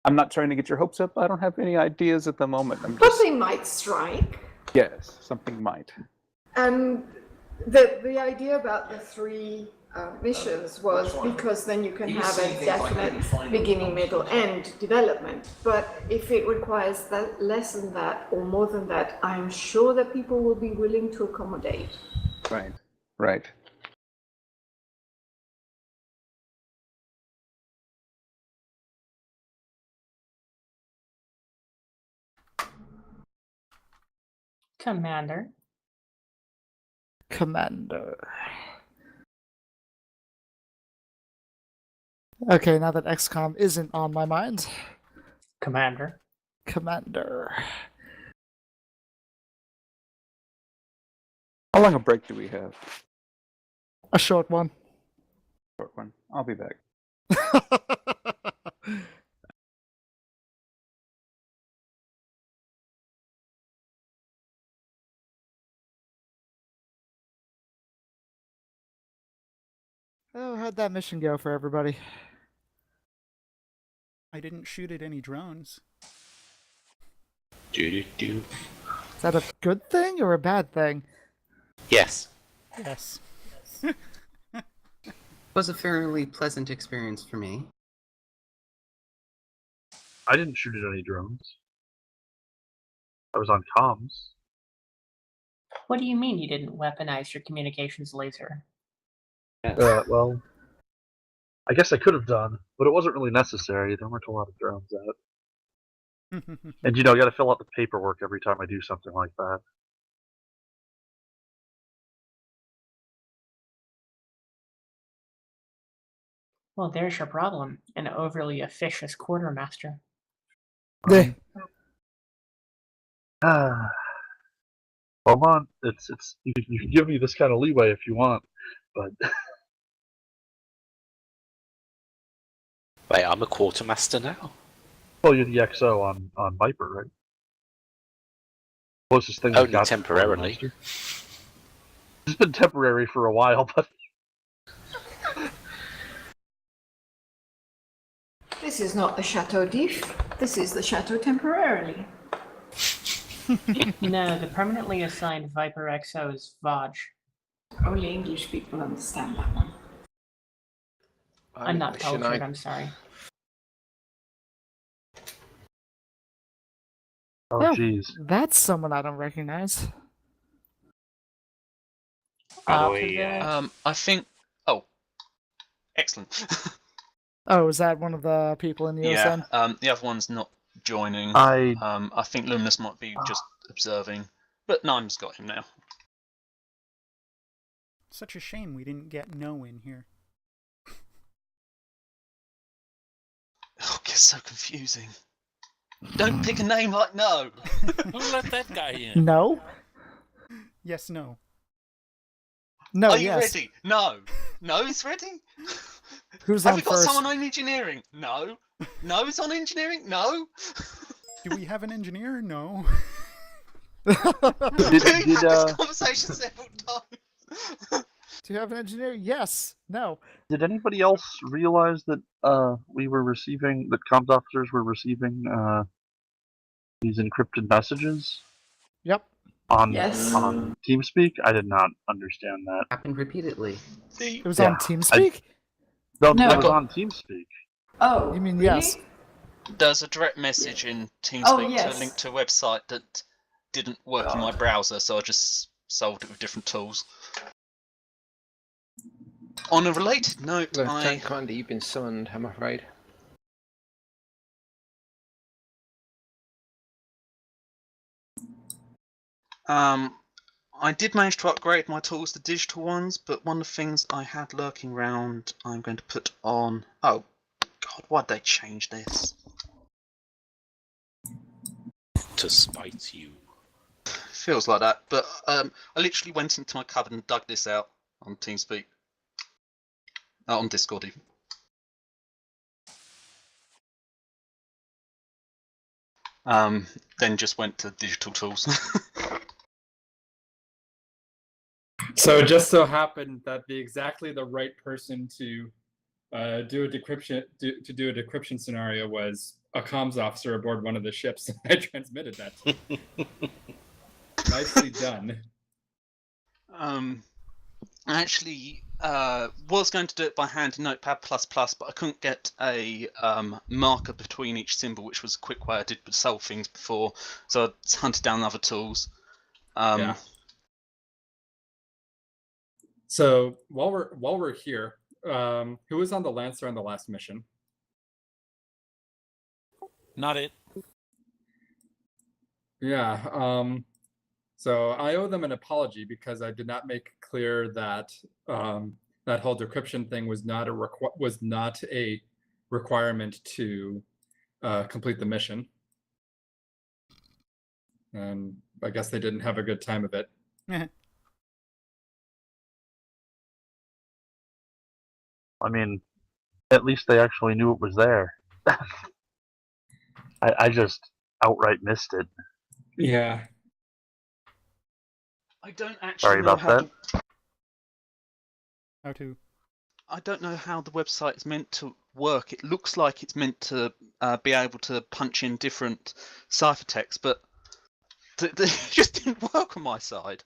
I'm not trying to get your hopes up. I don't have any ideas at the moment. I'm But just... they might strike. Yes, something might. And the idea about the three missions was because then you can have a definite beginning, middle, end development. But if it requires that less than that or more than that, I'm sure that people will be willing to accommodate. Right, right. Commander. Commander. Okay, now that XCOM isn't on my mind. Commander. Commander. How long a break do we have? A short one. Short one. I'll be back. Oh, how'd that mission go for everybody? I didn't shoot at any drones. Is that a good thing or a bad thing? Yes. Yes. It was a fairly pleasant experience for me. I didn't shoot at any drones. I was on comms. What do you mean you didn't weaponize your communications laser? Well, I guess I could have done, but it wasn't really necessary. There weren't a lot of drones out. And you know, I got to fill out the paperwork every time I do something like that. Well, there's your problem. An overly officious quartermaster. Hold on, it's you can give me this kind of leeway if you want, but Wait, I'm a quartermaster now. well, you're the XO on Viper, right? Closest thing we've Only got to temporarily. Quartermaster. It's been temporary for a while, but This is not the Chateau d'If. This is the Chateau temporarily. No, the permanently assigned Viper XO is Vaj. Only English people understand that one. I'm not Should cultured, I- I'm sorry. oh jeez. That's someone I don't recognize. I think. Oh, excellent. Oh, is that one of the people in the Yeah. USN? The other one's not joining. I think Luminous might be just observing, but Nime's got him now. Such a shame we didn't get No in here. Oh, it gets so confusing. Don't pick a name like No. Who let that guy in? No. Yes, no. No. Are you yes. ready? No. No is ready? Who's Have on we got first? someone on engineering? No. No is on engineering? No. Do we have an engineer? No. We've had this conversation several times. Do you have an engineer? Yes. No. Did anybody else realize that we were receiving, that comms officers were receiving these encrypted messages? Yep. On Yes. on TeamSpeak? I did not understand that. Happened repeatedly. It was on TeamSpeak? No, No. it was on TeamSpeak. Oh, You mean really? yes? There's a direct message in TeamSpeak Oh, yes. to link to a website that didn't work in my browser, so I just solved it with different tools. On a related note, Lieutenant Commander, you've been summoned, I'm afraid. I did manage to upgrade my tools to digital ones, but one of the things I had lurking around, I'm going to put on. Oh, God, why'd they change this? To spite you. Feels like that, but I literally went into my cupboard and dug this out on TeamSpeak. On Discord, even. Then just went to digital tools. So it just so happened that exactly the right person to do a decryption scenario was a comms officer aboard one of the ships. I transmitted that to him. Nicely done. I actually was going to do it by hand in Notepad++, but I couldn't get a marker between each symbol, which was a quick way I did solve things before, so I hunted down other tools. Yeah. So while we're here, who was on the Lancer on the last mission? Not it. Yeah. So I owe them an apology because I did not make clear that that whole decryption thing was not a requirement to complete the mission, and I guess they didn't have a good time of it. I mean, at least they actually knew it was there. I just outright missed it. Yeah. I don't actually Sorry know about how that. How to? I don't know how the website is meant to work. It looks like it's meant to be able to punch in different ciphertext, but it just didn't work on my side.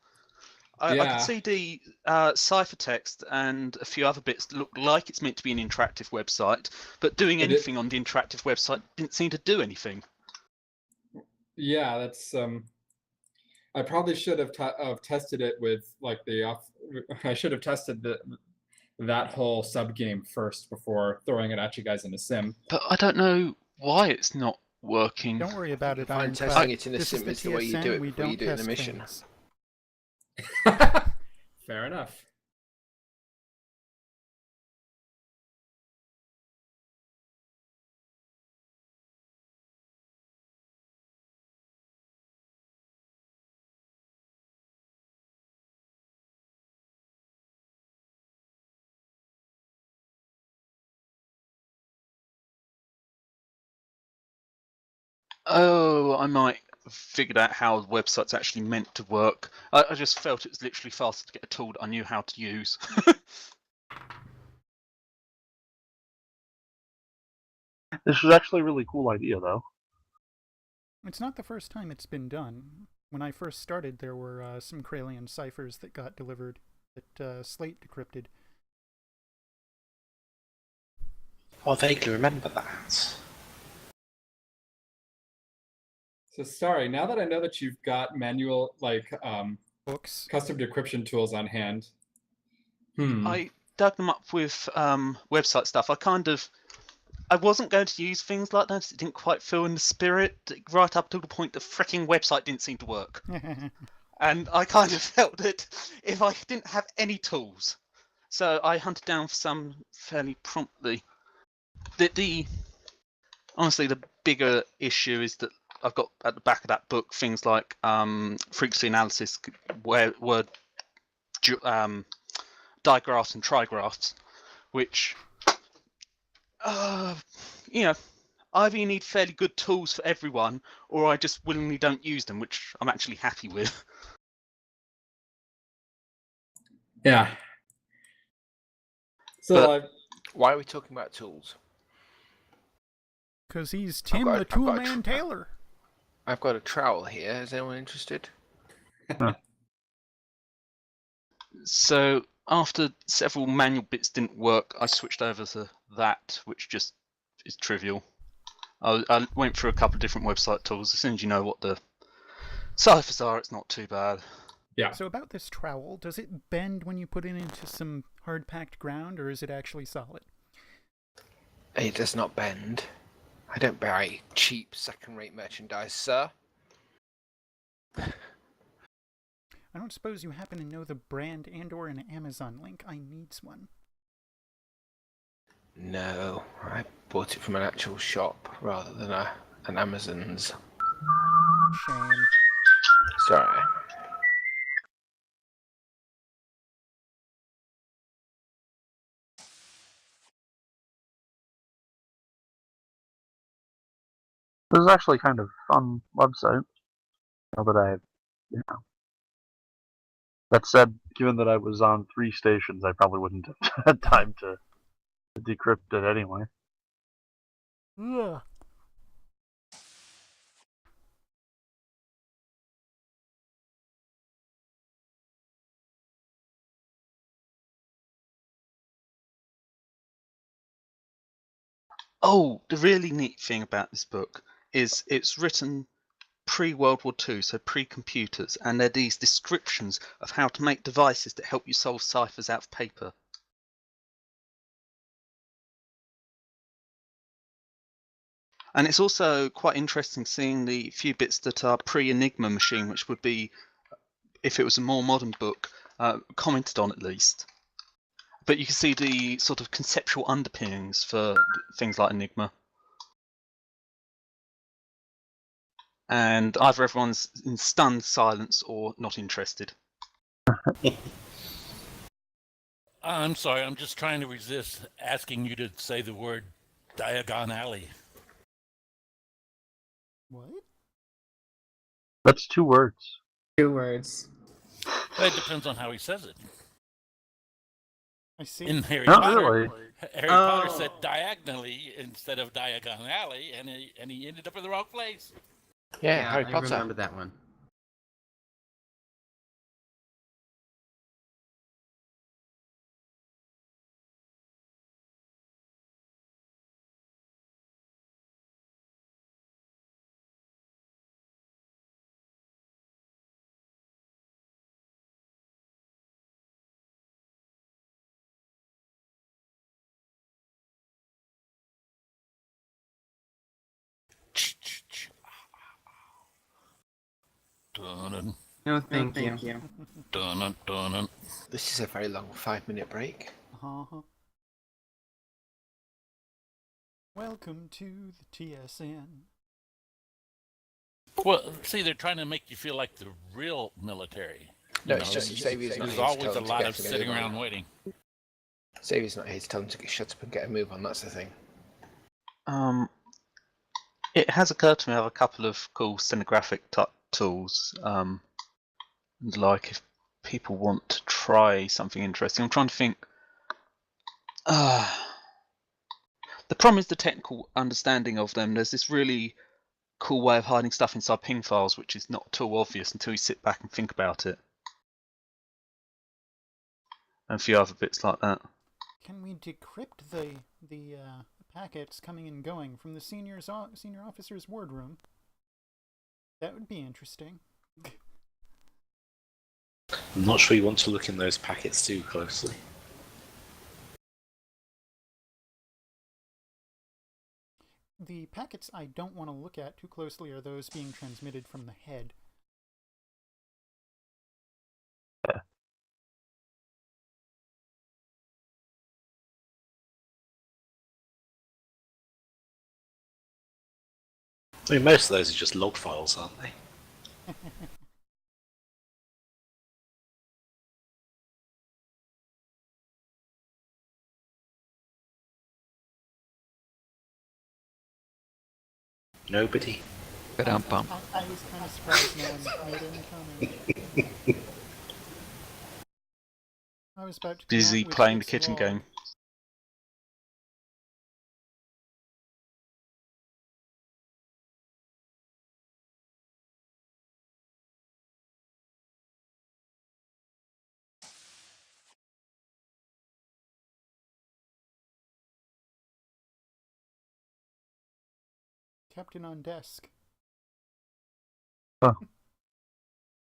I Yeah. could see the ciphertext and a few other bits that look like it's meant to be an interactive website, but doing anything on the interactive website didn't seem to do anything. Yeah, that's I probably should have tested it with like I should have tested that whole sub game first before throwing it at you guys in a sim. But I don't know why it's not working. Don't worry about it. Fine, Ironclad. testing it in a This sim is is the way you TSN, do it we before you don't do it in a test mission. things. Fair enough. Oh, I might have figured out how the website's actually meant to work. I just felt it was literally faster to get a tool that I knew how to use. This was actually a really cool idea, though. It's not the first time it's been done. When I first started, there were some Kralian ciphers that got delivered that Slate decrypted. I vaguely remember that. So sorry, now that I know that you've got manual books, custom decryption tools on hand. I dug them up with website stuff. I wasn't going to use things like that. It didn't quite feel in the spirit right up to the point the freaking website didn't seem to work. And I kind of felt that if I didn't have any tools, so I hunted down some fairly promptly. The honestly, the bigger issue is that I've got at the back of that book things like frequency analysis, word digraphs and trigraphs, which you know, either you need fairly good tools for everyone, or I just willingly don't use them, which I'm actually happy with. Yeah. So why are we talking about tools? Because he's Tim the Tool Man Taylor. I've got a trowel here. Is anyone interested? So after several manual bits didn't work, I switched over to that, which just is trivial. I went through a couple of different website tools. As soon as you know what the ciphers are, it's not too bad. Yeah. So about this trowel, does it bend when you put it into some hard-packed ground, or is it actually solid? It does not bend. I don't buy cheap second-rate merchandise, sir. I don't suppose you happen to know the brand and/or an Amazon link. I needs one. No, I bought it from an actual shop rather than an Amazon's. Shame. Sorry. This is actually kind of fun website. Now that that said, given that I was on 3 stations, I probably wouldn't have had time to decrypt it anyway. Ugh. Oh, the really neat thing about this book is it's written pre-World War II, so pre-computers, and there are these descriptions of how to make devices that help you solve ciphers out of paper. And it's also quite interesting seeing the few bits that are pre-Enigma machine, which would be, if it was a more modern book, commented on at least. But you can see the sort of conceptual underpinnings for things like Enigma. And either everyone's in stunned silence or not interested. I'm sorry, I'm just trying to resist asking you to say the word Diagon Alley. What? That's 2 words. 2 words. It depends on how he says it. I see. In Harry Not Potter, really. Oh. Harry Potter said diagonally instead of Diagon Alley, and he ended up in the wrong place. Yeah, Harry I Potter. remember that one. Dun-dun. No, thank you. Dun-dun, dun-dun. This is a very long 5-minute break. Uh-huh. Welcome to the TSN. Well, see, they're trying to make you feel like the real military. No, You it's know, just Xavier's not there's here to always tell a them to lot get of to sitting move on. around waiting. Xavier's not here to tell them to shut up and get a move on, that's the thing. It has occurred to me I have a couple of cool stenographic tools. Like if people want to try something interesting. I'm trying to think. The problem is the technical understanding of them. There's this really cool way of hiding stuff inside ping files, which is not at all obvious until you sit back and think about it. And a few other bits like that. Can we decrypt the packets coming and going from the senior officer's wardroom? That would be interesting. I'm not sure you want to look in those packets too closely. The packets I don't want to look at too closely are those being transmitted from the head. I mean, most of those are just log files, aren't they? Nobody. But I was kind of surprised no one made any comment. I was about to come Busy out with playing the this kitchen log. game. Captain on desk.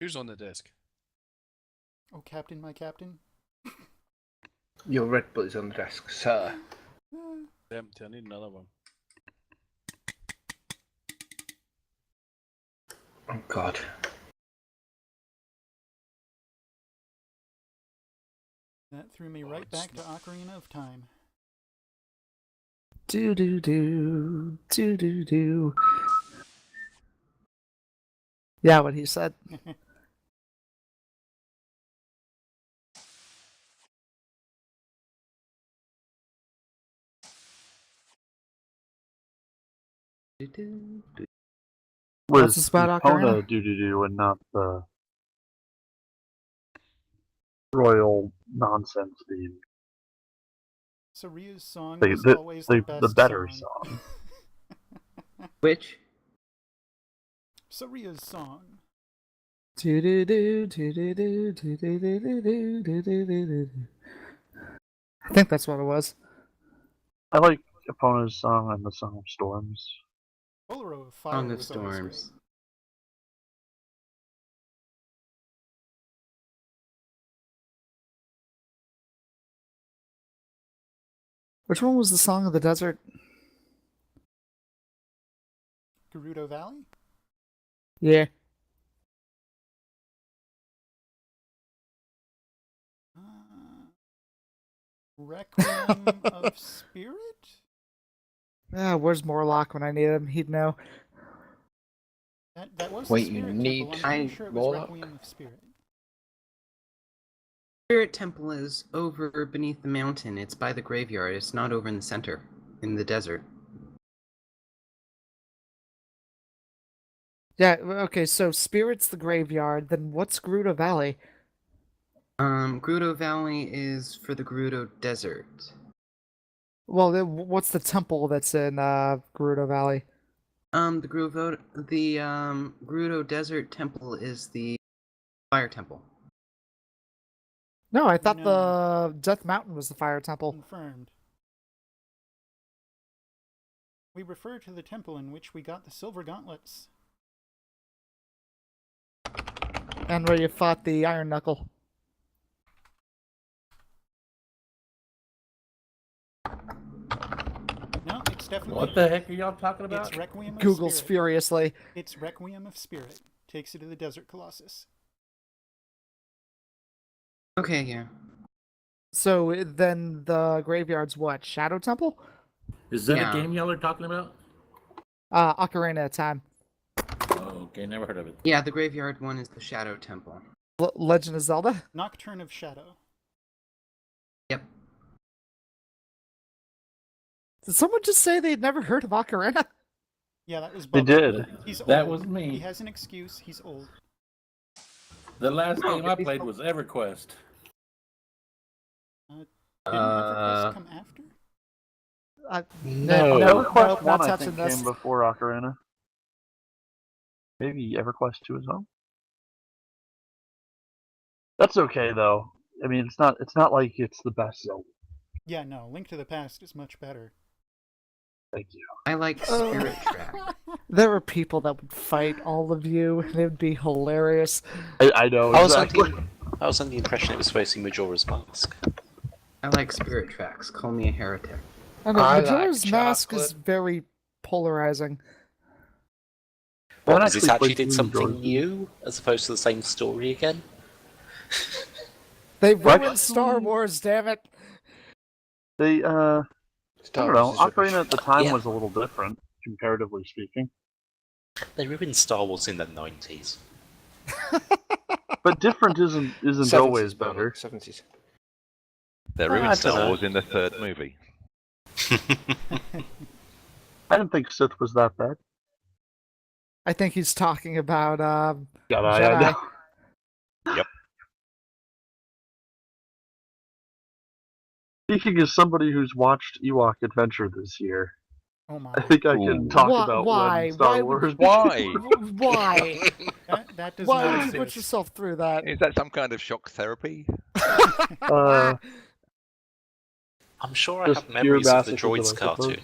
Who's on the desk? Oh, Captain, my Captain. Your Red Bull is on the desk, sir. Empty. I need another one. Oh, God. That threw me right back to Ocarina of Time. Do do do do do do. Yeah, what he said. What's Was this the about Epona Ocarina? do and not the royal nonsense theme? So Ryu's song The, was the, always the, the best the better song. Which? So Ryu's song. Do do do do do do do do do do do do do. I think that's what it was. I like Epona's song and the Song of Storms. Bolero of Fire Song of was always great. Storms. Which one was the Song of the Desert? Gerudo Valley? Yeah. Requiem of Spirit? Where's Morlock when I need him? He'd know. That was Wait, the you Spirit need Temple. I'm pretty sure it was Warlock? Requiem of Spirit. Spirit Temple is over beneath the mountain. It's by the graveyard. It's not over in the center, in the desert. Yeah, okay, so Spirit's the graveyard, then what's Gerudo Valley? Gerudo Valley is for the Gerudo Desert. Well, then what's the temple that's in Gerudo Valley? The Gerudo Desert Temple is the Fire Temple. No, I thought No. the Death Mountain was the fire temple. Confirmed. We refer to the temple in which we got the silver gauntlets. And where you fought the Iron Knuckle. No, it's definitely... What the heck are y'all talking about? It's Requiem of Googles Spirit. furiously. It's Requiem of Spirit. Takes you to the Desert Colossus. Okay, yeah. So then the graveyard's what? Shadow Temple? Is that Yeah. a game y'all are talking about? Ocarina of Time. Oh, okay, never heard of it. Yeah, the graveyard one is the Shadow Temple. Legend of Zelda? Nocturne of Shadow. Yep. Did someone just say they'd never heard of Ocarina? Yeah, that was They Bubba. did. He's That old. was me. He has an excuse. He's old. The last game I played was EverQuest. Didn't EverQuest come after? No, no, EverQuest 1 not I touching think this. came before Ocarina. Maybe EverQuest 2 as well. That's okay though. I mean, it's not like it's the best Zelda. Yeah, no. Link to the Past is much better. Thank you. I like Spirit Track. There were people that would fight all of you, and it would be hilarious. I know exactly. I was under the impression it was supposed to be Majora's Mask. I like Spirit Tracks. Call me a heretic. I know, I like Majora's Mask is chocolate. very polarizing. What, I because it actually actually played did through something Majora's new, as opposed to the same story again? They What? ruined Star Wars, damn it! They I Star don't know. Wars is rubbish. Ocarina at the time Yeah. was a little different, comparatively speaking. They ruined Star Wars in the 90s. But different isn't 70s, always Barney, better. 70s. They I ruined don't Star know. Wars in the third movie. I didn't think Sith was that bad. I think he's talking about Jedi. I Jedi. know. Yep. Speaking as somebody who's watched Ewok Adventure this year, Oh my. I think I can talk about Why? when Star Why Wars. Why? Why? That does Why not would you put exist. yourself through that? Is that some kind of shock therapy? I'm sure I Just have pure memories of the masochism, Droids I suppose. cartoon.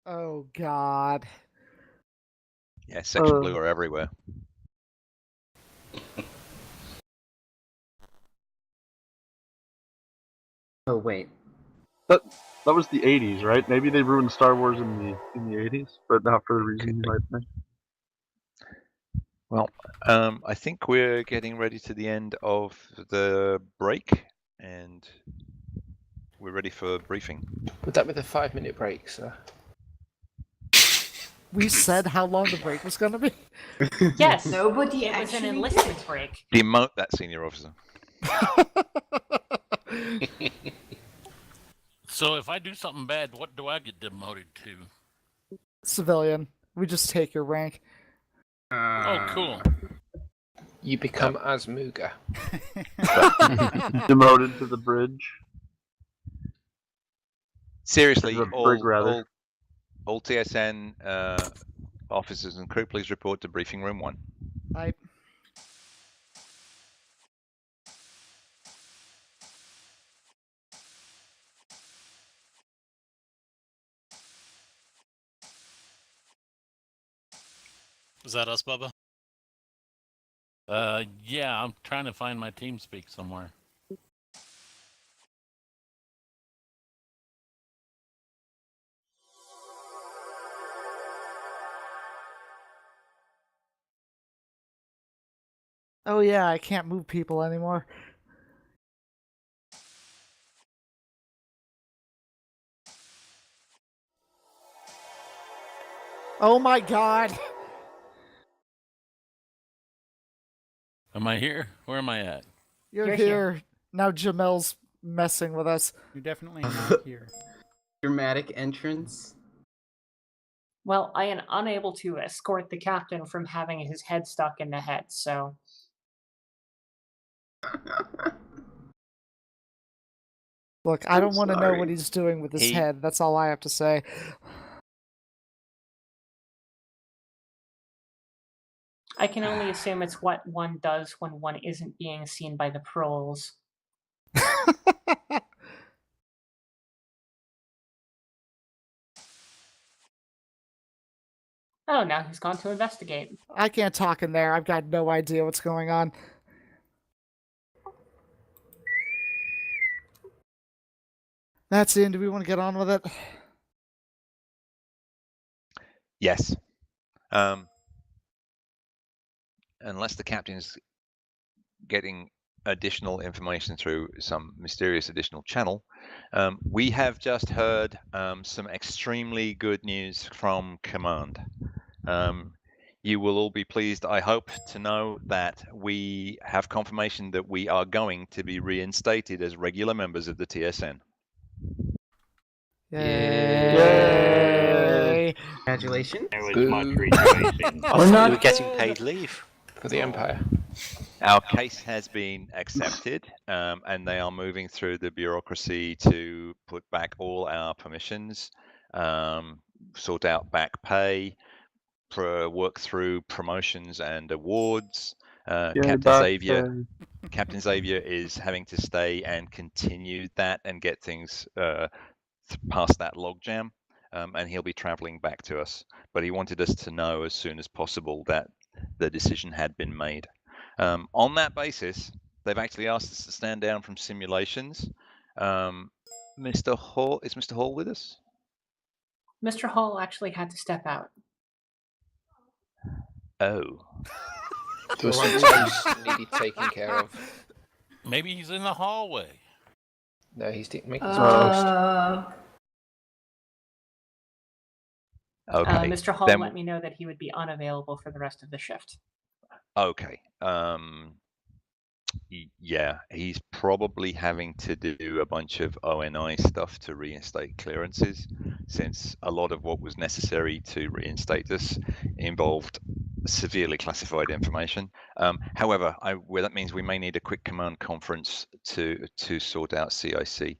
Oh God. Yeah, Section Blue are everywhere. Oh wait. That was the 80s, right? Maybe they ruined Star Wars in the 80s, but not for the reason you might think. Well, I think we're getting ready to the end of the break, and we're ready for briefing. Would that be the 5-minute break, sir? We said how long the break was going to be. Yes, Nobody it was an actually enlistment break. Demote that senior officer. So if I do something bad, what do I get demoted to? Civilian. We just take your rank. Oh, cool. You become as Mooga. Demoted to the bridge. Seriously, The brig, rather. all TSN officers and crew, please report to briefing room 1. I. Is that us, Bubba? Yeah, I'm trying to find my TeamSpeak somewhere. Oh yeah, I can't move people anymore. Oh my God. Am I here? Where am I at? You're You're here. here. Now Jamel's messing with us. You're definitely not here. Dramatic entrance. Well, I am unable to escort the captain from having his head stuck in the head, so. Look, I don't want to know sorry. what he's doing with his head. That's all I have to say. I can only assume it's what one does when one isn't being seen by the proles. Oh, now he's gone to investigate. I can't talk in there. I've got no idea what's going on. That's it. Do we want to get on with it? Yes. Unless the captain's getting additional information through some mysterious additional channel, we have just heard some extremely good news from command. You will all be pleased, I hope, to know that we have confirmation that we are going to be reinstated as regular members of the TSN. Yay! Congratulations. There was Boo. much rejoicing. I We're thought not we were getting paid leave. For the Empire. Our case has been accepted, and they are moving through the bureaucracy to put back all our permissions, sort out back pay, work through promotions and awards. Captain Xavier is having to stay and continue that and get things past that logjam, and he'll be traveling back to us. But he wanted us to know as soon as possible that the decision had been made. On that basis, they've actually asked us to stand down from simulations. Mr. Hall, is Mr. Hall with us? Mr. Hall actually had to step out. Oh. There was some toast needed taking care of. Maybe he's in the hallway. No, he's making some toast. Okay. Mr. Hall then- let me know that he would be unavailable for the rest of the shift. Okay. Yeah, he's probably having to do a bunch of ONI stuff to reinstate clearances, since a lot of what was necessary to reinstate this involved severely classified information. However, well, that means we may need a quick command conference to sort out CIC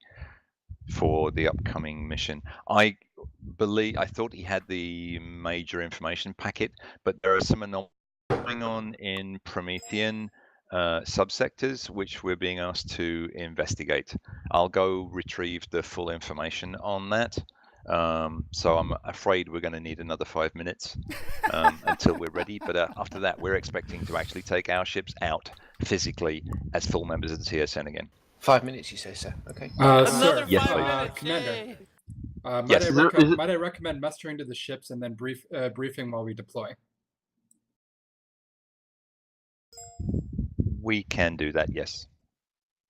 for the upcoming mission. I thought he had the major information packet, but there are some anomalies going on in Promethean subsectors which we're being asked to investigate. I'll go retrieve the full information on that. So I'm afraid we're going to need another 5 minutes until we're ready. But after that, we're expecting to actually take our ships out physically as full members of the TSN again. 5 minutes, you say, sir? Okay. Sir, Yes, Commander. Yes. Might I recommend mustering to the ships and then briefing while we deploy? We can do that, yes. Is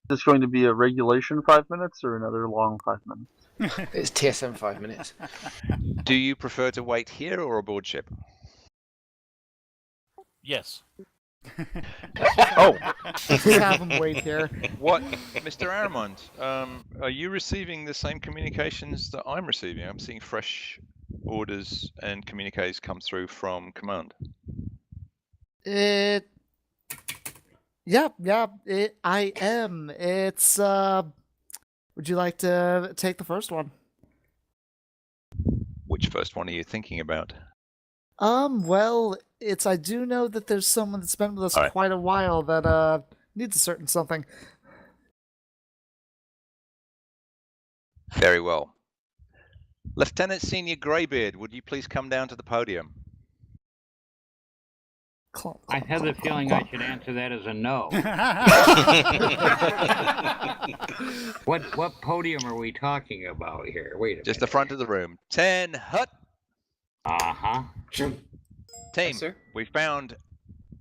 this going to be a regulation 5 minutes or another long 5 minutes? It's TSN 5 minutes. Do you prefer to wait here or aboard ship? Yes. Oh, Just have him wait here. What, Mr. Aramond? Are you receiving the same communications that I'm receiving? I'm seeing fresh orders and communiques come through from command. I am. It's would you like to take the first one? Which first one are you thinking about? Well, I do know that there's someone that's been with us quite a while that needs a certain something. Very well. Lieutenant Senior Greybeard, would you please come down to the podium? I have the feeling I should answer that as a no. What podium are we talking about here? Wait a minute. Just the front of the room. 10 Hut. Uh-huh. Team, we found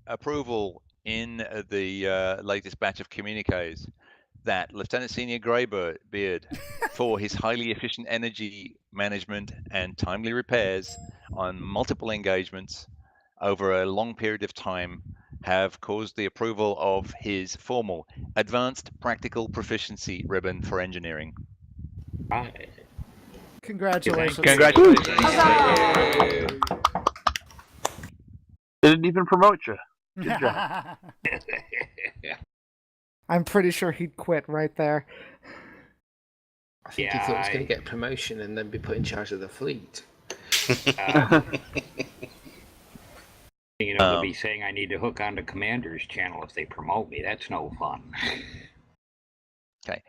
approval in the latest batch of communiques that Lieutenant Senior Greybeard, for his highly efficient energy management and timely repairs on multiple engagements over a long period of time, have caused the approval of his formal Advanced Practical Proficiency ribbon for engineering. Congratulations. Congratulations. They didn't even promote you. Good job. I'm pretty sure he'd quit right there. I think he thought he was going to get promotion and then be put in charge of the fleet. They'll be saying I need to hook onto Commander's channel if they promote me. That's no fun. Okay.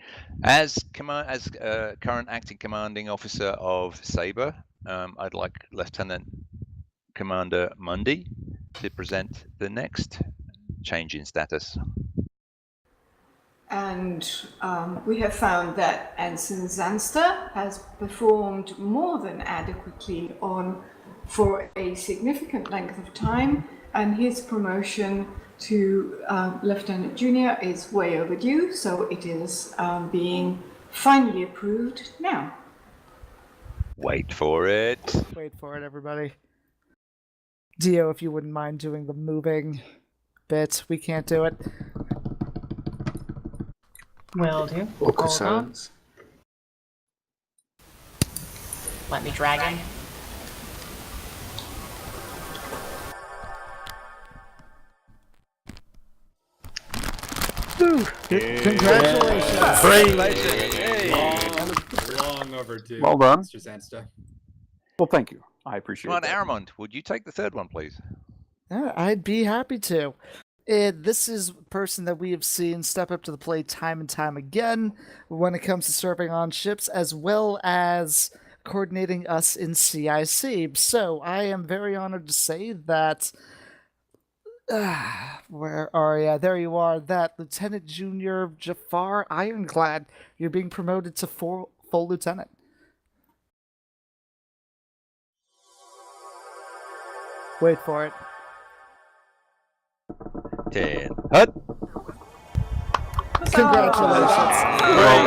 As current acting commanding officer of Sabre, I'd like Lieutenant Commander Mundy to present the next change in status. And we have found that Ensign Zanster has performed more than adequately for a significant length of time, and his promotion to Lieutenant Junior is way overdue, so it is being finally approved now. Wait for it. Wait for it, everybody. Dio, if you wouldn't mind doing the moving bit, we can't do it. Will do. Awkward Hold on. silence. Let me drag him. Congratulations. Long overdue. Well done. Mr. Zansta. Well, thank you. I appreciate Come on, that. Aramond, would you take the third one, please? Yeah, I'd be happy to. This is a person that we have seen step up to the plate time and time again when it comes to serving on ships, as well as coordinating us in CIC. So I am very honored to say that... where are you? There you are. That Lieutenant Junior Jafar Ironclad. You're being promoted to full lieutenant. Wait for it. 10 Hut. Congratulations. Well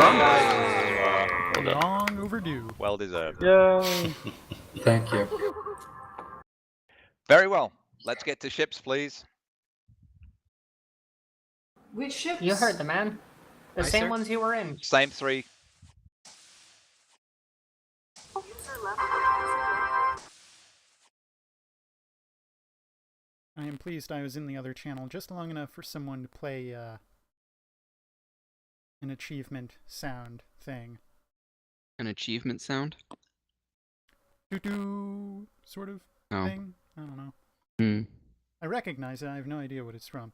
done. Long overdue. Well deserved. Yay. Thank you. Very well. Let's get to ships, please. Which ships? You heard the man. The Aye, same sir. ones you were in. Same 3. I am pleased I was in the other channel just long enough for someone to play an achievement sound thing. An achievement sound? Doo-doo sort of Oh. thing. I don't know. Hmm. I recognize it. I have no idea what it's from.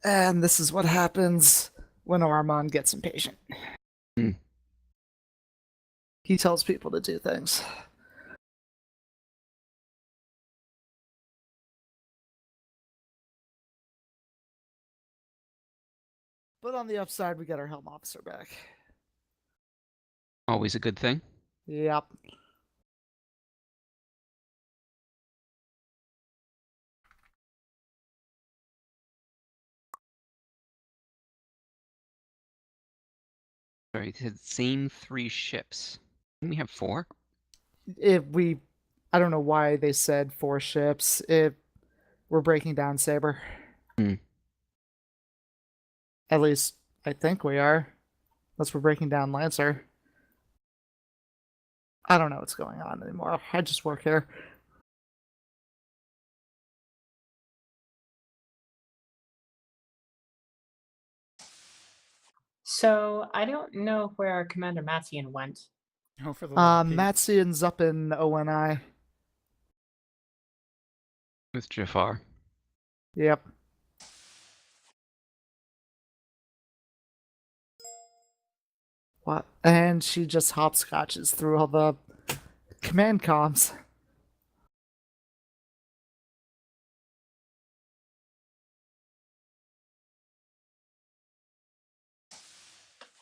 And this is what happens when Armand gets impatient. Hmm. He tells people to do things. But on the upside, we got our helm officer back. Always a good thing. Yep. Sorry, it said same 3 ships. Didn't we have 4? I don't know why they said 4 ships. We're breaking down Saber. Hmm. At least I think we are. Unless we're breaking down Lancer. I don't know what's going on anymore. I just work here. So I don't know where Commander Mathian went. Oh, for the love of Pete. Matsian's up in ONI. With Jafar. Yep. What? And she just hopscotches through all the command comms.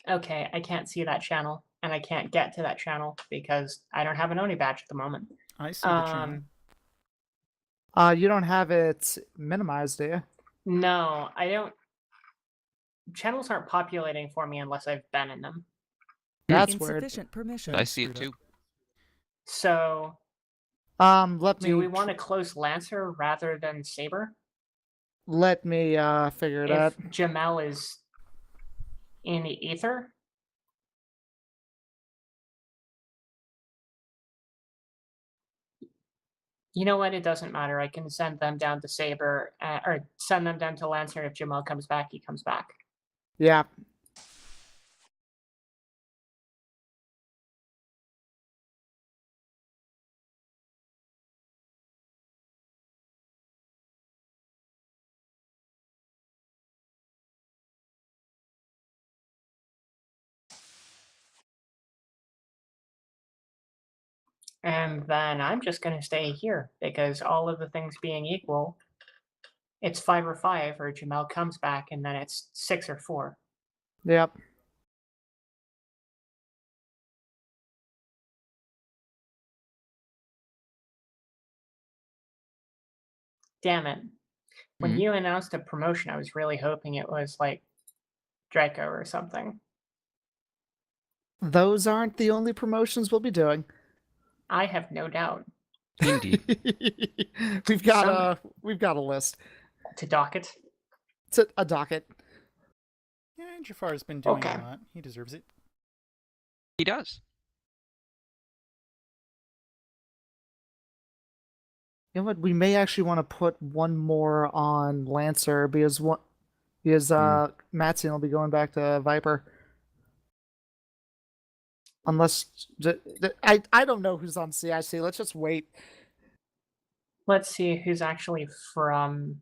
Okay, I can't see that channel, and I can't get to that channel because I don't have an Oni badge at the moment. I see the channel. You don't have it minimized, do you? No, I don't. Channels aren't populating for me unless I've been in them. That's weird. Insufficient permission. I see it too. So, let do me we want to close Lancer rather than Saber? let me figure it If out. Jamel is in the ether? You know what? It doesn't matter. I can send them down to Saber, or send them down to Lancer. If Jamel comes back, he comes back. Yeah. And then I'm just going to stay here because all of the things being equal, it's 5 or 5, or Jamel comes back, and then it's 6 or 4. Yep. Damn it. When you announced a promotion, I was really hoping it was like Draco or something. Those aren't the only promotions we'll be doing. I have no doubt. Indeed. we've got a list. To docket? It's a docket. Yeah, Jafar's been doing Okay. a lot. He deserves it. He does. You know what? We may actually want to put one more on Lancer because Matson will be going back to Viper. Unless I don't know who's on CIC. Let's just wait. Let's see who's actually from.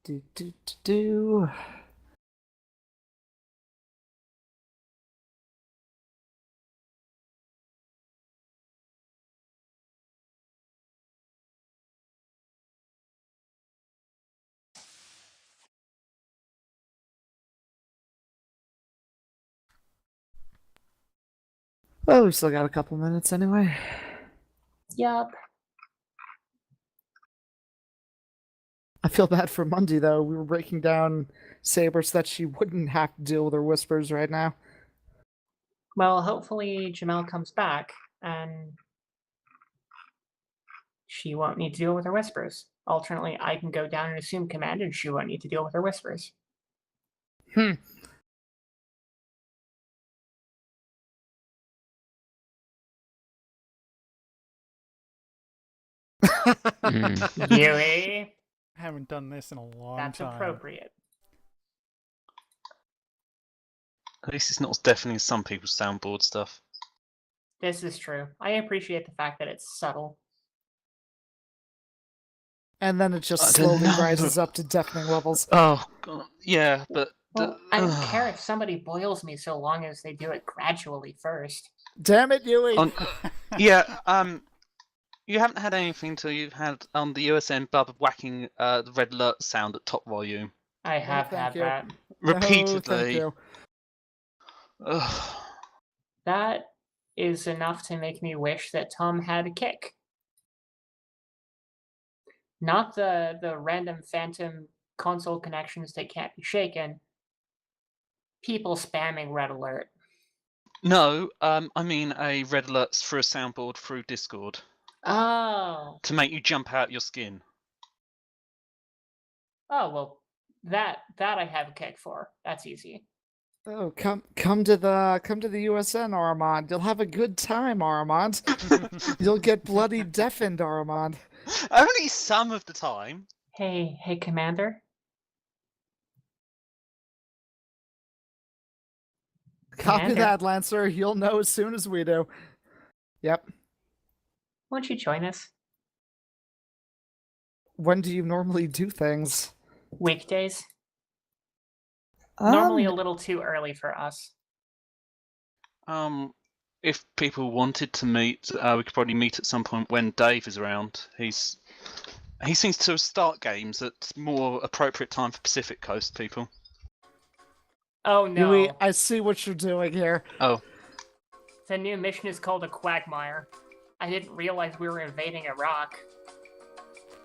Do. Well, we've still got a couple minutes anyway. Yup. I feel bad for Mundy, though. We were breaking down Saber so that she wouldn't have to deal with her whispers right now. Well, hopefully Jamel comes back and she won't need to deal with her whispers. Alternately, I can go down and assume command and she won't need to deal with her whispers. Yui. I haven't done this in a long That's time. appropriate. At least it's not as deafening as some people's soundboard stuff. This is true. I appreciate the fact that it's subtle. And then it just I don't slowly know. rises up to deafening levels. Oh, God. Yeah, but... Well, I don't care if somebody boils me so long as they do it gradually first. Damn it, Yui! Yeah, you haven't had anything until you've had the USN Bub whacking the red alert sound at top volume. I have had that. Repeatedly. No, thank you. Ugh. That is enough to make me wish that Tom had a kick. Not the random phantom console connections that can't be shaken. People spamming red alert. No, I mean a red alert through a soundboard through Discord. Oh. To make you jump out your skin. Oh, well, that I have a kick for. That's easy. Oh, come to the USN, Armand. You'll have a good time, Armand. You'll get bloody deafened, Armand. Only some of the time. Hey, Commander. Copy Commander. that, Lancer. You'll know as soon as we do. Yep. Won't you join us? When do you normally do things? Weekdays. Normally a little too early for us. If people wanted to meet, we could probably meet at some point when Dave is around. He seems to start games at more appropriate time for Pacific Coast people. Oh no. Yui, I see what you're doing here. Oh. The new mission is called a Quagmire. I didn't realize we were invading Iraq.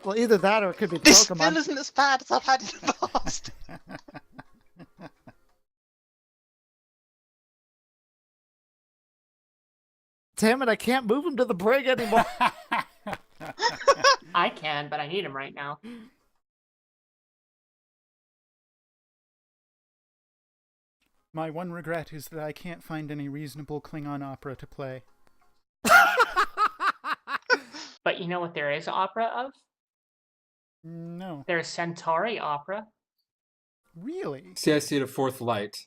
Well, either that or it could be This Pokemon. still isn't as bad as I've had in the past. Damn it, I can't move him to the brig anymore. I can, but I need him right now. My one regret is that I can't find any reasonable Klingon opera to play. But you know what there is opera of? No. There's Centauri opera. Really? CIC to Fourth Light.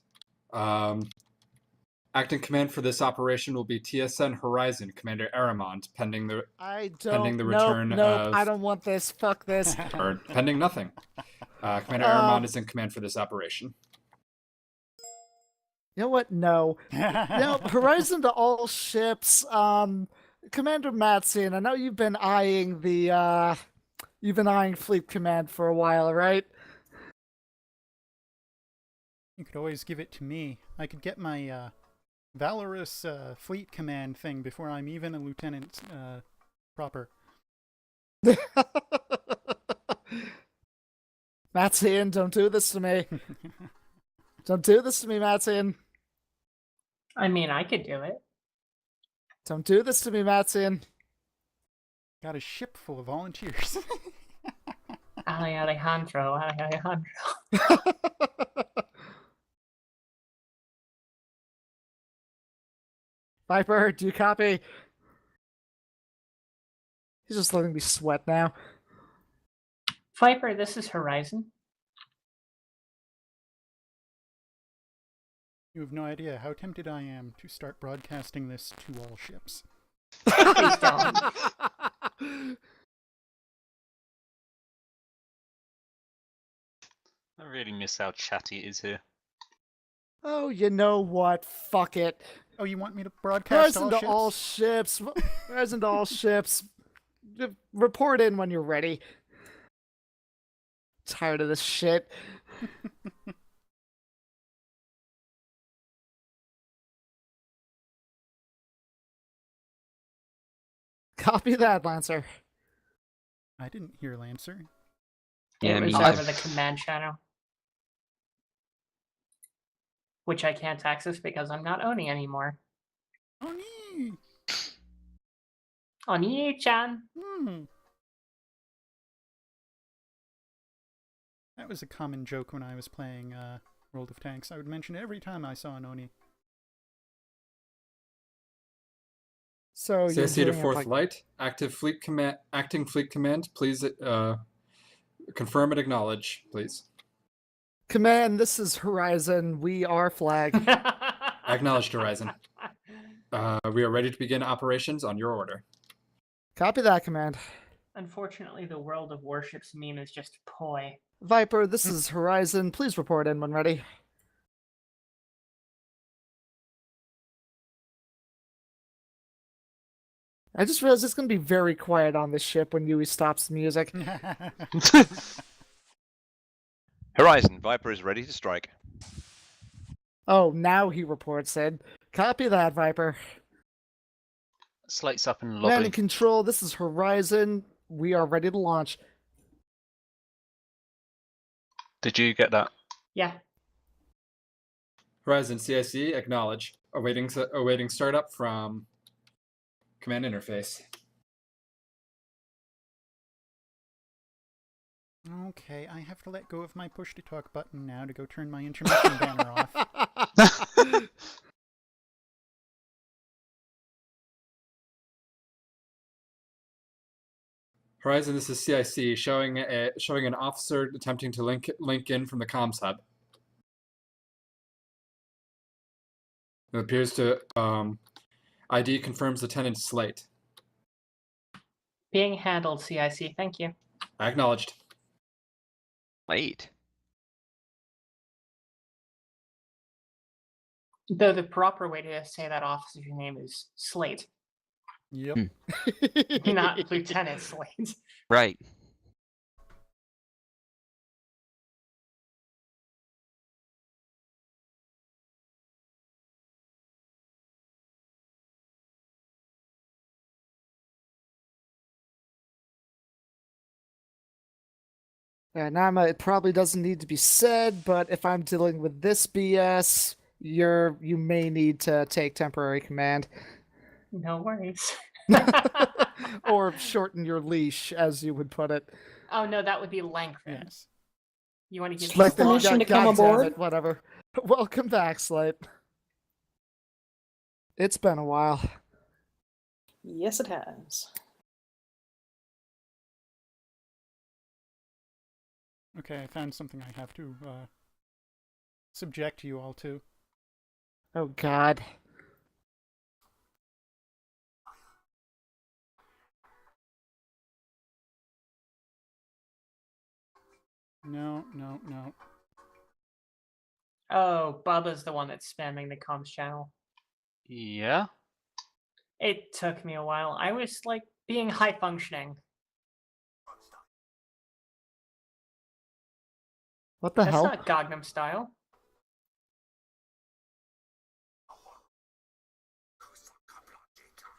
Acting command for this operation will be TSN Horizon, Commander Aramond, pending the return of... I don't want this. Fuck this. Or pending nothing. Commander Aramond is in command for this operation. You know what? No. Horizon to all ships. Commander Matson, I know you've been eyeing Fleet Command for a while, right? You could always give it to me. I could get my valorous Fleet Command thing before I'm even a lieutenant proper. Matson, don't do this to me. Don't do this to me, Matson. I mean, I could do it. Don't do this to me, Matson. Got a ship full of volunteers. Alejandro. Viper, do you copy? He's just letting me sweat now. Viper, this is Horizon. You have no idea how tempted I am to start broadcasting this to all ships. Please don't. I really miss how chatty it is here. Oh, you know what? Fuck it. Oh, you want me to broadcast Horizon to all ships. Horizon to all ships. Report in when you're ready. Tired of this shit. Copy that, Lancer. I didn't hear Lancer. Yeah, it me was neither. over the command channel, which I can't access because I'm not Oni anymore. Oni! Oni-chan. That was a common joke when I was playing World of Tanks. I would mention it every time I saw an Oni. So you're CSC to doing it fourth like... light. Acting fleet command. Please confirm and acknowledge, please. Command, this is Horizon. We are flag. Acknowledged, Horizon. We are ready to begin operations on your order. Copy that, Command. Unfortunately, the World of Warships meme is just poi. Viper, this is Horizon. Please report in when ready. I just realized it's going to be very quiet on this ship when Yui stops the music. Horizon, Viper is ready to strike. Oh, now he reports in. Copy that, Viper. Slate's up in the Man lobby. in control, this is Horizon. We are ready to launch. Did you get that? Yeah. Horizon CIC, acknowledge. Awaiting startup from command interface. Okay, I have to let go of my push-to-talk button now to go turn my intermission banner off. Horizon, this is CIC, showing an officer attempting to link in from the comms hub. It appears to ID confirms Lieutenant Slate. Being handled, CIC. Thank you. Acknowledged. Late. Though the proper way to say that officer's name is Slate. Yep. Not Lieutenant Slate. Right. Yeah, Nama, it probably doesn't need to be said, but if I'm dealing with this BS, you may need to take temporary command. No worries. Or shorten your leash, as you would put it. Oh no, that would be lengthen. Yes. You want to give Like me permission to come aboard? Whatever. Welcome back, Slate. It's been a while. Yes, it has. Okay, I found something I have to subject you all to. Oh, God. No. Oh, Bubba's the one that's spamming the comms channel. Yeah. It took me a while. I was like being high functioning. What the hell? That's not Gangnam Style.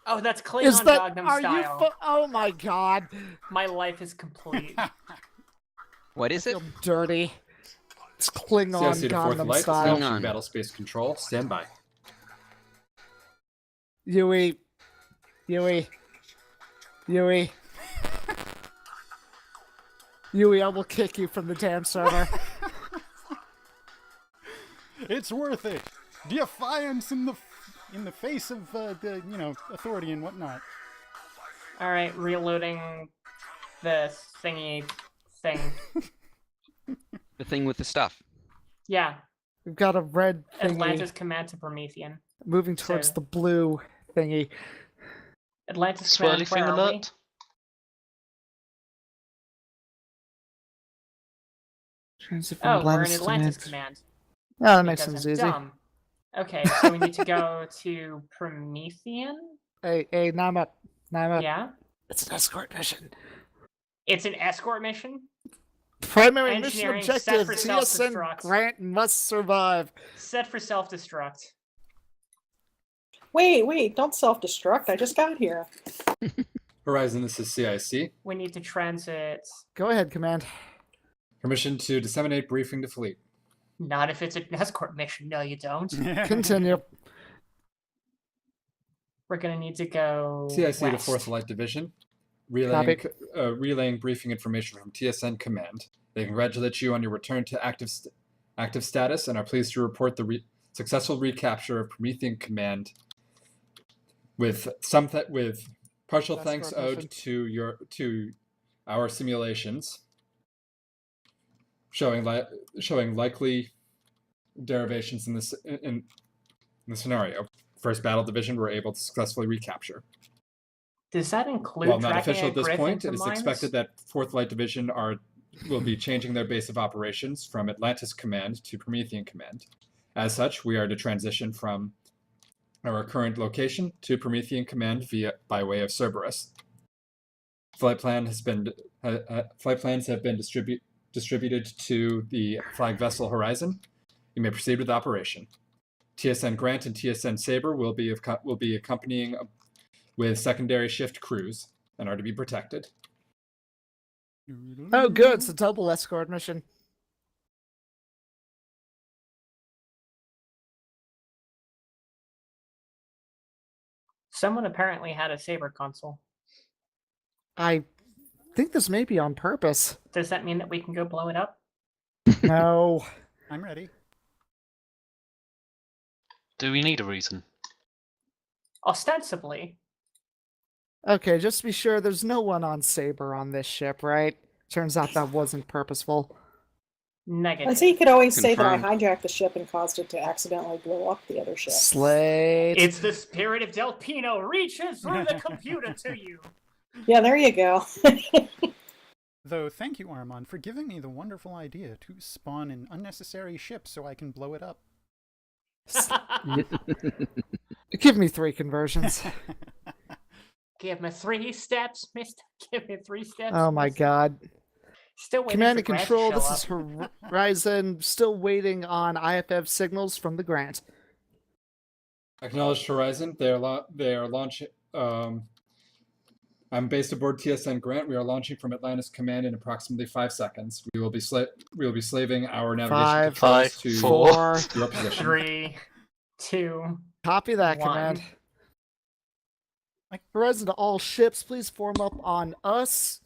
Oh, that's Klingon Is that? Gangnam Are Style. you? Oh my God! My life is complete. What is it? Dirty. It's Klingon CIC to fourth Gangnam light. Style. Establishing battle space control. Stand by. Yui. Yui, I will kick you from the damn server. It's worth it. Defiance in the face of the authority and whatnot. All right, reloading the thingy thing. The thing with the stuff. Yeah. We've got a red thingy Atlantis command to Promethean. moving towards the blue thingy. Atlantis Swirly command, thing where are we? alert. Transit from Oh, we're in Atlantis to Atlantis mid. command. Oh, that makes Because things I'm easy. dumb. Okay, so we need to go to Promethean? Hey, Nama. Yeah? It's an escort mission. It's an escort mission? Primary mission Engineering set objective: for TSN self-destruct. Grant must survive. Set for self-destruct. Wait, don't self-destruct. I just got here. Horizon, this is CIC. We need to transit. Go ahead, Command. Permission to disseminate briefing to fleet. Not if it's an escort mission. No, you don't. Continue. We're going to need to go CIC to west. 4th Light Division. Relaying briefing information from TSN Command. They congratulate you on your return to active status and are pleased to report the successful recapture of Promethean Command with partial thanks owed to our simulations showing likely derivations in the scenario. First Battle Division were able to successfully recapture. Does that include While not tracking official at this Griffin point, to it is mines? expected that 4th Light Division will be changing their base of operations from Atlantis Command to Promethean Command. As such, we are to transition from our current location to Promethean Command by way of Cerberus. Flight plans have been distributed to the flag vessel Horizon. You may proceed with operation. TSN Grant and TSN Saber will be accompanying with secondary shift crews and are to be protected. Oh, good. It's a double escort mission. Someone apparently had a Saber console. I think this may be on purpose. Does that mean that we can go blow it up? No. I'm ready. Do we need a reason? Ostensibly. Okay, just to be sure, there's no one on Saber on this ship, right? Turns out that wasn't purposeful. Negative. And so you could always say that I Confirmed. hijacked the ship and caused it to accidentally blow up the other ship. Slate. It's the spirit of Del Pino reaches through the computer to you. Yeah, there you go. Though, thank you, Armand, for giving me the wonderful idea to spawn an unnecessary ship so I can blow it up. Give me 3 conversions. Give me 3 steps, mister. Give me 3 steps. Oh my mister. god. Still waiting Command for and Grant to Control, show this up. is Horizon. Still waiting on IFF signals from the Grant. Acknowledged Horizon. They are launching. I'm based aboard TSN Grant. We are launching from Atlantis Command in approximately 5 seconds. We will be slaving our navigation 5, controls to 4, your position. 3, 2. Copy that, 1. Command. Horizon to all ships, please form up on us.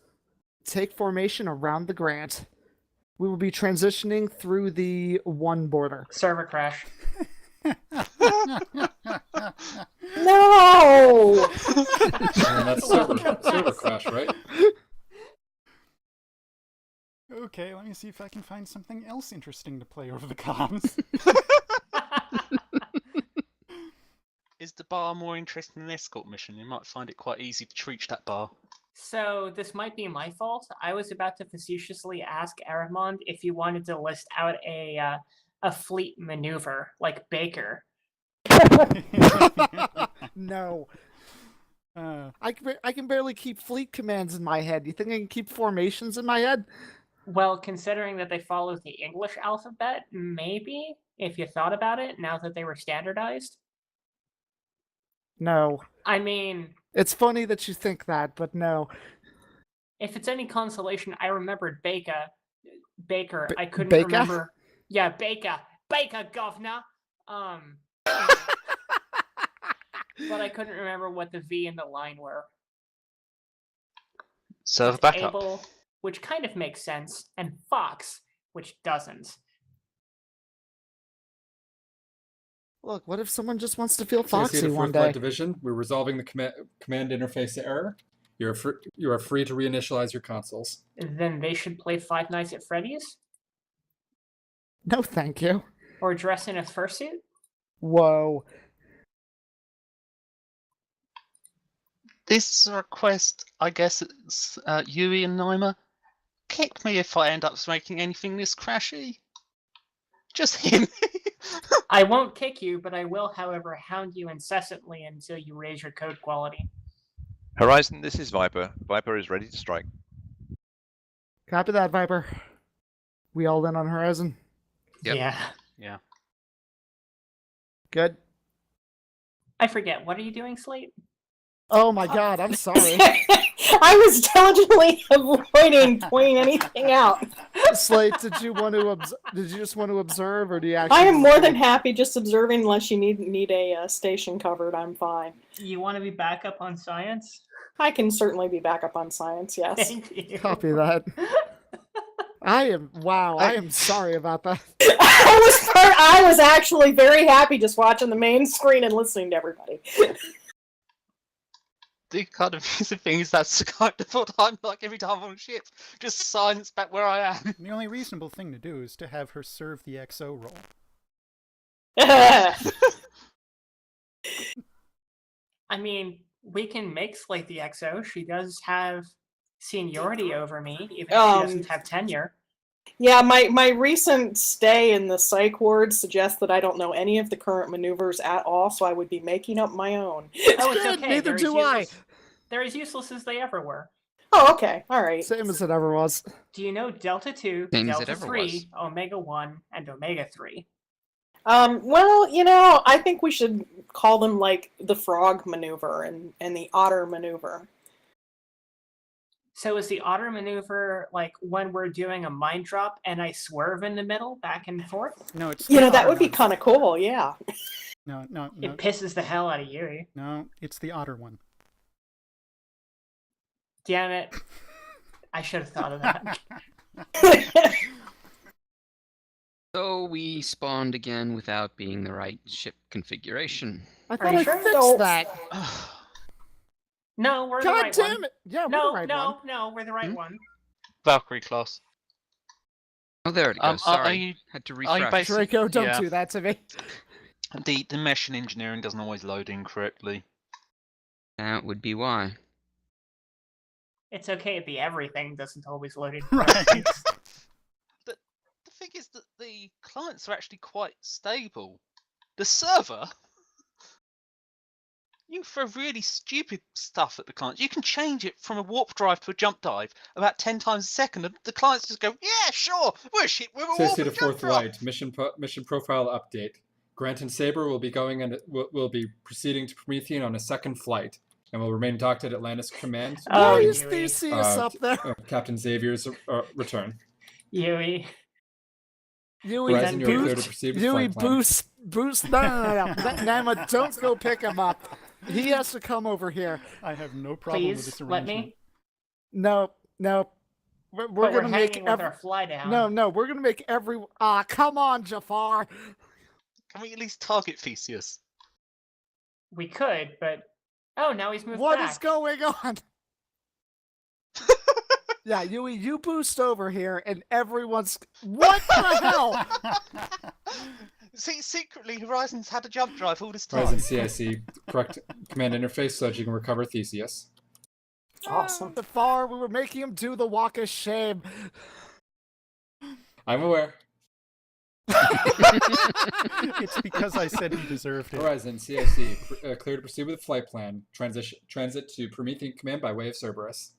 Take formation around the Grant. We will be transitioning through the 1 border. Server crash. No! And that's server crash, right? Okay, let me see if I can find something else interesting to play over the comms. Is the bar more interesting than an escort mission? You might find it quite easy to reach that bar. So this might be my fault. I was about to facetiously ask Aramond if he wanted to list out a fleet maneuver like Baker. No. I can barely keep fleet commands in my head. You think I can keep formations in my head? Well, considering that they follow the English alphabet, maybe, if you thought about it, now that they were standardized. No. I mean, It's funny that you think that, but no. if it's any consolation, I remembered Baker. I couldn't Baker? remember. Yeah, Baker, governor. But I couldn't remember what the V and the line were. Server backup. Able, which kind of makes sense, and Fox, which doesn't. Look, what if someone just wants to feel CIC foxy to one 4th Light day? Division. We're resolving the command interface error. You are free to reinitialize your consoles. Then they should play Five Nights at Freddy's? No, thank you. Or dress in a fursuit? Whoa. This request, I guess it's Yui and Naima. Kick me if I end up making anything this crashy. Just hit me. I won't kick you, but I will, however, hound you incessantly until you raise your code quality. Horizon, this is Viper. Viper is ready to strike. Copy that, Viper. We all in on Horizon? Yep. Yeah. Good. I forget. What are you doing, Slate? Oh my god, I'm sorry. I was diligently avoiding pointing anything out. Slate, did you just want to observe, or do you actually? I am more than happy just observing. Unless you need a station covered, I'm fine. You want to be back up on science? I can certainly be back up on science. Yes. Thank you. Copy that. I am sorry about that. I was actually very happy just watching the main screen and listening to everybody. The kind of amusing thing is that's the kind of what I'm like every time I'm on a ship. Just silence back where I am. The only reasonable thing to do is to have her serve the XO role. I mean, we can make Slate the XO. She does have seniority over me, even if she doesn't have tenure. Yeah, my recent stay in the psych ward suggests that I don't know any of the current maneuvers at all, so I would be making up my own. Oh, it's okay. Neither do I. They're as useless as they ever were. Oh, okay. All right. Same as it ever was. Do you know Delta 2, Same as it Delta ever 3, was. Omega 1, and Omega 3? Well, I think we should call them like the frog maneuver and the otter maneuver. So is the otter maneuver like when we're doing a mine drop and I swerve in the middle back and forth? No, it's that would be kind of cool. Yeah. No. It pisses the hell out of you. No, it's the otter one. Damn it. I should have thought of that. So we spawned again without being the right ship configuration. I thought I fixed that. No, we're God the right damn one. it! Yeah, we're No, the right no, one. no, we're the right one. Valkyrie class. Oh, there it goes. Sorry, had to Are you refresh. basically, Draco, don't do that to me. The mesh and engineering doesn't always load in correctly. That would be why. It's okay if the everything doesn't always load in. Right. The thing is that the clients are actually quite stable. The server, you throw really stupid stuff at the client. You can change it from a warp drive to a jump dive about 10 times a second, and the clients just go, "Yeah, sure, we're a warp Says to the and jump fourth drive." light. Mission profile update. Grant and Saber will be going and will be proceeding to Promethean on a second flight, and will remain docked at Atlantis Command. Why awaiting, is Theseus up there? Captain Xavier's return. Yui. Horizon, you are clear to proceed with flight plan. Boost. No. Nama, don't go pick him up. He has to come over here. I have no problem with Please this let arrangement. me. No. We're gonna make hanging with our fly down. No, we're gonna make every. Come on, Jafar. Can we at least target Theseus? We could, but now he's moved What back. is going on? Yeah, Yui, you boost over here, and everyone's. What the hell? See, secretly, Horizon's had a jump drive all this time. Horizon CIC, correct command interface so that you can recover Theseus. Awesome. Jafar, we were making him do the walk of shame. I'm aware. It's because I said he deserved it. Horizon CIC, clear to proceed with the flight plan. Transit to Promethean Command by way of Cerberus.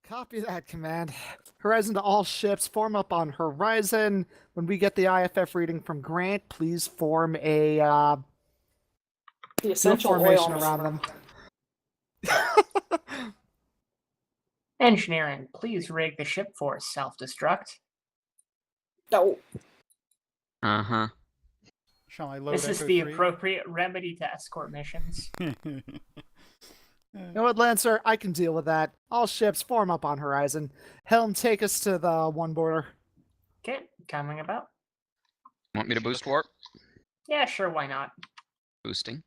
Copy that, command. Horizon to all ships, form up on Horizon. When we get the IFF reading from Grant, please form a The essential formation oil around them. Engineering, please rig the ship for self-destruct. No. Uh-huh. Shall I load This is Echo the 3? appropriate remedy to escort missions. You know what, Lancer? I can deal with that. All ships form up on Horizon. Helm, take us to the one border. Okay, coming about. Want me to boost warp? Yeah, sure, why not? Boosting.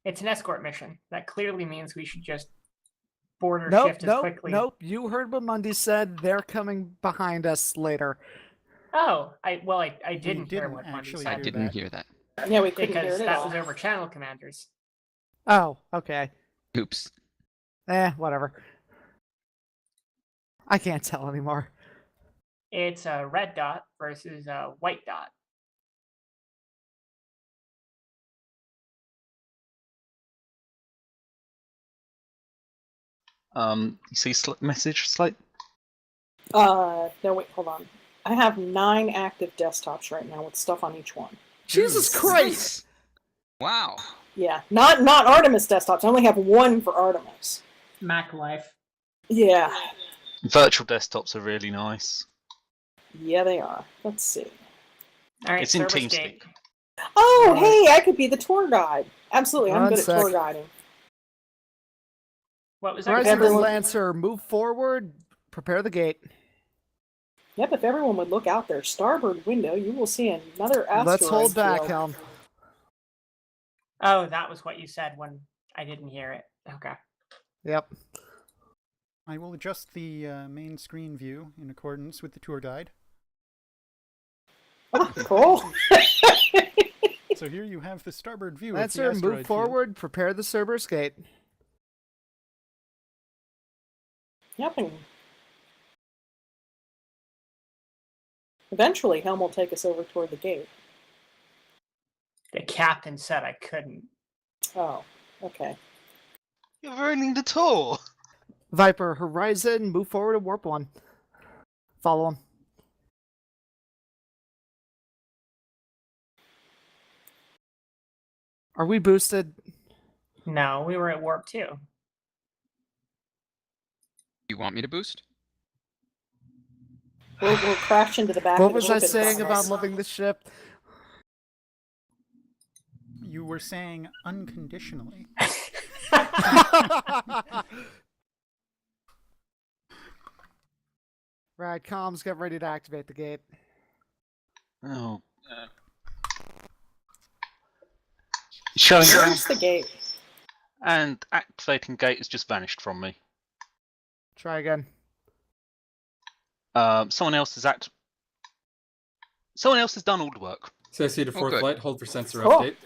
It's an escort mission. That clearly means we should just border Nope, shift as quickly. nope. You heard what Mundi said. They're coming behind us later. Oh, I didn't hear didn't what Mundi actually said. I didn't hear that. Yeah, we couldn't hear Because it at that all. was over channel commanders. Oh, okay. Oops. Whatever. I can't tell anymore. It's a red dot versus a white dot. You see message slate? No, wait, hold on. I have 9 active desktops right now with stuff on each one. Jesus Christ! Wow. Yeah, not Artemis desktops. I only have one for Artemis. Mac Life. Yeah. Virtual desktops are really nice. Yeah, they are. Let's see. All right, It's in service TeamSpeak. gate. Oh, hey, I could be the tour guide. Absolutely, I'm One good sec. at tour guiding. What was that? Horizon Everyone- Lancer, move forward. Prepare the gate. Yep, if everyone would look out their starboard window, you will see another asteroid Let's hold back, field. Helm. Oh, that was what you said when I didn't hear it. Okay. Yep. I will adjust the main screen view in accordance with the tour guide. Cool. So here you have the starboard view Lancer, of the asteroid move forward. Prepare the Cerberus gate. Yep. And eventually, Helm will take us over toward the gate. The captain said I couldn't. Oh, okay. You're ruining the tour. Viper, Horizon, move forward to warp 1. Follow him. Are we boosted? No, we were at warp 2. You want me to boost? We'll crash into the back What of the was I ship in saying front of about us. loving the ship? You were saying unconditionally. Right, comms, get ready to activate the gate. Oh. Showing Where's the gate? and activating gate has just vanished from me. Try again. Someone else has done all the work. CIC to fourth good. flight, hold for sensor Cool. update.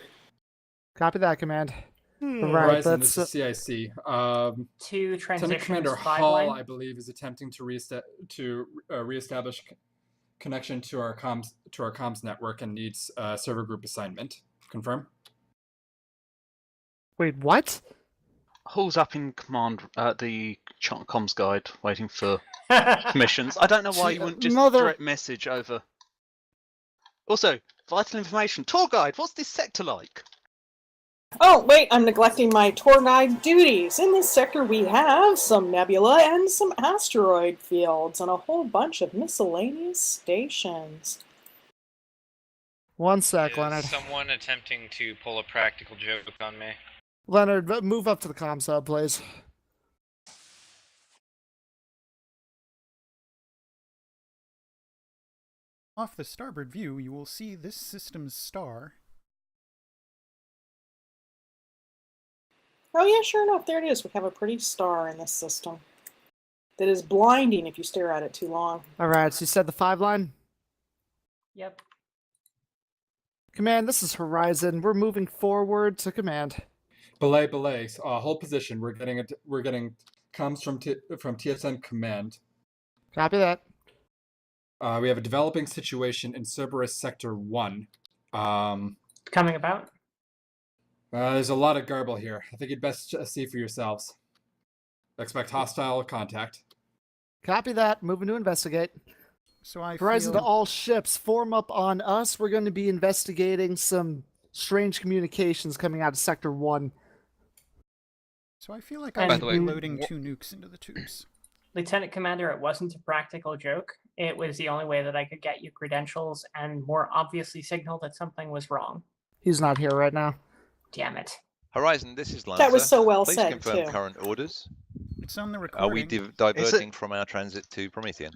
Copy that command. Right, Horizon, that's this is CIC. 2 Lieutenant transitions, Commander 5 Hall, line. I believe, is attempting to reestablish connection to our comms network and needs server group assignment. Confirm. Wait, what? Hall's up in command at the comms guide, waiting for permissions. I don't know why you wouldn't just direct message over. Also, vital information. Tour guide, what's this sector like? Oh, wait, I'm neglecting my tour guide duties. In this sector, we have some nebula and some asteroid fields and a whole bunch of miscellaneous stations. One sec, Leonard. Someone attempting to pull a practical joke on me. Leonard, move up to the comms hub, please. Off the starboard view, you will see this system's star. Oh yeah, sure enough, there it is. We have a pretty star in this system that is blinding if you stare at it too long. All right, so you said the 5 line? Yep. Command, this is Horizon. We're moving forward to command. Belay. Hold position. We're getting comms from TSN command. Copy that. We have a developing situation in Cerberus Sector 1. Coming about? There's a lot of garble here. I think you'd best see for yourselves. Expect hostile contact. Copy that. Moving to investigate. So I Horizon feel... to all ships, form up on us. We're going to be investigating some strange communications coming out of Sector 1. So I feel like By I the should way, be loading 2 nukes into the tubes. Lieutenant Commander, it wasn't a practical joke. It was the only way that I could get you credentials and more obviously signal that something was wrong. He's not here right now. Damn it. Horizon, this is Lancer. That was so well Please said, confirm too. current orders. It's on the Are recording. we diverting from our transit to Promethean?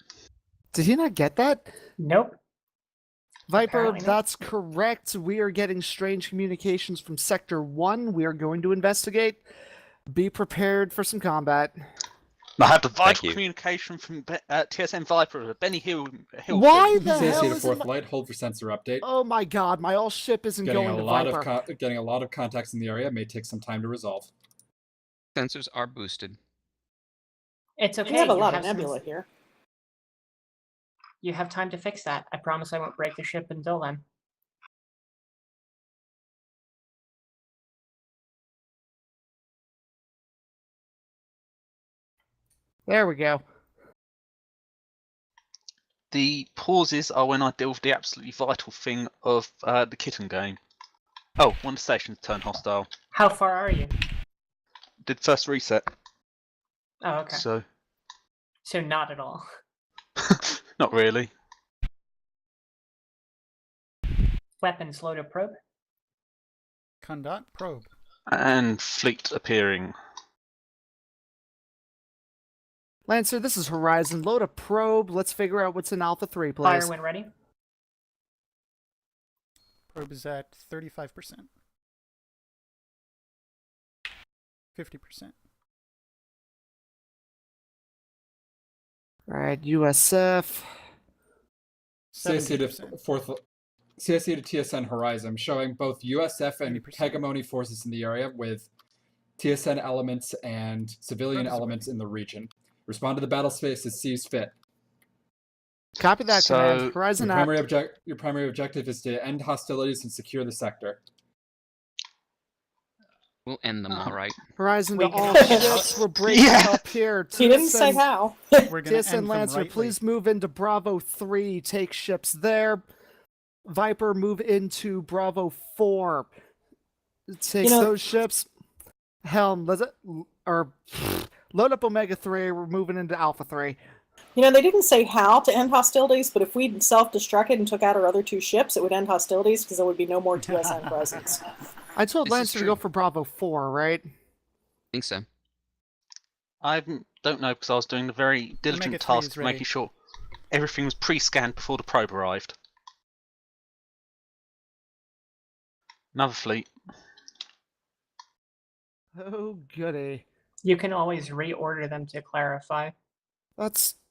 Did he not get that? Nope. Viper, Apparently not. that's correct. We are getting strange communications from Sector 1. We are going to investigate. Be prepared for some combat. I have the Thank vital you. communication from TSN Viper, Benny Hill. Why the CIC hell to is fourth it... flight. Hold for sensor update. Oh my god, my all ship isn't Getting going a to lot Viper. getting a lot of contacts in the area may take some time to resolve. Sensors are boosted. It's okay. We have a you lot of some- nebula here. You have time to fix that. I promise I won't break the ship until then. There we go. The pauses are when I deal with the absolutely vital thing of the kitten game. Oh, one station turn hostile. How far are you? Did first reset. Oh, okay. So, not at all. not really. Weapons loaded probe. Conduct probe. And fleet appearing. Lancer, this is Horizon. Load a probe. Let's figure out what's in Alpha 3, please. Fire when ready. Probe is at 35%. 50%. Alright, USF. CSC to TSN Horizon, showing both USF and 80%. hegemony forces in the area with TSN elements and civilian Probe is elements in the region. Respond to the battle space as sees fit. Copy that, command. Horizon Your primary objective is to end hostilities and secure the sector. We'll end them all right. Horizon to all ships. We're breaking up here. He didn't say how. We're gonna TSN end Lancer, them rightly. please move into Bravo 3. Take ships there. Viper, move into Bravo 4. Take those ships. Helm, load up Omega 3. We're moving into Alpha 3. They didn't say how to end hostilities, but if we self-destructed and took out our other 2 ships, it would end hostilities because there would be no more TSN presence. I told This is Lancer to true. go for Bravo 4, right? I think so. I don't know because I was doing the very diligent Omega 3 task is of making ready. sure everything was pre-scanned before the probe arrived. Another fleet. Oh, goody. You can always reorder them to clarify.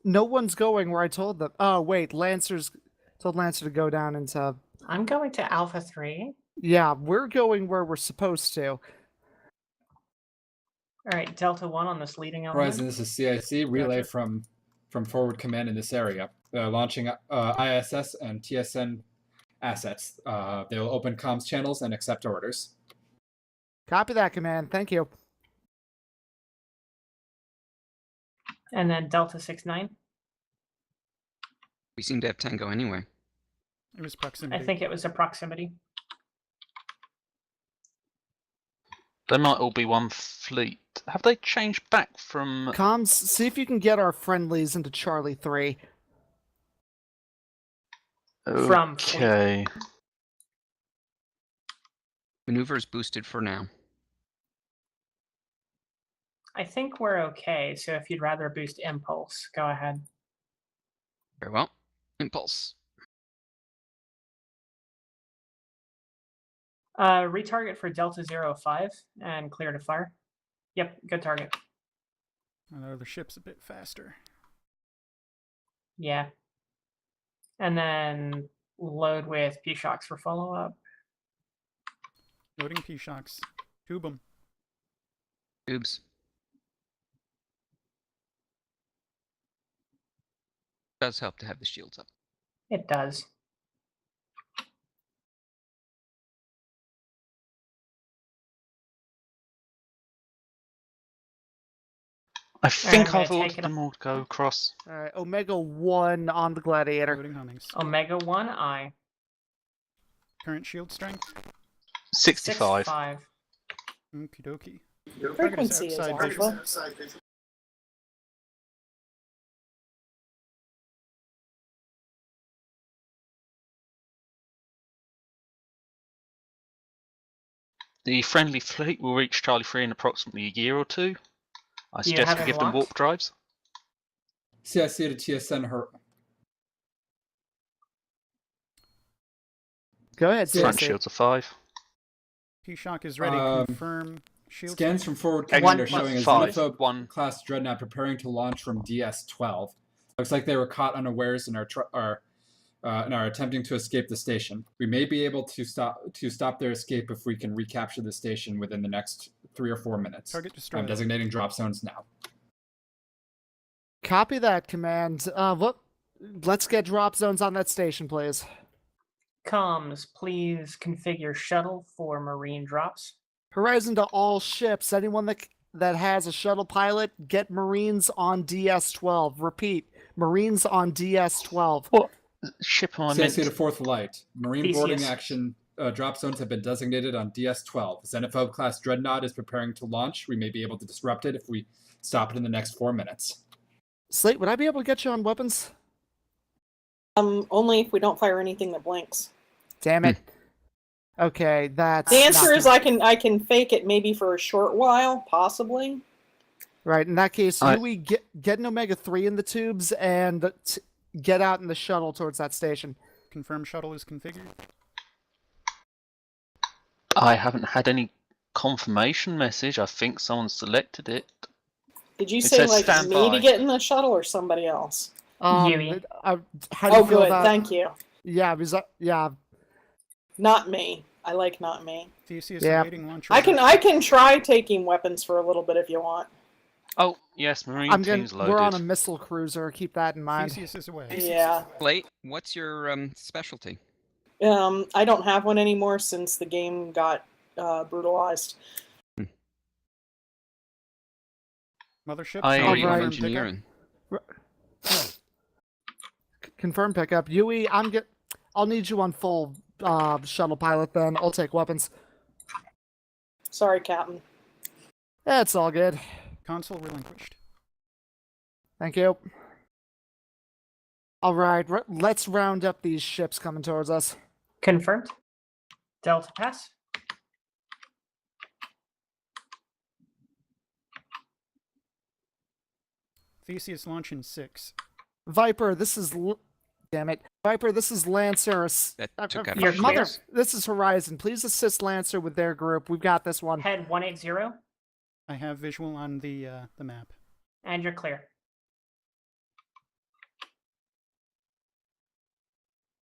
No one's going where I told them. Oh, wait, told Lancer to go down into... I'm going to Alpha 3. Yeah, we're going where we're supposed to. All right, Delta 1 on this leading element. Horizon, this is CIC. Relay from forward command in this area. Launching ISS and TSN assets. They will open comms channels and accept orders. Copy that, command. Thank you. And then Delta 6-9. We seem to have Tango anyway. It was proximity. I think it was a proximity. They might all be one fleet. Have they changed back from... Comms, see if you can get our friendlies into Charlie 3. From Okay. Maneuver is boosted for now. I think we're okay, so if you'd rather boost Impulse, go ahead. Very well. Impulse. Retarget for Delta 05 and clear to fire. Yep, good target. Our other ship's a bit faster. Yeah. And then load with P-Shocks for follow-up. Loading P-Shocks. Tube 'em. Tubes. Does help to have the shields up. It does. I think I'm I've gonna ordered take it them all to go across. Alright, Omega 1 on the Gladiator. Loading Hummings. Omega 1, I. Current shield strength. 65. 6-5. Okie dokie. Frequency is outside alpha. The friendly fleet will reach Charlie 3 in approximately a year or 2. I Do you suggest have we it give them locked? warp drives. CIC to TSN Go ahead, Front CSC. shields are 5. P-Shock is ready. Um, Confirm. Shield Scans strength. from forward One command are plus showing a 5. Xenophobe One. class dreadnought preparing to launch from DS-12. Looks like they were caught unawares and are attempting to escape the station. We may be able to stop their escape if we can recapture the station within the next 3 or 4 minutes. Target destroyed. I'm designating drop zones now. Copy that, command. Let's get drop zones on that station, please. Comms, please configure shuttle for marine drops. Horizon to all ships. Anyone that has a shuttle pilot, get Marines on DS-12. Repeat, Marines on DS-12. What ship am I meant CIC to fourth light. Marine boarding Theseus. action drop zones have been designated on DS-12. Xenophobe class Dreadnought is preparing to launch. We may be able to disrupt it if we stop it in the next 4 minutes. Slate, would I be able to get you on weapons? Only if we don't fire anything that blinks. Damn it. Okay, that's... The answer not is I can fake it maybe for a short while, possibly. Right, in that case, Yui, get an Omega-3 in the tubes and get out in the shuttle towards that station. Confirm shuttle is configured. I haven't had any confirmation message. I think someone selected it. Did you It say says like stand me by. to get in the shuttle or somebody else? Yui. How do you feel good. about... Thank you. Yeah, because yeah. Not me. I like not me. Theseus Yeah. awaiting launch. I can try taking weapons for a little bit if you want. Oh, yes, Marine team's loaded. We're on a missile cruiser. Keep that in mind. Theseus is away. Yeah. Slate, what's your specialty? I don't have one anymore since the game got brutalized. Mothership. I- How are you on Alright. engineering? Confirm pickup. Yui, I'll need you on full shuttle pilot then. I'll take weapons. Sorry, Captain. That's all good. Console relinquished. Thank you. All right, let's round up these ships coming towards us. Confirmed. Delta pass. Theseus launch in 6. Viper, this is... Damn it. Viper, this is Lancer. That took out Your our clear. ships. This is Horizon. Please assist Lancer with their group. We've got this one. Head 180, I have visual on the map. and you're clear.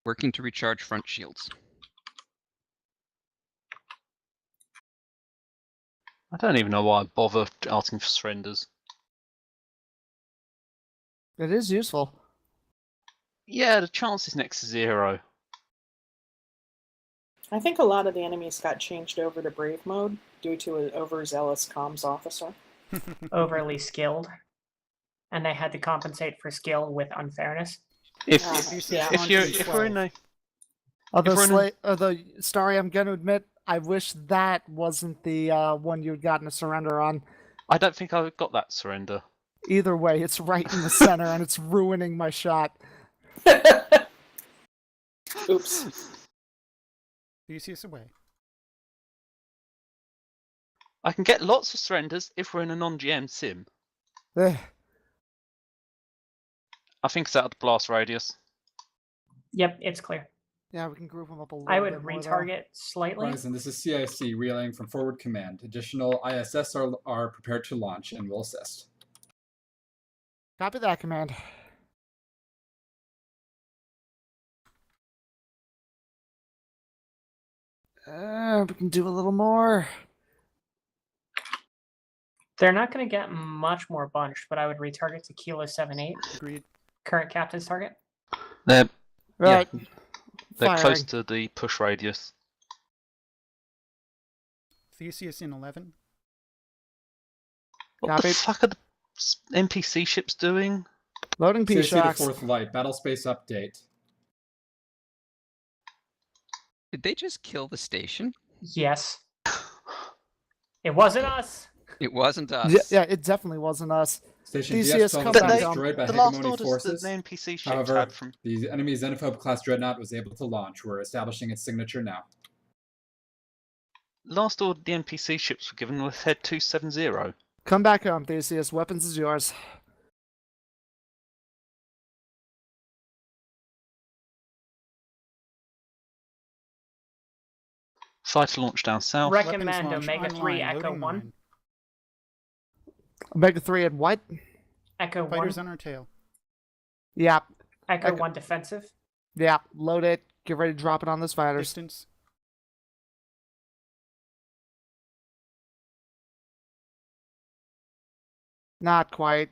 Working to recharge front shields. I don't even know why I bother asking for surrenders. It is useful. Yeah, the chance is next to 0. I think a lot of the enemies got changed over to brave mode due to an overzealous comms officer. Overly skilled. And they had to compensate for skill with unfairness. If Yeah. if we're in a Although, Starry, I'm going to admit, I wish that wasn't the one you'd gotten a surrender on. I don't think I got that surrender. Either way, it's right in the center, and it's ruining my shot. Oops. Theseus away. I can get lots of surrenders if we're in a non-GM sim. Ugh. I think it's out of the blast radius. Yep, it's clear. Yeah, we can group them up a little I would bit more, though. retarget slightly. Horizon, this is CIC relaying from forward command. Additional ISS are prepared to launch and will assist. Copy that, command. We can do a little more. They're not going to get much more bunched, but I would retarget to Kilo 78. Agreed. Current captain's target. They're Right. they're close Firing. to the push radius. Theseus in 11. What Copy. the fuck are the NPC ships doing? Loading CIC to P-Shocks. 4th light. Battle space update. Did they just kill the station? Yes. It wasn't us. It wasn't us. Yeah, it definitely wasn't us. Station Theseus, DS-12 come has back been down. destroyed by The last hegemony orders forces. that the NPC ships However, had from the enemy Xenophobe class Dreadnought was able to launch. We're establishing its signature now. last order the NPC ships were given was head 270. Come back home, Theseus. Weapons is yours. Fighter launch down south. Recommend Weapons launch Omega 3 online, Echo loading 1. mine. Omega 3 and what? Echo Fighters 1. on our tail. Yeah. Echo Echo- 1 defensive. Yeah. Load it. Get ready to drop it on those fighters. Distance. Not quite.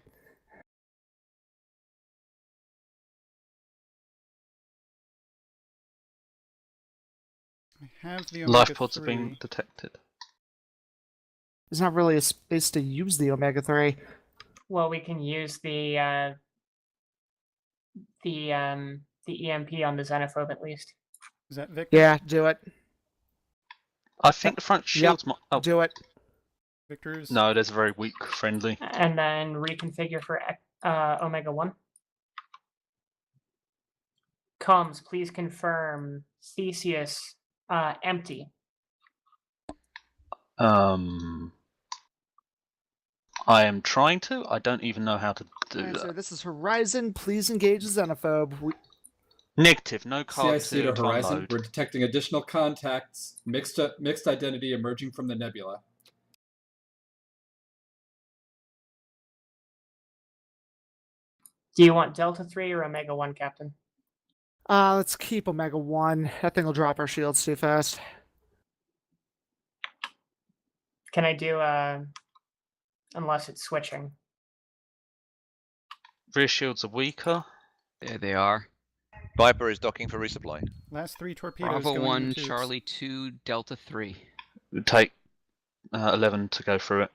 I have the Life Omega pods are 3. being detected. There's not really a space to use the Omega 3. Well, we can use the EMP on the Xenophobe at least. Is that Victor? Yeah, do it. I think the front shields might. Oh, Do it. Victor's. no, there's a very weak friendly. And then reconfigure for Omega 1. Comms, please confirm Theseus empty. I am trying to. I don't even know how to do Lancer, that. this is Horizon. Please engage the xenophobe. Negative. No card CIC to Horizon. unload. We're detecting additional contacts, mixed identity emerging from the nebula. Do you want Delta 3 or Omega 1, Captain? Let's keep Omega 1. That thing will drop our shields too fast. Can I do unless it's switching? Rear shields are weaker. There they are. Viper is docking for resupply. Last 3 torpedoes Bravo going 1, into Charlie 2, Delta 3. Take 11 to go through it.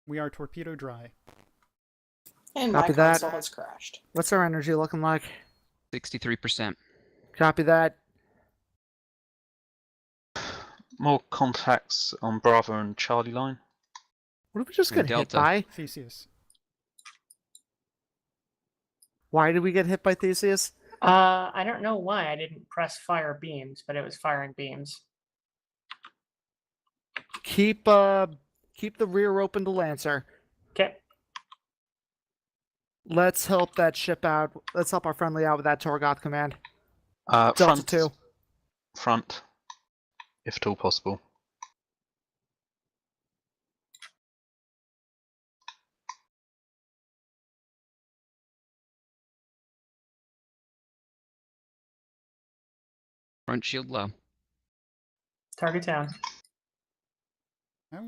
We are torpedo dry. And Copy my that. console has crashed. What's our energy looking like? 63%. Copy that. More contacts on Bravo and Charlie line. What did we just And get hit Delta. by? Theseus. Why did we get hit by Theseus? I don't know why I didn't press fire beams, but it was firing beams. Keep the rear open to Lancer. Okay. Let's help that ship out. Let's help our friendly out with that Torgoth command. Delta Front. 2. Front. If at all possible. Front shield low. Target down.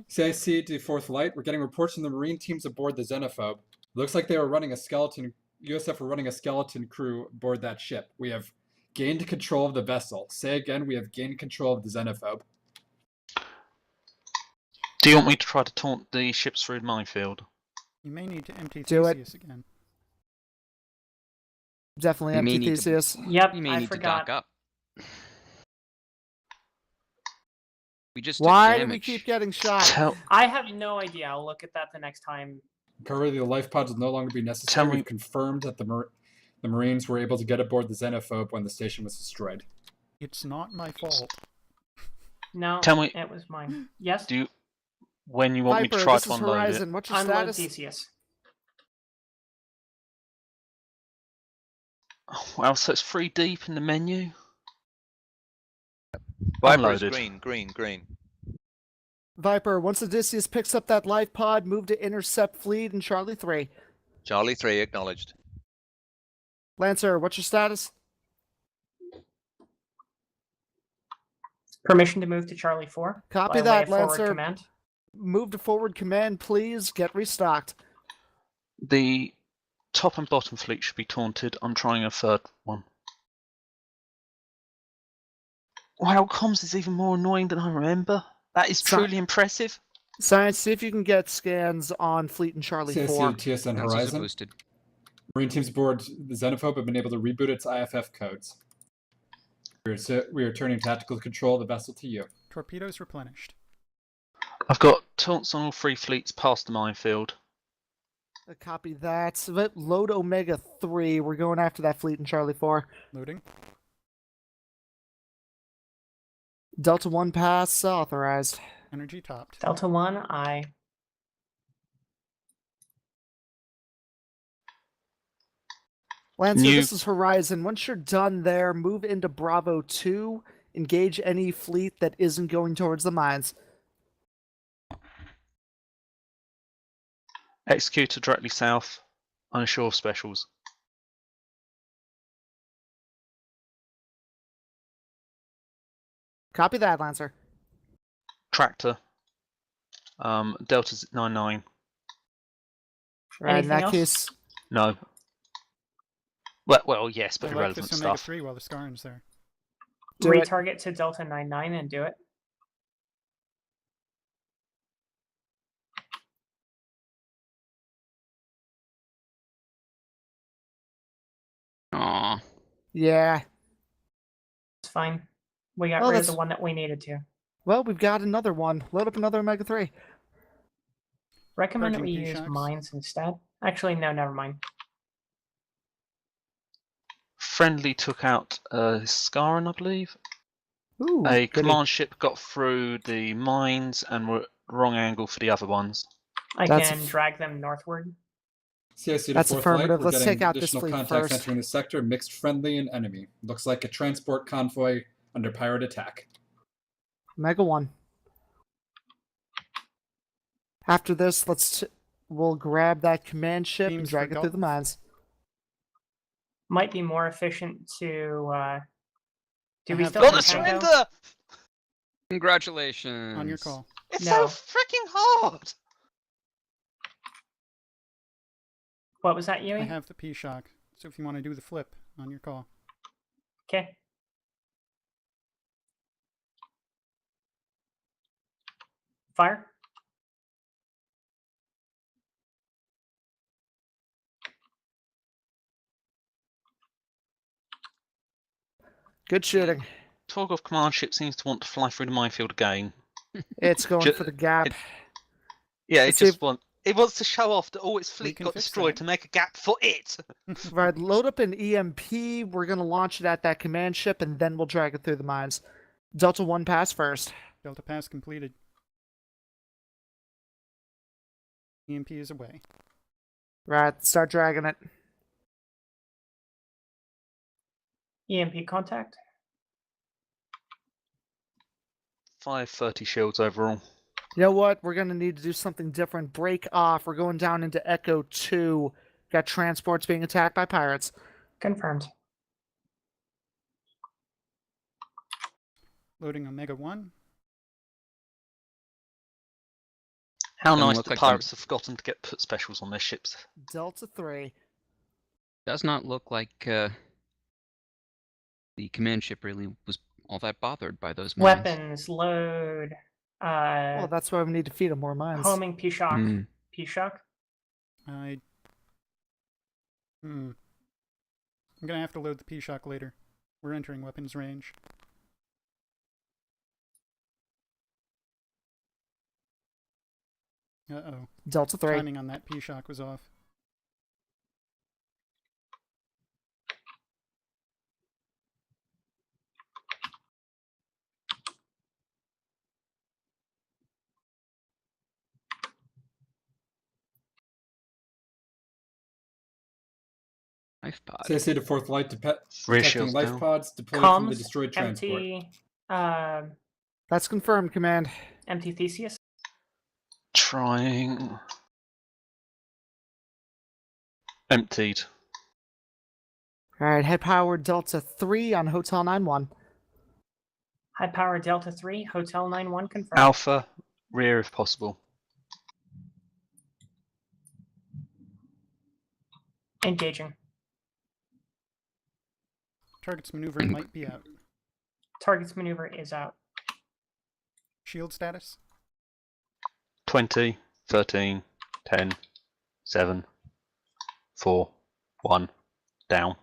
CIC to 4th Light. We're getting reports from the Marine teams aboard the Xenophobe. Looks like they were running a skeleton. USF were running a skeleton crew aboard that ship. We have gained control of the vessel. Say again, we have gained control of the Xenophobe. Do you want me to try to taunt the ships through the minefield? You may need to empty Do it. Theseus again. Definitely You may empty need to- Theseus. Yep, You may I need forgot. to dock up. We just Why took do we damage. keep getting shot? Tell I have no idea. I'll look at that the next time. Currently, the life pods will no longer be Tell necessary. me- We've confirmed that the Marines were able to get aboard the Xenophobe when the station was destroyed. It's not my fault. No, Tell me- it was mine. Yes? Do you, when you want me Viper, to try this to is unload Horizon. What's your Unload status? Theseus. it? Well, so it's 3 deep in the menu. Viper is Unloaded. green. Viper, once Odysseus picks up that life pod, move to intercept fleet in Charlie 3. Charlie 3 acknowledged. Lancer, what's your status? Permission to move to Charlie 4. Copy by way that, of forward Lancer. command. Move to forward command, please. Get restocked. The top and bottom fleet should be taunted. I'm trying a third one. Wow, comms is even more annoying than I remember. That is truly impressive. Science, see if you can get scans on fleet in Charlie CIC 4. TSN That's also Horizon. boosted. Marine teams aboard the Xenophobe have been able to reboot its IFF codes. We are turning tactical control of the vessel to you. Torpedoes replenished. I've got taunts on all 3 fleets past the minefield. Copy that. Load Omega 3. We're going after that fleet in Charlie 4. Loading. Delta 1 pass authorized. Energy topped. Delta 1, I. Lancer, New- this is Horizon. Once you're done there, move into Bravo 2. Engage any fleet that isn't going towards the mines. Executor directly south. Unsure of specials. Copy that, Lancer. Tractor. Delta's 99. Right, in Anything that else? case, No. Well, yes, but I like irrelevant this Omega stuff. 3 while the Scarn's there. do it. Retarget to Delta 99 and do it. Aw. Yeah. It's fine. We got Well, rid of the that's- one that we needed to. Well, we've got another one. Load up another Omega 3. Recommend that Charging we use P-shocks. mines instead. Actually, no, never mind. Friendly took out Scarin, I believe. Ooh, A goody. command ship got through the mines and were wrong angle for the other ones. I That's can drag them northward. CIC to That's fourth light. affirmative. We're Let's getting take out this additional fleet contacts first. entering the sector, mixed friendly and enemy. Looks like a transport convoy under pirate attack. Omega 1. After this, we'll grab that command ship and Beams drag for it through the Golf. mines. Might be more efficient to. Do we have still Got have the Tango? surrender! Congratulations. On your call. It's No. so freaking hard! What was that, I Yui? have the P-shock, so if you want to do the flip, on your call. Okay. Fire. Good shooting. Torgov command ship seems to want to fly through the minefield again. It's going Ju- for the gap. Yeah, Let's see it wants to show off that all its We fleet can got fix destroyed that. to make a gap for it. Right, load up an EMP. We're going to launch it at that command ship, and then we'll drag it through the mines. Delta 1 pass first. Delta pass completed. EMP is away. Right, start dragging it. EMP contact. 530 shields overall. You know what? We're going to need to do something different. Break off. We're going down into Echo 2. Got transports being attacked by pirates. Confirmed. Loading Omega 1. How Doesn't nice look the like pirates have forgotten to get put specials on their ships. Delta 3. Does not look like the command ship really was all that bothered by those mines. Weapons, load. Well, that's why we need to feed them more mines. Homing P-shock. Hmm. P-shock. I'm gonna have to load the P-shock later. We're entering weapons range. Uh-oh. Delta 3. Timing on that P-shock was off. Life pod. CIC to fourth light, Rear detecting shields life down. pods deployed from the Comms. destroyed transport. Empty. That's confirmed, command. Empty Theseus. Trying. Emptied. Alright, head power Delta 3 on Hotel 9-1. High power Delta 3. Hotel 9-1 confirmed. Alpha, rear if possible. Engaging. Target's maneuver might be out. Target's maneuver is out. Shield status? 20, 13, 10, 7, 4, 1, down.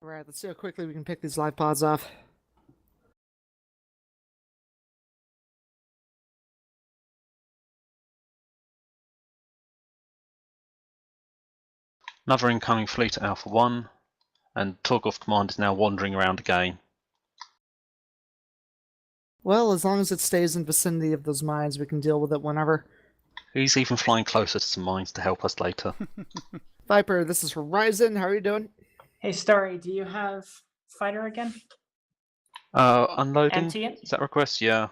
Alright, let's see how quickly we can pick these live pods off. Another incoming fleet at Alpha 1, and Torgov Command is now wandering around again. Well, as long as it stays in vicinity of those mines, we can deal with it whenever. He's even flying closer to some mines to help us later. Viper, this is Horizon. How are you doing? Hey, Starry, do you have fighter again? Unloading? Empty it? Is that request? Yeah.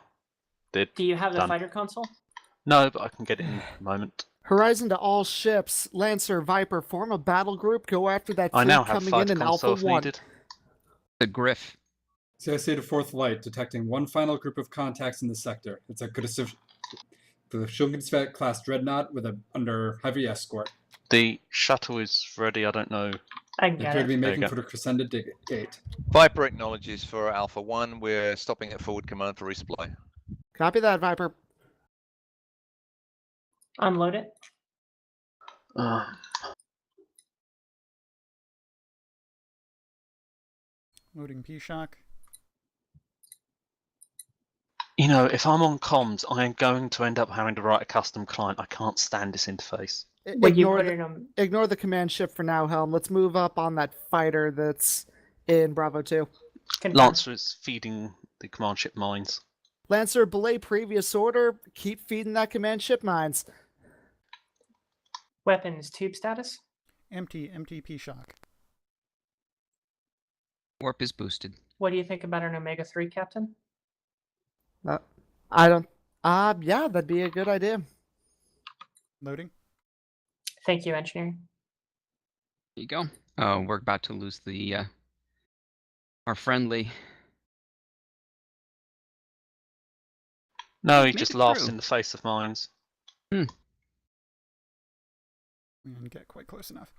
Did. Do you have the Done. fighter console? No, but I can get it in a moment. Horizon to all ships. Lancer, Viper, form a battle group. Go after that I fleet now have coming in fighter in console Alpha if 1. needed. The Griff. CIC to fourth light, detecting one final group of contacts in the sector. It's a Shulginsvet class dreadnought with under heavy escort. The shuttle is ready, I don't know. I can They get appear to be it. There you making go. for the Crescenda gate. Viper acknowledges for Alpha 1. We're stopping at forward command for resupply. Copy that, Viper. Unload it. Loading P-Shock. You know, if I'm on comms, I am going to end up having to write a custom client. I can't stand this interface. Would you Ignore put the, it on? ignore the command shift for now, Helm. Let's move up on that fighter that's in Bravo 2. Confirm. Lancer is feeding the command ship mines. Lancer, belay previous order. Keep feeding that command ship mines. Weapons tube status. Empty P-Shock. Warp is boosted. What do you think about an Omega 3, Captain? I don't. Yeah, that'd be a good idea. Loading. Thank you, engineering. There you go. Oh, we're about to lose the our friendly. No, he Made just it laughs through. in the face of mines. We didn't get quite close enough.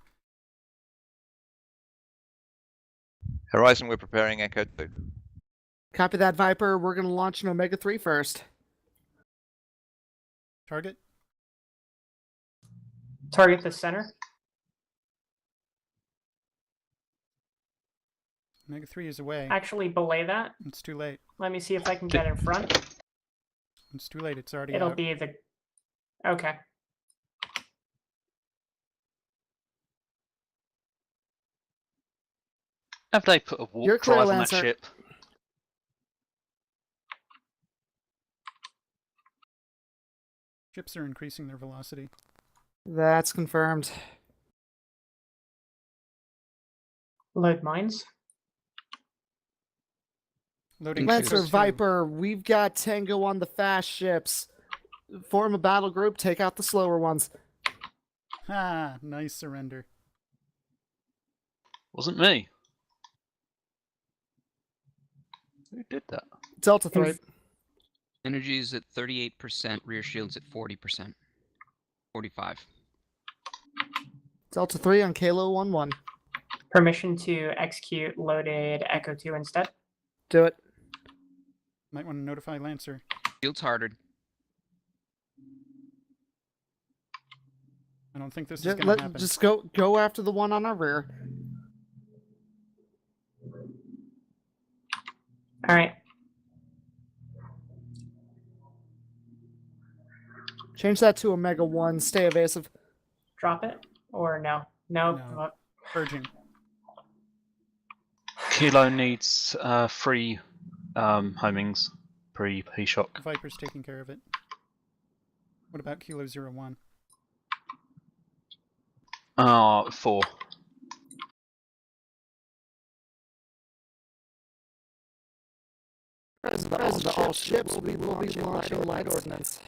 Horizon, we're preparing Echo 2. Copy that, Viper. We're going to launch an Omega 3 first. Target. Target the center. Omega 3 is away. Actually, belay that. It's too late. Let me see if I can get in front. It's too late. It's already It'll out. be the. Okay. Have they put a You're warp clear, drive on that Lancer. ship? Ships are increasing their velocity. That's confirmed. Load mines. Loading Lancer, Ships. Viper, we've got Tango on the fast ships. Form a battle group, take out the slower ones. Ah, nice surrender. Wasn't me. Who did that? Delta 3. Energy is at 38%. Rear shield's at 40%. 45. Delta 3 on Kalo 1-1. Permission to execute loaded Echo 2 instead. Do it. Might want to notify Lancer. Shield's hardered. I don't think this is going to happen. Just go after the one on our rear. All right. Change that to Omega 1. Stay evasive. Drop it or no? No. No. Purging. Kilo needs free homings pre-P-Shock. Viper's taking care of it. What about Kilo 01? 4. President, all ships will be launching light ordnance.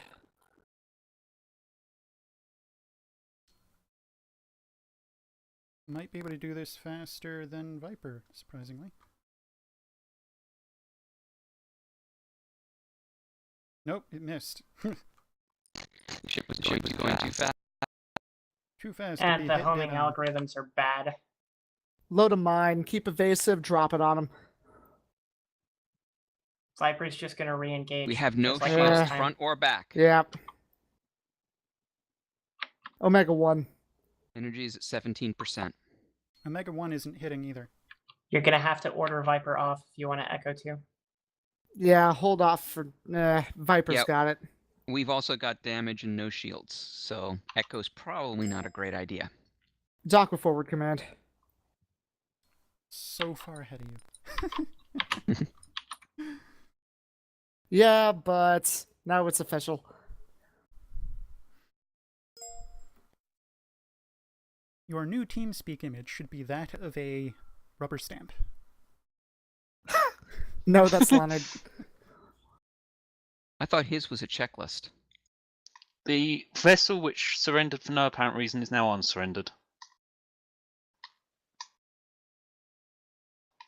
Might be able to do this faster than Viper, surprisingly. Nope, it missed. Ship was going too fast. Too fast. to And be the hit homing dead on. algorithms are bad. Load a mine. Keep evasive. Drop it on them. Viper's just going to re-engage. We have no just like shields last time. front or back. Yeah. Omega 1. Energy is at 17%. Omega 1 isn't hitting either. You're going to have to order Viper off if you want to Echo 2. Yeah, hold off for... Viper's Yep. got it. We've also got damage and no shields, so Echo's probably not a great idea. Dock with forward command. So far ahead of you. Yeah, but now it's official. Your new TeamSpeak image should be that of a rubber stamp. No, that's Leonard. I thought his was a checklist. The vessel which surrendered for no apparent reason is now unsurrendered.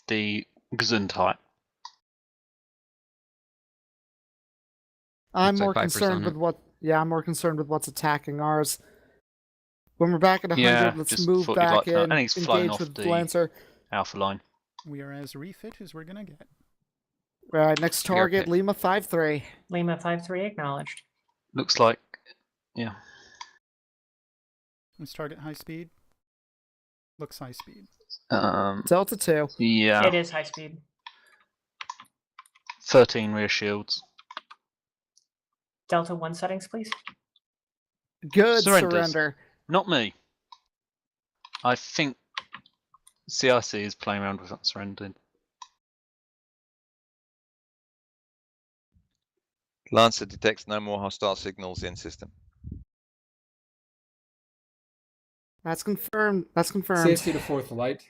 The Gesundheit. I'm Looks like more Viper's concerned on with it. what... Yeah, I'm more concerned with what's attacking ours. When we're back at 100, Yeah, let's just move thought you'd back like to know. in, And he's flown engage off with the Lancer. Alpha line. We are as refit as we're gonna get. Right, next target, pick. Lima 5-3. Lima 5-3 acknowledged. Looks like, yeah. Let's target high speed. Looks high speed. Delta 2. Yeah. It is high speed. 13 rear shields. Delta 1 settings, please. Good Surrenders. surrender. Not me. I think CIC is playing around with surrendering. Lancer detects no more hostile signals in system. That's confirmed. That's confirmed. CSC to fourth light.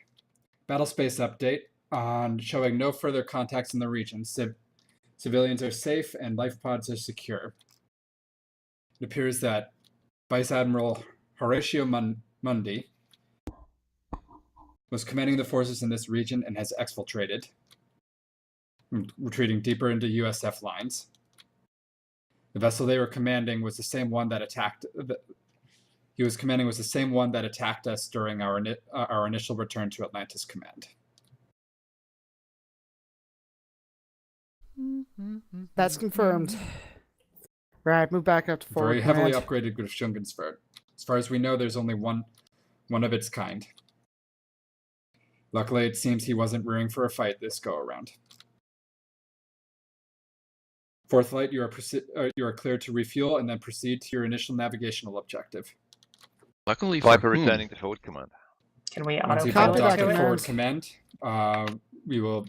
Battle space update on showing no further contacts in the region. Civilians are safe and life pods are secure. It appears that Vice Admiral Horatio Mundi was commanding the forces in this region and has exfiltrated, retreating deeper into USF lines. The vessel they were commanding was the same one that attacked. He was commanding was the same one that attacked us during our initial return to Atlantis Command. That's confirmed. Right, move back up to forward Very heavily command. upgraded Grishungensfurt. As far as we know, there's only one of its kind. Luckily, it seems he wasn't rearing for a fight this go-around. Fourth Light, you are cleared to refuel and then proceed to your initial navigational objective. Luckily for Viper whom? returning to forward command. Can we Once you've autopilot docked to at it? forward command, we will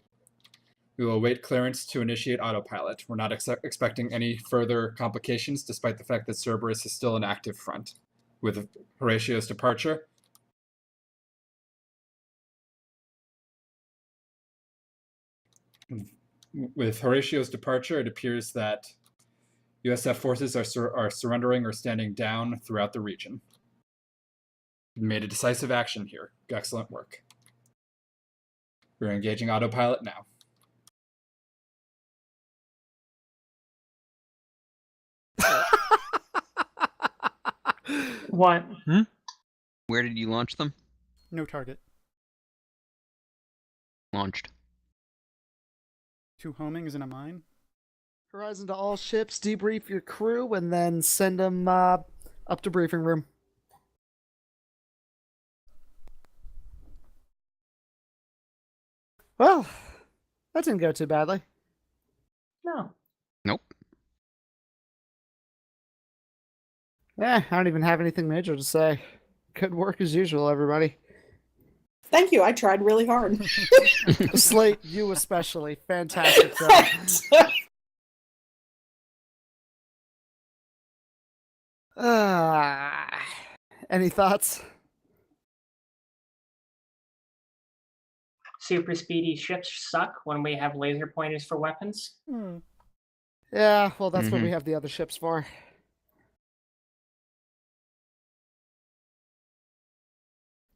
await clearance to initiate autopilot. We're not expecting any further complications, despite the fact that Cerberus is still an active front. With Horatio's departure, it appears that USF forces are surrendering or standing down throughout the region. We made a decisive action here. Excellent work. We're engaging autopilot now. What? Where did you launch them? No target. Launched. 2 homings in a mine. Horizon to all ships, debrief your crew, and then send them up to briefing room. Well, that didn't go too badly. No. Nope. Yeah, I don't even have anything major to say. Good work as usual, everybody. Thank you. I tried really hard. Slate, you especially. Fantastic job. Any thoughts? Super speedy ships suck when we have laser pointers for weapons. Yeah, well, that's what we have the other ships for.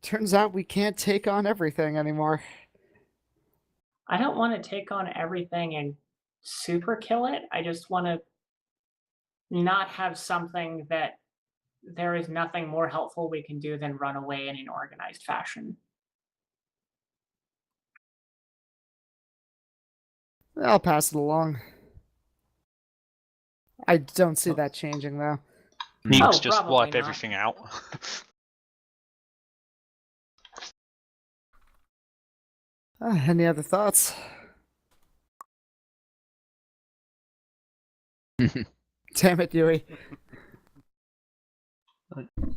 Turns out we can't take on everything anymore. I don't want to take on everything and super kill it. I just want to not have something that there is nothing more helpful we can do than run away in an organized fashion. I'll pass it along. I don't see that changing, though. Nukes just probably wipe not. everything out. Any other thoughts? Damn it, Yui.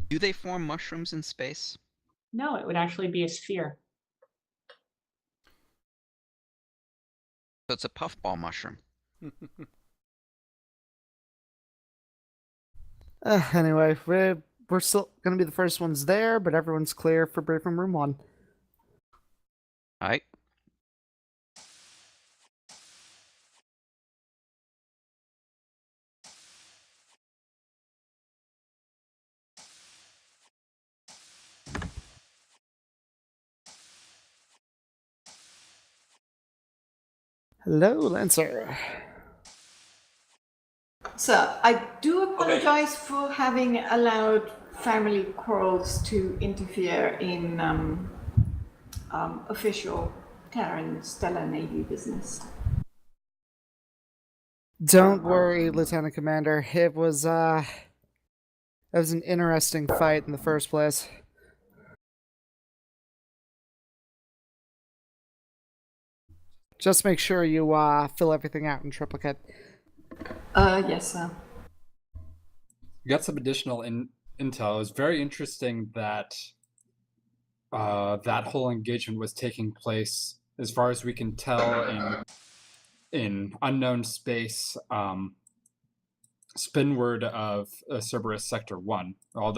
Do they form mushrooms in space? No, it would actually be a sphere. So it's a puffball mushroom. Anyway, we're still going to be the first ones there, but everyone's clear for briefing room 1. Alright. Hello, Lancer. So I do apologize for having allowed family quarrels to interfere in official Terran Stellar Navy business. Don't worry, Lieutenant Commander. It was an interesting fight in the first place. Just make sure you fill everything out in triplicate. Yes, sir. We got some additional intel. It was very interesting that that whole engagement was taking place, as far as we can tell, in unknown space, spinward of Cerberus Sector 1. All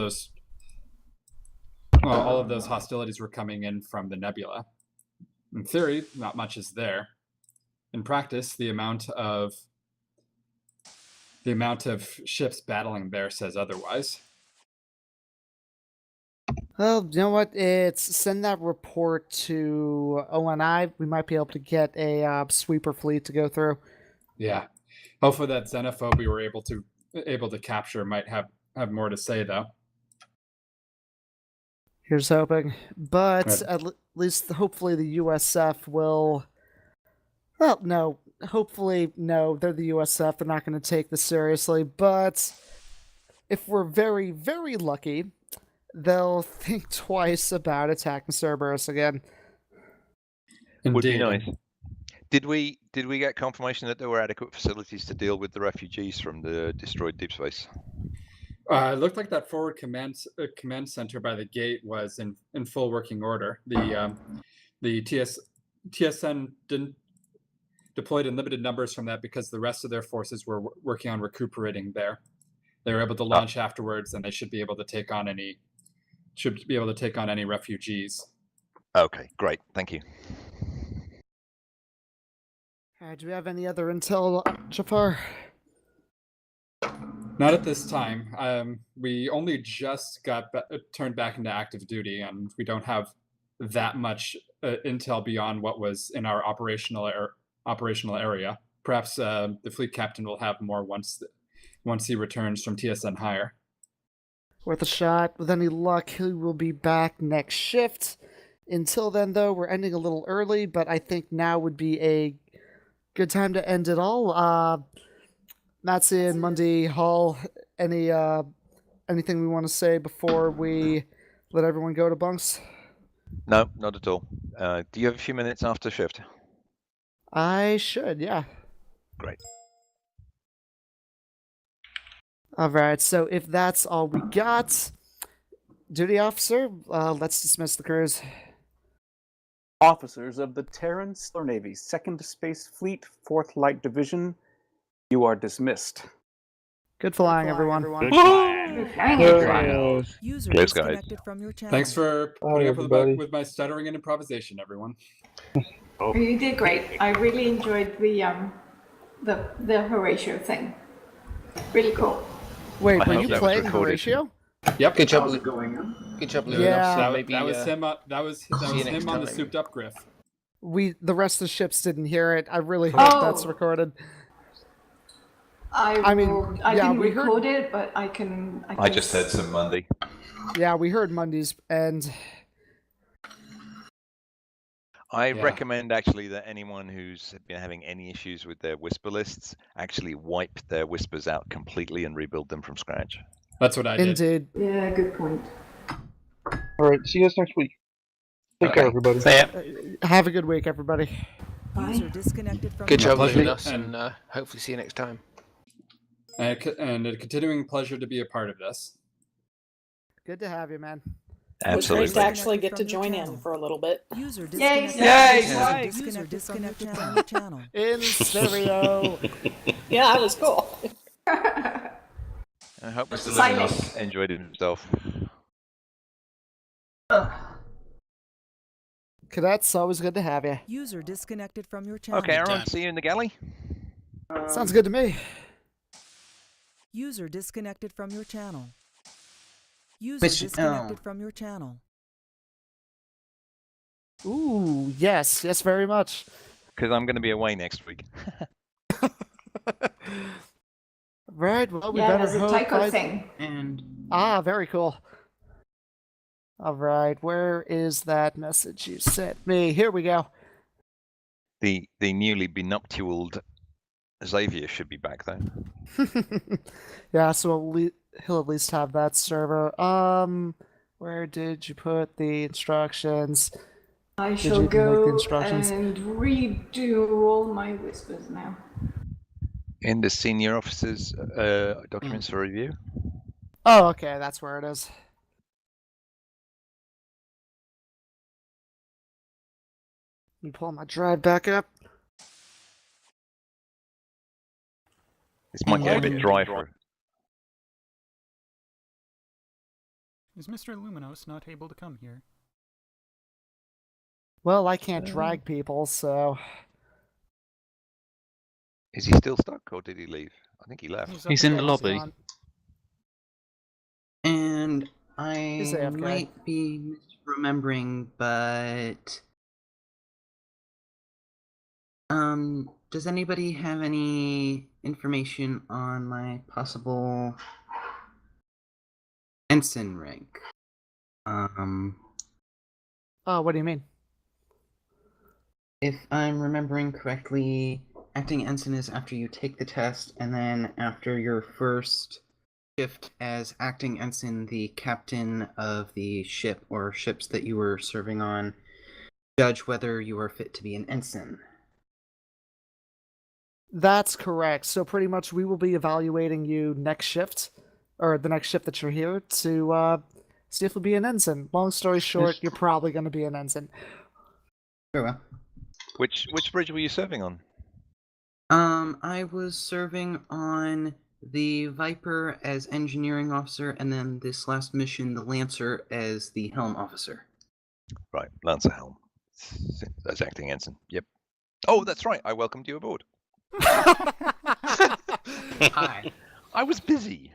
of those hostilities were coming in from the nebula. In theory, not much is there. In practice, the amount of ships battling there says otherwise. Well, you know what? Send that report to ONI. We might be able to get a sweeper fleet to go through. Yeah, hopefully that xenophobe we were able to capture might have more to say, though. Here's hoping. But Good. at least, hopefully, the USF will... Well, no. Hopefully, no. They're the USF. They're not going to take this seriously. But if we're very, very lucky, they'll think twice about attacking Cerberus again. Would be nice. Did we get confirmation that there were adequate facilities to deal with the refugees from the destroyed deep space? It looked like that forward command center by the gate was in full working order. The TSN didn't deployed in limited numbers from that because the rest of their forces were working on recuperating there. They were able to launch afterwards, and they should be able to take on any refugees. Okay, great, thank you. Do we have any other intel, Jafar? Not at this time. We only just got turned back into active duty, and we don't have that much intel beyond what was in our operational area. Perhaps the fleet captain will have more once he returns from TSN Higher. Worth a shot. With any luck, he will be back next shift. Until then, though, we're ending a little early, but I think now would be a good time to end it all. Nazi and Mundy Hall, anything we want to say before we let everyone go to bunks? No, not at all. Do you have a few minutes after shift? I should, yeah. Great. Alright, so if that's all we got, duty officer, let's dismiss the crews. Officers of the Terran Stellar Navy Second Space Fleet 4th Light Division, you are dismissed. Good flying, everyone. Good flying. User Close, guys. disconnected from your channel. Thanks for putting up with my stuttering and improvisation, everyone. You did great. I really enjoyed the Horatio thing. Really cool. Wait, I were hope you that was playing recorded. Horatio? Yep. Good job. How's it going on? Good job, Lou. Yeah. So That maybe, was him. That was see you next him on the time. souped up griff. The rest of the ships didn't hear it. I really hope that's recorded. I didn't we heard- record it, but I can. I just heard some Monday. Yeah, we heard Mundy's, and I recommend actually that anyone who's been having any issues with their whisper lists actually wipe their whispers out completely and rebuild them from scratch. That's what I did. indeed. Yeah, good point. All right, see you guys next week. Take care, everybody. Have a good week, everybody. User disconnected from Good your job pleasure. leaving us, And- and hopefully see you next time. And a continuing pleasure to be a part of this. Good to have you, man. It was great Absolutely. to actually get to join in for a little bit. User Yay! disconnected. User User disconnected from disconnected your channel. In stereo. Yeah, that was cool. I hope Mr. Silent. Levinas enjoyed himself. Cadets, always good to have you. User disconnected from your channel. Okay, everyone, see you in the galley. Sounds good to me. User disconnected from your channel. User Which- disconnected from your channel. Ooh, yes, very much. Because I'm going to be away next week. Right, well, we Yeah, better there's a hope tycho thing. And very cool. All right, where is that message you sent me? Here we go. The newly benuptialed Xavier should be back though. Yeah, so he'll at least have that server. Where did you put the instructions? I Did shall you make the go instructions? and redo all my whispers now. In the senior officers' documents for review. Oh, okay, that's where it is. Let me pull my drive back up. This might get a bit dry for. Is Mr. Luminos not able to come here? Well, I can't drag people, so... Is he still stuck, or did he leave? I think he left. He's in the lobby. And He's I AFK. might be misremembering, but does anybody have any information on my possible ensign rank? Oh, what do you mean? If I'm remembering correctly, acting ensign is after you take the test, and then after your first shift as acting ensign, the captain of the ship or ships that you were serving on judge whether you are fit to be an ensign. That's correct. So pretty much we will be evaluating you next shift, or the next shift that you're here, to see if you'll be an ensign. Long story short, you're probably going to be an ensign. Very well. Which bridge were you serving on? I was serving on the Viper as engineering officer, and then this last mission, the Lancer, as the helm officer. Right, Lancer helm. That's acting ensign. Yep. Oh, that's right. I welcomed you aboard. Hi. I was busy.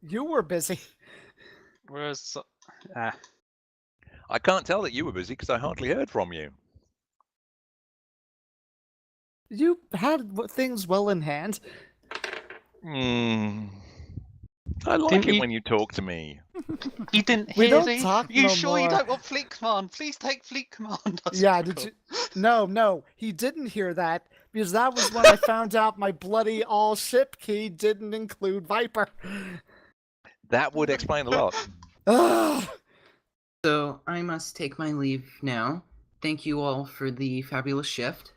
You were busy. Whereas, I can't tell that you were busy because I hardly heard from you. You had things well in hand. I like Didn't it you- when you talk to me. You didn't We hear don't me? talk You no sure you more. don't want fleet command? Please take fleet command. I Yeah, said, did "Cool." you? No, he didn't hear that because that was when I found out my bloody all ship key didn't include Viper. That would explain a lot. Ugh. So I must take my leave now. Thank you all for the fabulous shift.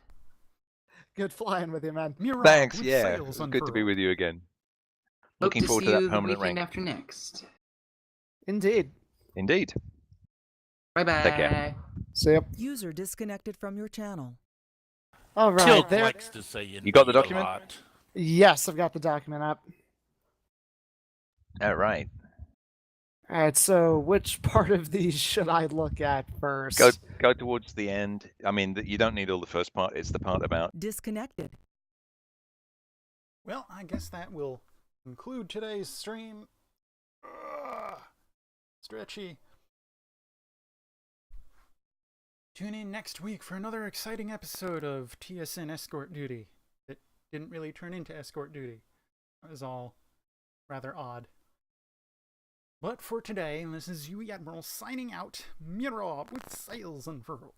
Good flying with you, man. Mirror Thanks, with yeah. sails It's good to be unfurled. with you again. Hope Looking to forward see to that you the permanent weekend rank. after next. Indeed. Indeed. Bye bye. Take care. See ya. User disconnected from your channel. All right. Tilt There. likes to say You got the indeed a document? lot. Yes, I've got the document up. All right. All right. So, which part of these should I look at first? Go towards the end. I mean, you don't need all the first part. It's the part about. Disconnected. Well, I guess that will conclude today's stream. Stretchy. Tune in next week for another exciting episode of TSN Escort Duty. It didn't really turn into escort duty. It was all rather odd. But for today, this is Yui Admiral signing out. Mirror with sails unfurled.